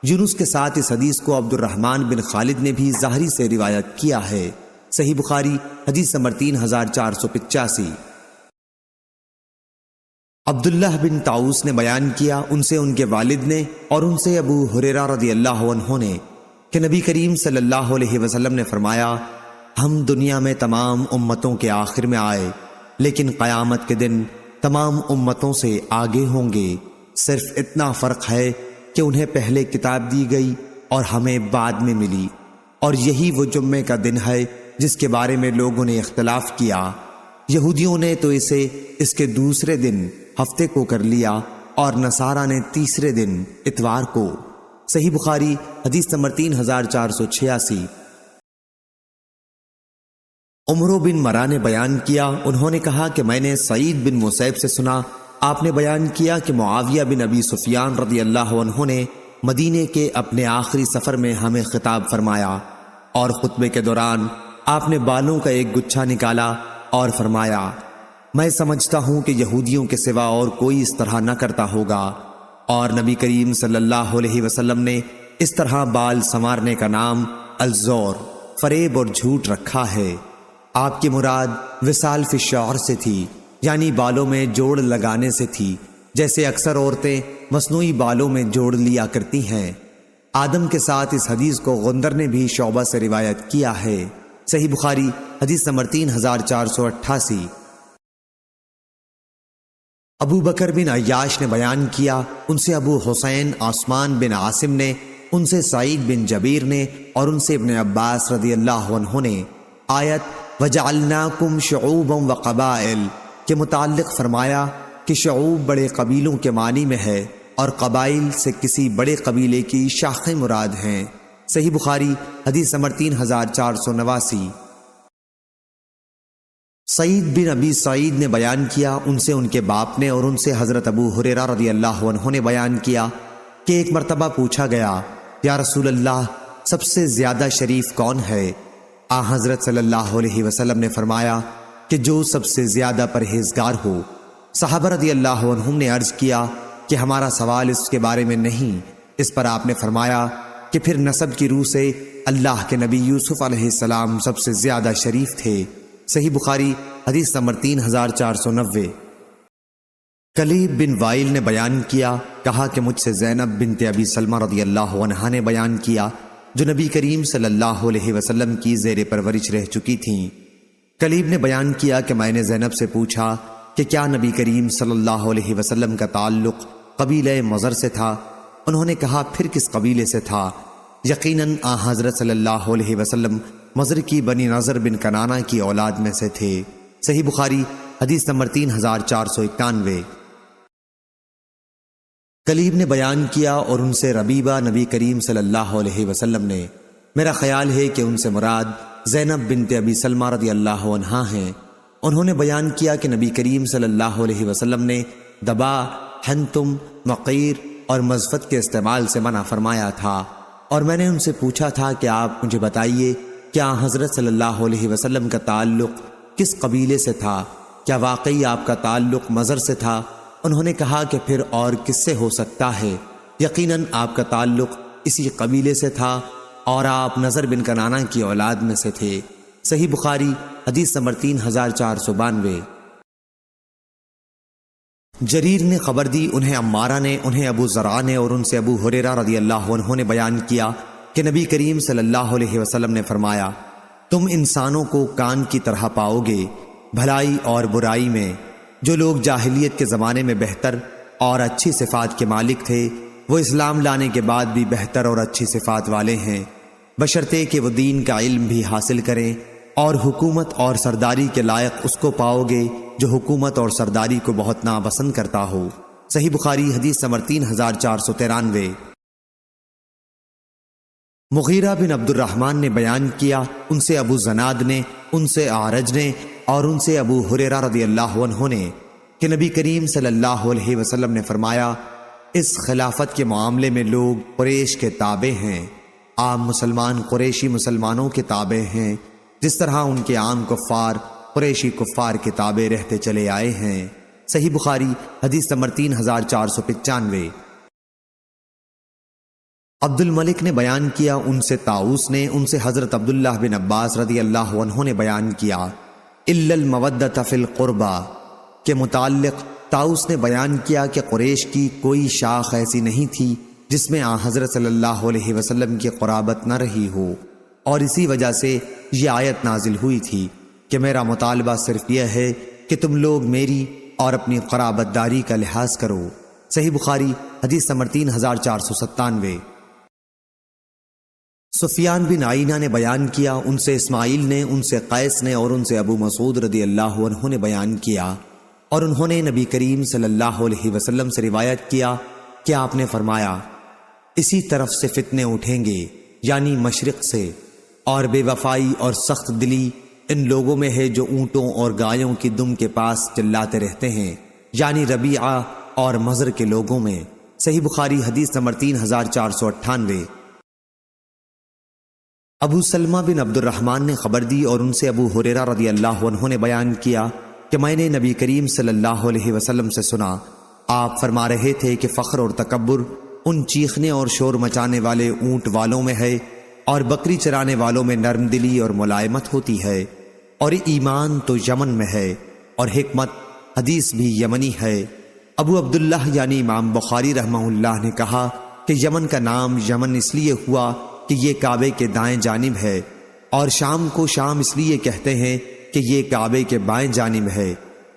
یونس کے ساتھ اس حدیث کو عبد الرحمن بن خالد نے بھی زہری سے روایت کیا ہے۔ صحیح بخاری حدیث نمبر 3485۔ عبداللہ بن طاؤس نے بیان کیا، ان سے ان کے والد نے اور ان سے ابو ہریرہ رضی اللہ عنہ نے کہ نبی کریم صلی اللہ علیہ وسلم نے فرمایا، ہم دنیا میں تمام امتوں کے آخر میں آئے، لیکن قیامت کے دن تمام امتوں سے آگے ہوں گے، صرف اتنا فرق ہے کہ انہیں پہلے کتاب دی گئی اور ہمیں بعد میں ملی، اور یہی وہ جمعے کا دن ہے جس کے بارے میں لوگوں نے اختلاف کیا۔ یہودیوں نے تو اسے اس کے دوسرے دن ہفتے کو کر لیا، اور نصارہ نے تیسرے دن اتوار کو۔ صحیح بخاری حدیث نمبر 3486۔ عمرو بن مرا نے بیان کیا، انہوں نے کہا کہ میں نے سعید بن مسیب سے سنا، آپ نے بیان کیا کہ معاویہ بن ابی سفیان رضی اللہ عنہ نے مدینے کے اپنے آخری سفر میں ہمیں خطاب فرمایا، اور خطبے کے دوران آپ نے بالوں کا ایک گچھا نکالا اور فرمایا، میں سمجھتا ہوں کہ یہودیوں کے سوا اور کوئی اس طرح نہ کرتا ہوگا، اور نبی کریم صلی اللہ علیہ وسلم نے اس طرح بال سنوارنے کا نام الزور، فریب اور جھوٹ رکھا ہے۔ آپ کی مراد وصال فی الشعر سے تھی، یعنی بالوں میں جوڑ لگانے سے تھی، جیسے اکثر عورتیں مصنوعی بالوں میں جوڑ لیا کرتی ہیں۔ آدم کے ساتھ اس حدیث کو غندر نے بھی شعبہ سے روایت کیا ہے۔ صحیح بخاری حدیث نمبر 3488۔ ابو بکر بن عیاش نے بیان کیا، ان سے ابو حسین عثمان بن عاصم نے، ان سے سعید بن جبیر نے، اور ان سے ابن عباس رضی اللہ عنہ نے آیت وَجَعَلْنَاكُمْ شُعُوبًا وَقَبَائِلَ کے متعلق فرمایا کہ شعوب بڑے قبیلوں کے معنی میں ہے، اور قبائل سے کسی بڑے قبیلے کی شاخیں مراد ہیں۔ صحیح بخاری حدیث نمبر 3489۔ سعید بن ابی سعید نے بیان کیا، ان سے ان کے باپ نے، اور ان سے حضرت ابو ہریرہ رضی اللہ عنہ نے بیان کیا کہ ایک مرتبہ پوچھا گیا، یا رسول اللہ، سب سے زیادہ شریف کون ہے؟ آن حضرت صلی اللہ علیہ وسلم نے فرمایا کہ جو سب سے زیادہ پرہیزگار ہو۔ صحابہ رضی اللہ عنہم نے عرض کیا کہ ہمارا سوال اس کے بارے میں نہیں۔ اس پر آپ نے فرمایا کہ پھر نسب کی روح سے اللہ کے نبی یوسف علیہ السلام سب سے زیادہ شریف تھے۔ صحیح بخاری حدیث نمبر 3490۔ کلیب بن وائل نے بیان کیا، کہا کہ مجھ سے زینب بنت ابی سلمہ رضی اللہ عنہا نے بیان کیا، جو نبی کریم صلی اللہ علیہ وسلم کی زیر پرورش رہ چکی تھیں۔ کلیب نے بیان کیا کہ میں نے زینب سے پوچھا کہ کیا نبی کریم صلی اللہ علیہ وسلم کا تعلق قبیلہ مضر سے تھا؟ انہوں نے کہا، پھر کس قبیلے سے تھا؟ یقیناً آن حضرت صلی اللہ علیہ وسلم مضر کی بنی نضر بن کنانہ کی اولاد میں سے تھے۔ صحیح بخاری حدیث نمبر 3491۔ کلیب نے بیان کیا اور ان سے ربیبہ نبی کریم صلی اللہ علیہ وسلم نے، میرا خیال ہے کہ ان سے مراد زینب بنت ابی سلمہ رضی اللہ عنہا ہیں، انہوں نے بیان کیا کہ نبی کریم صلی اللہ علیہ وسلم نے دبا، حنتم، مقیر اور مزفت کے استعمال سے منع فرمایا تھا، اور میں نے ان سے پوچھا تھا کہ آپ مجھے بتائیے کیا حضرت صلی اللہ علیہ وسلم کا تعلق کس قبیلے سے تھا؟ کیا واقعی آپ کا تعلق مضر سے تھا؟ انہوں نے کہا کہ پھر اور کس سے ہو سکتا ہے؟ یقیناً آپ کا تعلق اسی قبیلے سے تھا اور آپ نضر بن کنانہ کی اولاد میں سے تھے۔ صحیح بخاری حدیث نمبر 3492۔ جریر نے خبر دی، انہیں عمارہ نے، انہیں ابو زرع نے اور ان سے ابو ہریرہ رضی اللہ عنہ نے بیان کیا کہ نبی کریم صلی اللہ علیہ وسلم نے فرمایا، تم انسانوں کو کان کی طرح پاؤ گے بھلائی اور برائی میں۔ جو لوگ جاہلیت کے زمانے میں بہتر اور اچھی صفات کے مالک تھے، وہ اسلام لانے کے بعد بھی بہتر اور اچھی صفات والے ہیں، بشرطے کہ وہ دین کا علم بھی حاصل کریں، اور حکومت اور سرداری کے لائق اس کو پاؤ گے جو حکومت اور سرداری کو بہت ناپسند کرتا ہو۔ صحیح بخاری حدیث نمبر 3493۔ مغیرہ بن عبد الرحمن نے بیان کیا، ان سے ابو زناد نے، ان سے اعرج نے اور ان سے ابو ہریرہ رضی اللہ عنہ نے کہ نبی کریم صلی اللہ علیہ وسلم نے فرمایا، اس خلافت کے معاملے میں لوگ قریش کے تابع ہیں، عام مسلمان قریشی مسلمانوں کے تابع ہیں، جس طرح ان کے عام کفار قریشی کفار کے تابع رہتے چلے آئے ہیں۔ صحیح بخاری حدیث نمبر 3495۔ عبد الملک نے بیان کیا، ان سے طاؤس نے، ان سے حضرت عبداللہ بن عباس رضی اللہ عنہ نے بیان کیا، الا المودۃ فی القربى کے متعلق طاؤس نے بیان کیا کہ قریش کی کوئی شاخ ایسی نہیں تھی جس میں حضرت صلی اللہ علیہ وسلم کی قرابت نہ رہی ہو، اور اسی وجہ سے یہ آیت نازل ہوئی تھی کہ میرا مطالبہ صرف یہ ہے کہ تم لوگ میری اور اپنی قرابت داری کا لحاظ کرو۔ صحیح بخاری حدیث نمبر 3497۔ سفیان بن عینہ نے بیان کیا، ان سے اسماعیل نے، ان سے قیس نے اور ان سے ابو مسعود رضی اللہ عنہ نے بیان کیا، اور انہوں نے نبی کریم صلی اللہ علیہ وسلم سے روایت کیا کہ آپ نے فرمایا، اسی طرف سے فتنے اٹھیں گے، یعنی مشرق سے، اور بے وفائی اور سخت دلی ان لوگوں میں ہے جو اونٹوں اور گایوں کی دم کے پاس چلاتے رہتے ہیں، یعنی ربیعہ اور مضر کے لوگوں میں۔ صحیح بخاری حدیث نمبر 3498۔ ابو سلمہ بن عبد الرحمن نے خبر دی اور ان سے ابو ہریرہ رضی اللہ عنہ نے بیان کیا کہ میں نے نبی کریم صلی اللہ علیہ وسلم سے سنا، آپ فرما رہے تھے کہ فخر اور تکبر ان چیخنے اور شور مچانے والے اونٹ والوں میں ہے، اور بکری چرانے والوں میں نرم دلی اور ملائمت ہوتی ہے، اور ایمان تو یمن میں ہے، اور حکمت حدیث بھی یمنی ہے۔ ابو عبداللہ یعنی امام بخاری رحمہ اللہ نے کہا کہ یمن کا نام یمن اس لیے ہوا کہ یہ کعبے کے دائیں جانب ہے، اور شام کو شام اس لیے کہتے ہیں کہ یہ کعبے کے بائیں جانب ہے۔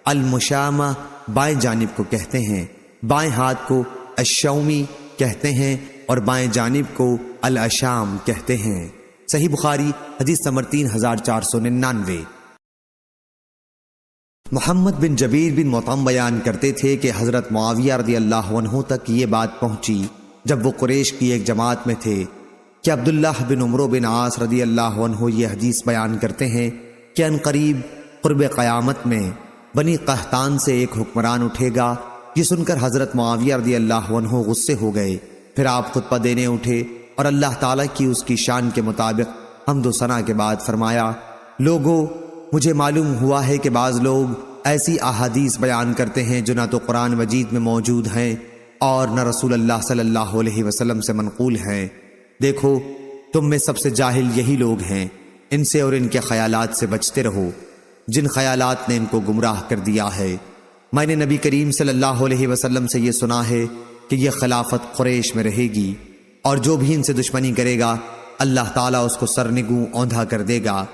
المشامہ بائیں جانب کو کہتے ہیں، بائیں ہاتھ کو الشومی کہتے ہیں اور بائیں جانب کو الاشام کہتے ہیں۔ صحیح بخاری حدیث نمبر 3499۔ محمد بن جبیر بن مطعم بیان کرتے تھے کہ حضرت معاویہ رضی اللہ عنہ تک یہ بات پہنچی جب وہ قریش کی ایک جماعت میں تھے کہ عبداللہ بن عمرو بن عاص رضی اللہ عنہ یہ حدیث بیان کرتے ہیں کہ ان قریب قرب قیامت میں بنی قحطان سے ایک حکمران اٹھے گا۔ یہ سن کر حضرت معاویہ رضی اللہ عنہ غصے ہو گئے، پھر آپ خطبہ دینے اٹھے اور اللہ تعالیٰ کی اس کی شان کے مطابق حمد و ثنا کے بعد فرمایا، لوگو مجھے معلوم ہوا ہے کہ بعض لوگ ایسی احادیث بیان کرتے ہیں جو نہ تو قرآن مجید میں موجود ہیں اور نہ رسول اللہ صلی اللہ علیہ وسلم سے منقول ہیں۔ دیکھو تم میں سب سے جاہل یہی لوگ ہیں، ان سے اور ان کے خیالات سے بچتے رہو جن خیالات نے ان کو گمراہ کر دیا ہے۔ میں نے نبی کریم صلی اللہ علیہ وسلم سے یہ سنا ہے کہ یہ خلافت قریش میں رہے گی، اور جو بھی ان سے دشمنی کرے گا اللہ تعالیٰ اس کو سرنگوں اوندھا کر دے گا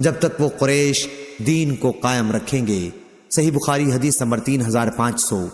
جب تک وہ قریش دین کو قائم رکھیں گے۔ صحیح بخاری حدیث نمبر 3500۔